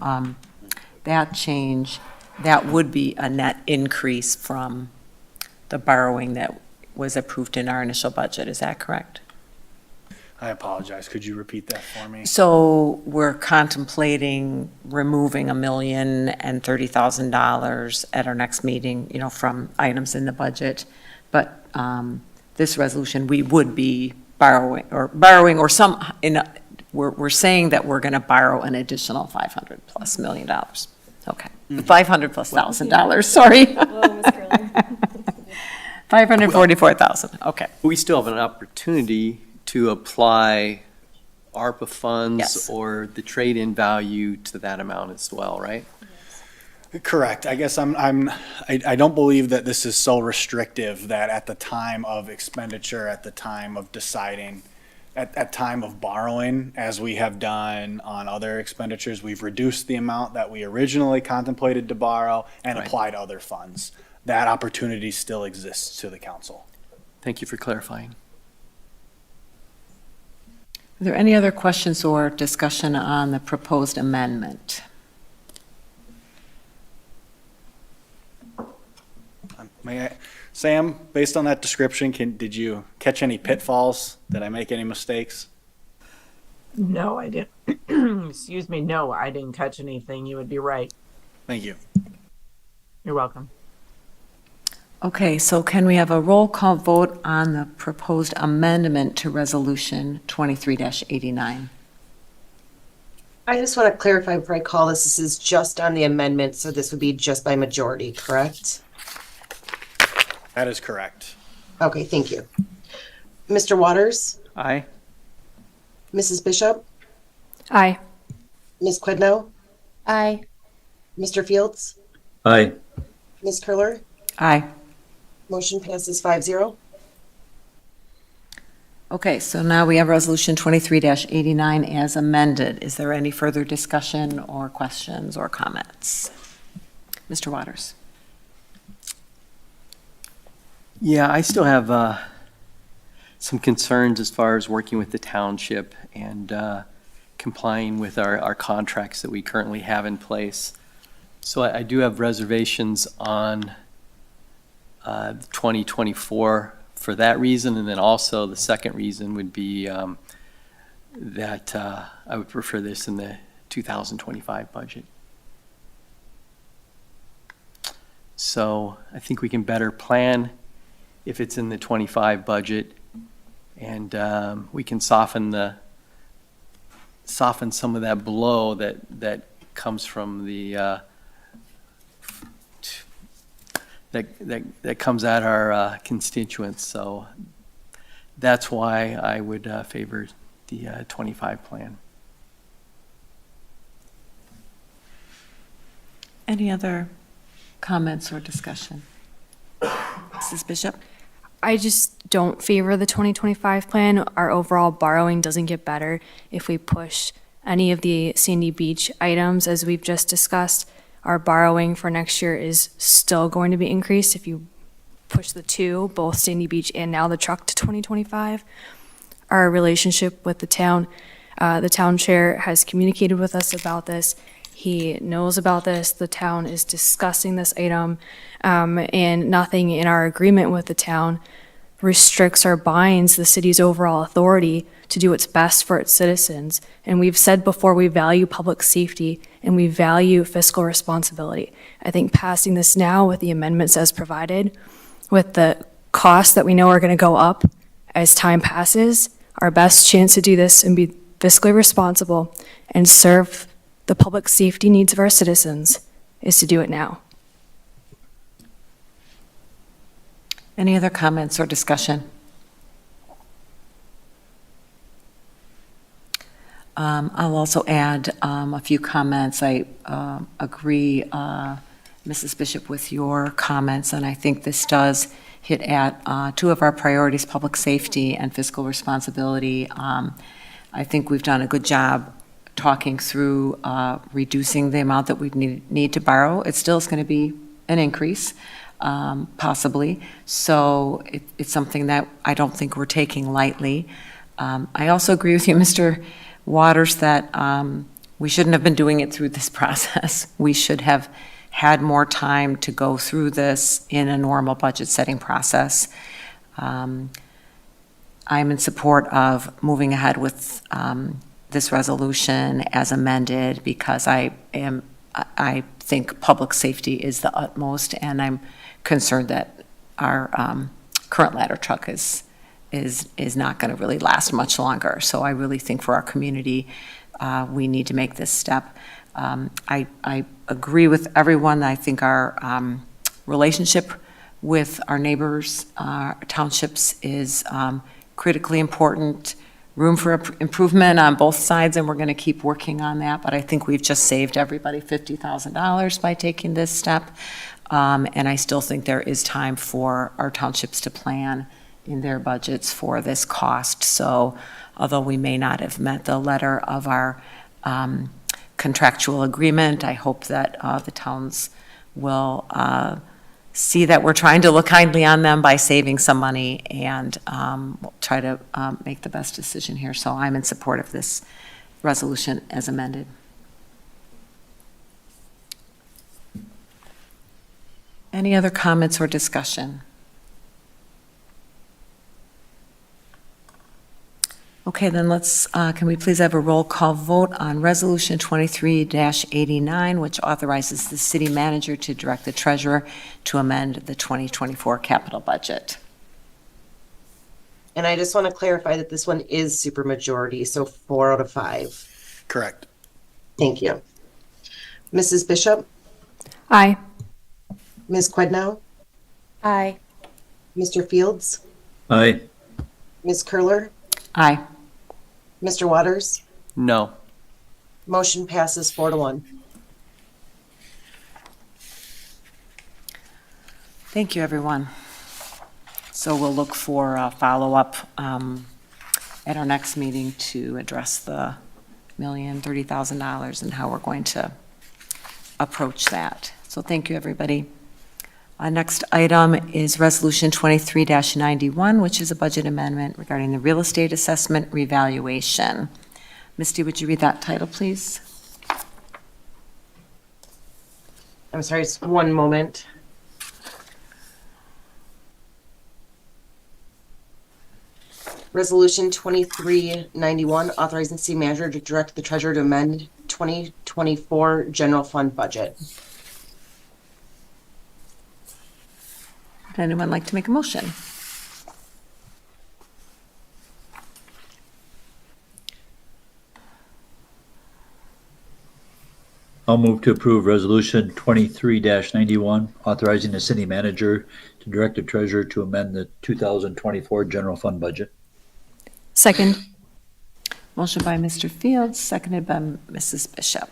S1: that change, that would be a net increase from the borrowing that was approved in our initial budget. Is that correct?
S5: I apologize. Could you repeat that for me?
S1: So we're contemplating removing $1,030,000 at our next meeting, from items in the budget. But this resolution, we would be borrowing or some, we're saying that we're going to borrow an additional $500+ million. Okay, $500,000+, sorry. $544,000, okay.
S3: We still have an opportunity to apply ARPA funds
S1: Yes.
S3: or the trade-in value to that amount as well, right?
S5: Correct. I guess I don't believe that this is so restrictive that at the time of expenditure, at the time of deciding, at time of borrowing, as we have done on other expenditures, we've reduced the amount that we originally contemplated to borrow and
S3: Right.
S5: applied other funds. That opportunity still exists to the council.
S3: Thank you for clarifying.
S1: Are there any other questions or discussion on the proposed amendment?
S5: Sam, based on that description, did you catch any pitfalls? Did I make any mistakes?
S10: No, I didn't. Excuse me. No, I didn't catch anything. You would be right.
S5: Thank you.
S10: You're welcome.
S1: Okay, so can we have a roll call vote on the proposed amendment to Resolution 23-89?
S2: I just want to clarify before I call this. This is just on the amendment, so this would be just by majority, correct?
S5: That is correct.
S2: Okay, thank you. Mr. Waters?
S3: Aye.
S2: Mrs. Bishop?
S4: Aye.
S2: Ms. Quidnow,
S1: Aye.
S2: Mr. Fields,
S6: Aye.
S2: Ms. Curler.
S1: Aye.
S2: Motion passes 5-0.
S1: Okay, so now we have Resolution 23-89 as amended. Is there any further discussion or questions or comments? Mr. Waters?
S3: Yeah, I still have some concerns as far as working with the township and complying with our contracts that we currently have in place. So I do have reservations on 2024 for that reason, and then also the second reason would be that I would prefer this in the 2025 budget. So I think we can better plan if it's in the 25 budget, and we can soften some of that blow that comes from the that comes at our constituents. So that's why I would favor the 25 plan.
S1: Any other comments or discussion? Mrs. Bishop?
S4: I just don't favor the 2025 plan. Our overall borrowing doesn't get better if we push any of the Sandy Beach items, as we've just discussed. Our borrowing for next year is still going to be increased if you push the two, both Sandy Beach and now the truck, to 2025. Our relationship with the town chair has communicated with us about this. He knows about this. The town is discussing this item, and nothing in our agreement with the town restricts or binds the city's overall authority to do what's best for its citizens. And we've said before, we value public safety and we value fiscal responsibility. I think passing this now with the amendments as provided, with the costs that we know are going to go up as time passes, our best chance to do this and be fiscally responsible and serve the public safety needs of our citizens is to do it now.
S1: Any other comments or discussion? I'll also add a few comments. I agree, Mrs. Bishop, with your comments, and I think this does hit at two of our priorities, public safety and fiscal responsibility. I think we've done a good job talking through reducing the amount that we need to borrow. It still is going to be an increase, possibly. So it's something that I don't think we're taking lightly. I also agree with you, Mr. Waters, that we shouldn't have been doing it through this process. We should have had more time to go through this in a normal budget setting process. I'm in support of moving ahead with this resolution as amended because I think public safety is the utmost, and I'm concerned that our current ladder truck is not going to really last much longer. So I really think for our community, we need to make this step. I agree with everyone. I think our relationship with our neighbors, townships, is critically important. Room for improvement on both sides, and we're going to keep working on that. But I think we've just saved everybody $50,000 by taking this step. And I still think there is time for our townships to plan in their budgets for this cost. So although we may not have met the letter of our contractual agreement, I hope that the towns will see that we're trying to look kindly on them by saving some money, and we'll try to make the best decision here. So I'm in support of this resolution as amended. Any other comments or discussion? Okay, then let's, can we please have a roll call vote on Resolution 23-89, which authorizes the city manager to direct the treasurer to amend the 2024 capital budget.
S2: And I just want to clarify that this one is supermajority, so 4 out of 5.
S5: Correct.
S2: Thank you. Mrs. Bishop,
S4: Aye.
S2: Ms. Quidnow,
S1: Aye.
S2: Mr. Fields,
S6: Aye.
S2: Ms. Curler,
S1: Aye.
S2: Mr. Waters,
S3: No.
S2: Motion passes 4-1.
S1: Thank you, everyone. So we'll look for a follow-up at our next meeting to address the $1,030,000 and how we're going to approach that. So thank you, everybody. Next item is Resolution 23-91, which is a budget amendment regarding the real estate assessment revaluation. Misty, would you read that title, please?
S2: I'm sorry, just one moment. Resolution 2391, authorizing city manager to direct the treasurer to amend 2024 general fund budget.
S1: Would anyone like to make a motion?
S6: I'll move to approve Resolution 23-91, authorizing the city manager to direct the treasurer to amend the 2024 general fund budget.
S4: Second.
S1: Motion by Mr. Fields, seconded by Mrs. Bishop.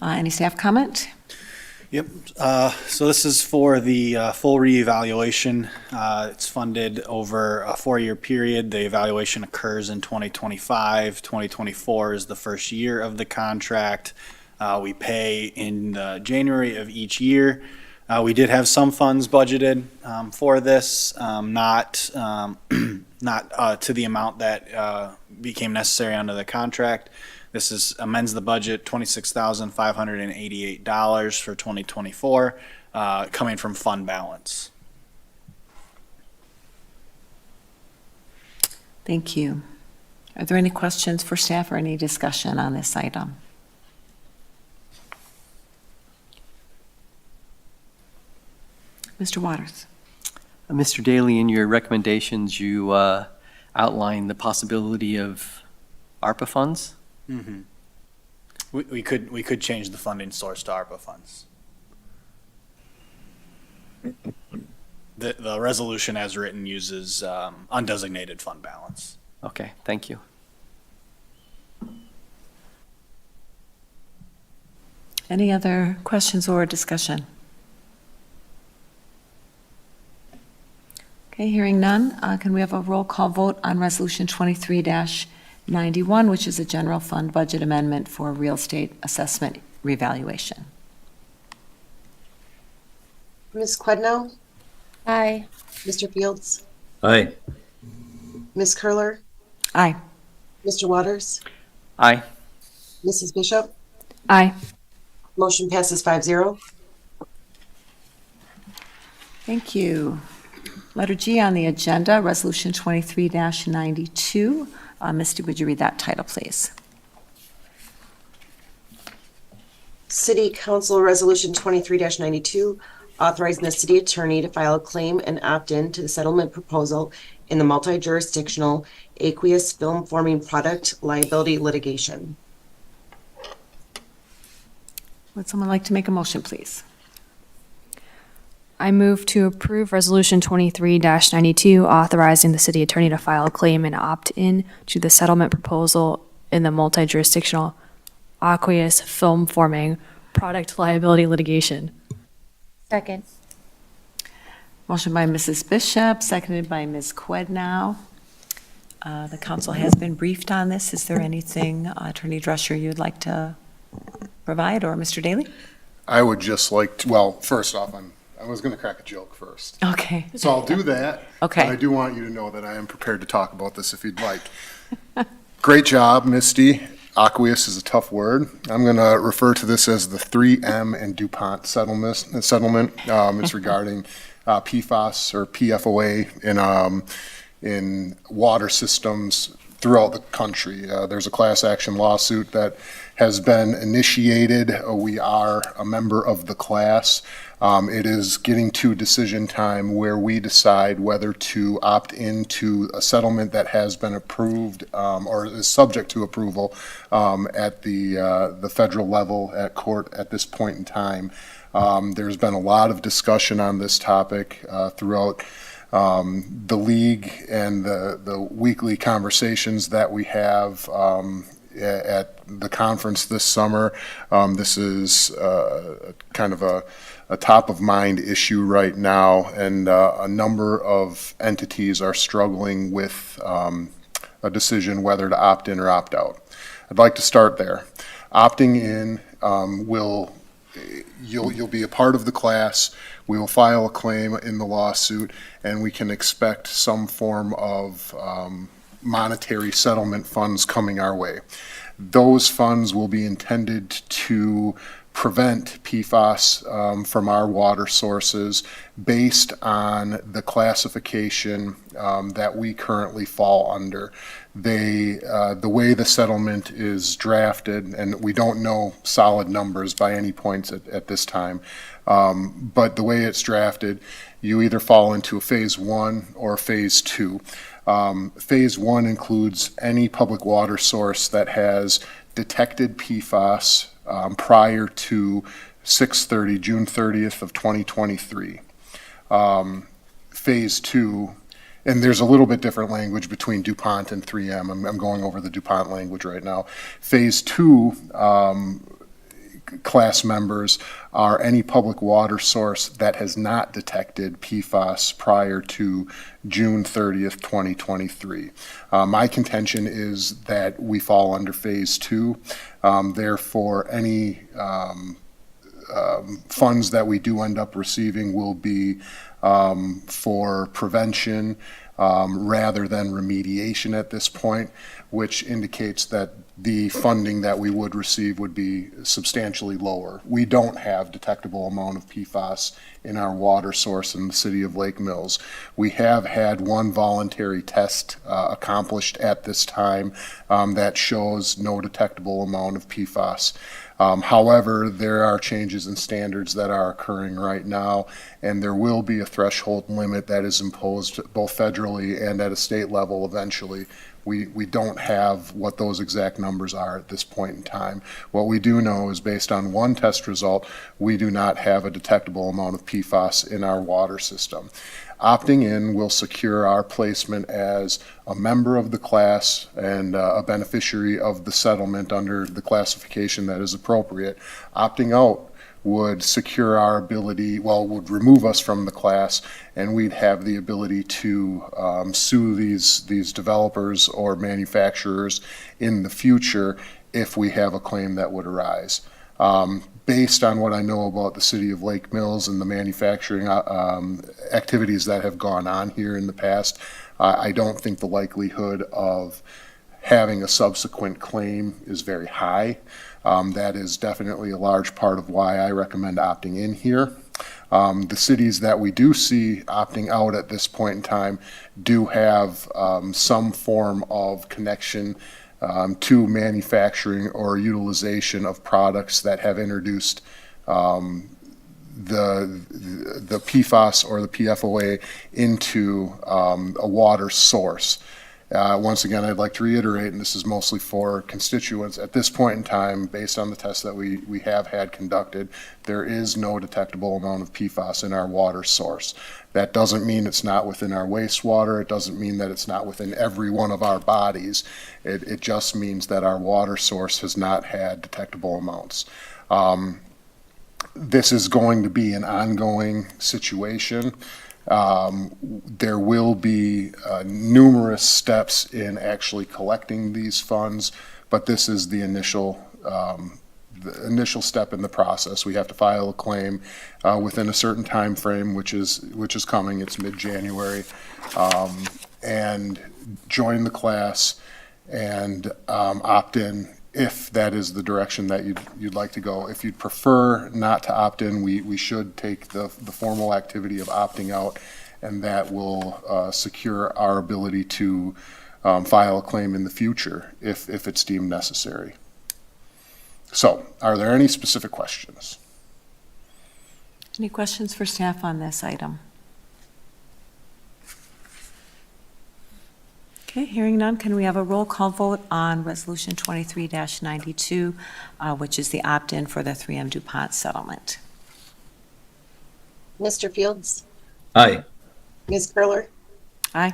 S1: Any staff comment?
S5: Yep. So this is for the full reevaluation. It's funded over a 4-year period. The evaluation occurs in 2025. 2024 is the first year of the contract. We pay in January of each year. We did have some funds budgeted for this, not to the amount that became necessary under the contract. This amends the budget $26,588 for 2024, coming from fund balance.
S1: Thank you. Are there any questions for staff or any discussion on this item? Mr. Waters.
S3: Mr. Daly, in your recommendations, you outlined the possibility of ARPA funds.
S5: Mm-hmm. We could change the funding source to ARPA funds. The resolution as written uses undesignated fund balance.
S3: Okay, thank you.
S1: Any other questions or discussion? Okay, hearing none, can we have a roll call vote on Resolution 23-91, which is a general fund budget amendment for real estate assessment revaluation?
S2: Ms. Quednow?
S7: Aye.
S2: Mr. Fields?
S6: Aye.
S2: Ms. Curler?
S1: Aye.
S2: Mr. Waters?
S3: Aye.
S2: Mrs. Bishop?
S4: Aye.
S2: Motion passes 5-0.
S1: Thank you. Letter G on the agenda, Resolution 23-92. Misty, would you read that title, please?
S2: City Council Resolution 23-92, authorizing the city attorney to file a claim and opt-in to the settlement proposal in the multi-jurisdictional Aqueous film forming product liability litigation.
S1: Would someone like to make a motion, please?
S4: I move to approve Resolution 23-92, authorizing the city attorney to file a claim and opt in to the settlement proposal in the multi-jurisdictional Aqueous film forming product liability litigation.
S7: Second.
S1: Motion by Mrs. Bishop, seconded by Ms. Quednow. The council has been briefed on this. Is there anything, Attorney Drescher, you'd like to provide, or Mr. Daly?
S12: I would just like to, well, first off, I was going to crack a joke first.
S1: Okay.
S12: So I'll do that.
S1: Okay.
S12: But I do want you to know that I am prepared to talk about this if you'd like. Great job, Misty. Aqueous is a tough word. I'm going to refer to this as the 3M and DuPont settlement. It's regarding PFAS or PFOA in water systems throughout the country. There's a class action lawsuit that has been initiated. We are a member of the class. It is getting to decision time where we decide whether to opt into a settlement that has been approved or is subject to approval at the federal level at court at this point in time. There's been a lot of discussion on this topic throughout the league and the weekly conversations that we have. at the conference this summer. This is kind of a top-of-mind issue right now, and a number of entities are struggling with a decision whether to opt in or opt out. I'd like to start there. Opting in you'll be a part of the class. We will file a claim in the lawsuit, and we can expect some form of monetary settlement funds coming our way. Those funds will be intended to prevent PFAS from our water sources based on the classification that we currently fall under. The way the settlement is drafted, and we don't know solid numbers by any points at this time, but the way it's drafted, you either fall into a phase 1 or phase 2. Phase 1 includes any public water source that has detected PFAS prior to June 30th of 2023. Phase 2, and there's a little bit different language between DuPont and 3M. I'm going over the DuPont language right now. Phase 2 class members are any public water source that has not detected PFAS prior to June 30th, 2023. My contention is that we fall under phase 2. Therefore, any funds that we do end up receiving will be for prevention rather than remediation at this point, which indicates that the funding that we would receive would be substantially lower. We don't have detectable amount of PFAS in our water source in the city of Lake Mills. We have had one voluntary test accomplished at this time that shows no detectable amount of PFAS. However, there are changes in standards that are occurring right now, and there will be a threshold limit that is imposed both federally and at a state level eventually. We don't have what those exact numbers are at this point in time. What we do know is based on one test result, we do not have a detectable amount of PFAS in our water system. Opting in will secure our placement as a member of the class and a beneficiary of the settlement under the classification that is appropriate. Opting out would secure our ability, would remove us from the class, and we'd have the ability to sue these developers or manufacturers in the future if we have a claim that would arise. Based on what I know about the city of Lake Mills and the manufacturing activities that have gone on here in the past, I don't think the likelihood of having a subsequent claim is very high. That is definitely a large part of why I recommend opting in here. The cities that we do see opting out at this point in time do have some form of connection to manufacturing or utilization of products that have introduced the PFAS or the PFOA into a water source. Once again, I'd like to reiterate, and this is mostly for constituents, at this point in time, based on the tests that we have had conducted, there is no detectable amount of PFAS in our water source. That doesn't mean it's not within our wastewater. It doesn't mean that it's not within every one of our bodies. It just means that our water source has not had detectable amounts. This is going to be an ongoing situation. There will be numerous steps in actually collecting these funds, but this is the initial step in the process. We have to file a claim within a certain time frame, which is coming. It's mid-January, and join the class and opt in if that is the direction that you'd like to go. If you'd prefer not to opt in, we should take the formal activity of opting out, and that will secure our ability to file a claim in the future if it's deemed necessary. So, are there any specific questions?
S1: Any questions for staff on this item? Okay, hearing none, can we have a roll call vote on Resolution 23-92, which is the opt-in for the 3M DuPont settlement?
S2: Mr. Fields?
S6: Aye.
S2: Ms. Curler?
S1: Aye.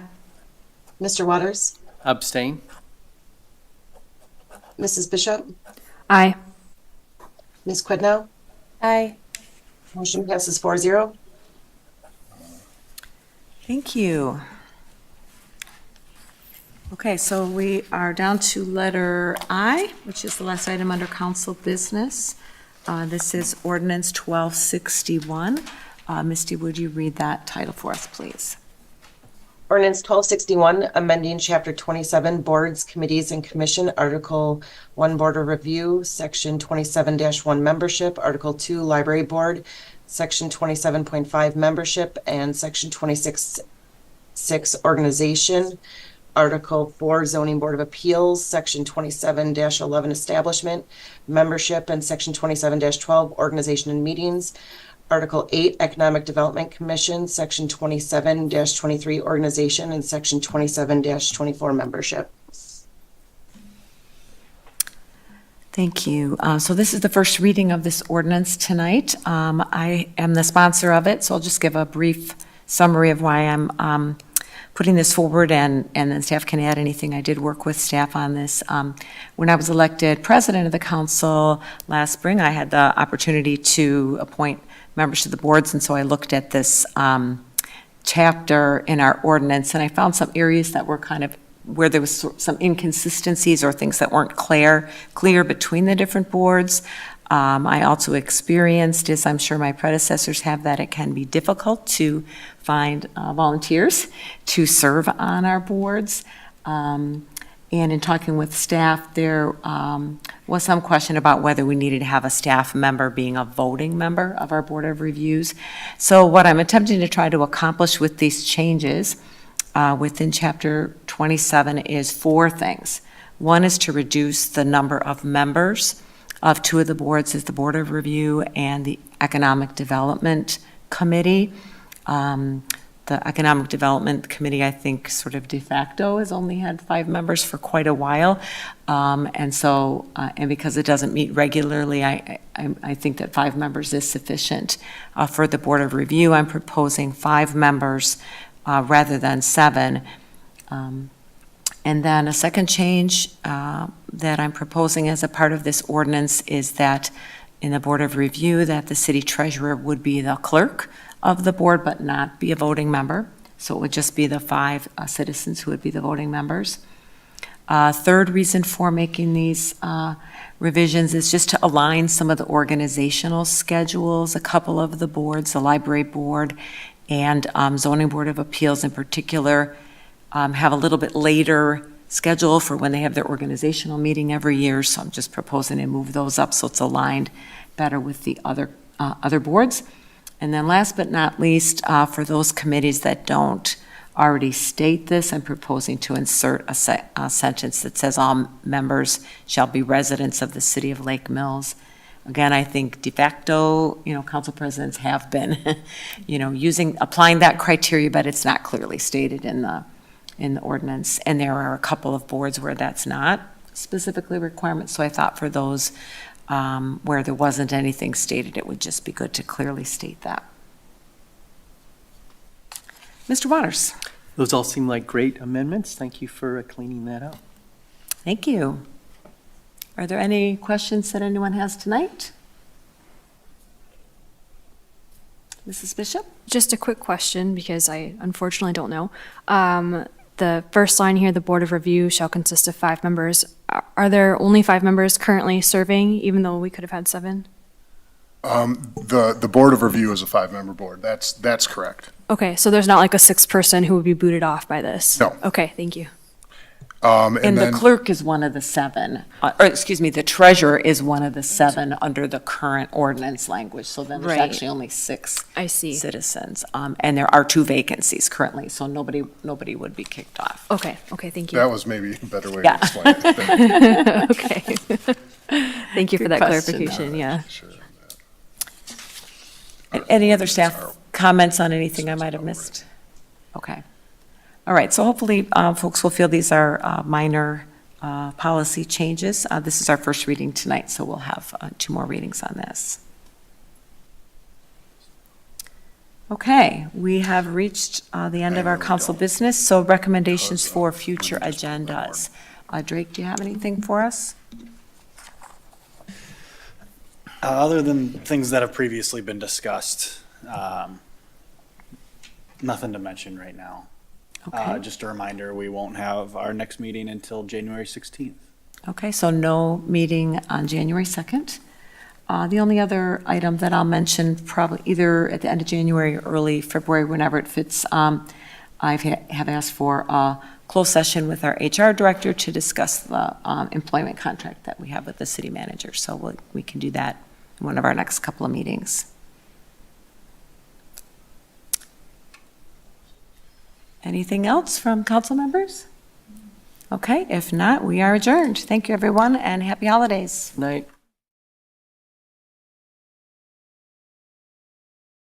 S2: Mr. Waters?
S3: Abstain?
S2: Mrs. Bishop?
S4: Aye.
S2: Ms. Quidnow?
S1: Aye.
S2: Motion passes 4-0.
S1: Thank you. Okay, so we are down to letter I, which is the last item under council business. This is Ordinance 1261. Misty, would you read that title for us, please?
S2: Ordinance 1261, amending Chapter 27, Boards, Committees, and Commission, Article 1, Board of Review, Section 27-1, Membership, Article 2, Library Board, Section 27.5, Membership, and Section 26.6, Organization, Article 4, Zoning Board of Appeals, Section 27-11, Establishment, Membership, and Section 27-12, Organization and Meetings, Article 8, Economic Development Commission, Section 27-23, Organization, and Section 27-24, Membership.
S1: Thank you. So this is the first reading of this ordinance tonight. I am the sponsor of it, so I'll just give a brief summary of why I'm putting this forward, and then staff can add anything. I did work with staff on this. When I was elected president of the council last spring, I had the opportunity to appoint members to the boards, and so I looked at this chapter in our ordinance, and I found some areas that were kind of where there was some inconsistencies or things that weren't clear between the different boards. I also experienced, as I'm sure my predecessors have, that it can be difficult to find volunteers to serve on our boards. And in talking with staff, there was some question about whether we needed to have a staff member being a voting member of our Board of Reviews. So what I'm attempting to try to accomplish with these changes within Chapter 27 is 4 things. One is to reduce the number of members of 2 of the boards, is the Board of Review and the Economic Development Committee. The Economic Development Committee, I think, sort of de facto has only had 5 members for quite a while. And so, and because it doesn't meet regularly, I think that 5 members is sufficient. For the Board of Review, I'm proposing 5 members rather than 7. And then a second change that I'm proposing as a part of this ordinance is that in the Board of Review, that the city treasurer would be the clerk of the board, but not be a voting member. So it would just be the 5 citizens who would be the voting members. Third reason for making these revisions is just to align some of the organizational schedules. A couple of the boards, the Library Board and Zoning Board of Appeals in particular, have a little bit later schedule for when they have their organizational meeting every year. So I'm just proposing to move those up so it's aligned better with the other boards. And then last but not least, for those committees that don't already state this, I'm proposing to insert a sentence that says all members shall be residents of the city of Lake Mills. Again, I think de facto, council presidents have been, applying that criteria, but it's not clearly stated in the ordinance. And there are a couple of boards where that's not specifically a requirement. So I thought for those where there wasn't anything stated, it would just be good to clearly state that. Mr. Waters.
S3: Those all seem like great amendments. Thank you for cleaning that up.
S1: Thank you. Are there any questions that anyone has tonight? Mrs. Bishop?
S4: Just a quick question, because I unfortunately don't know. The first line here, the Board of Review shall consist of 5 members. Are there only 5 members currently serving, even though we could have had 7?
S12: The Board of Review is a 5-member board. That's correct.
S4: Okay, so there's not like a 6th person who would be booted off by this?
S12: No.
S4: Okay, thank you.
S1: And the clerk is one of the 7, the treasurer is one of the 7 under the current ordinance language. So then there's
S4: Right.
S1: actually only 6
S4: I see.
S1: citizens. And there are 2 vacancies currently, so nobody would be kicked off.
S4: Okay, thank you.
S12: That was maybe a better way
S1: Yeah.
S12: to explain it.
S4: Okay. Thank you for
S1: Good
S4: that
S1: question.
S4: clarification, yeah.
S12: Sure.
S1: Any other staff comments on anything I might have missed? Okay. All right, so hopefully folks will feel these are minor policy changes. This is our first reading tonight, so we'll have 2 more readings on this. Okay, we have reached the end of our council business, so recommendations for future agendas. Drake, do you have anything for us?
S5: Other than things that have previously been discussed, nothing to mention right now.
S1: Okay.
S5: Just a reminder, we won't have our next meeting until January 16th.
S1: Okay, so no meeting on January 2nd. The only other item that I'll mention, probably either at the end of January or early February, whenever it fits, I have asked for a closed session with our HR director to discuss the employment contract that we have with the city manager. So we can do that in one of our next couple of meetings. Anything else from council members? Okay, if not, we are adjourned. Thank you, everyone, and happy holidays.
S3: Night.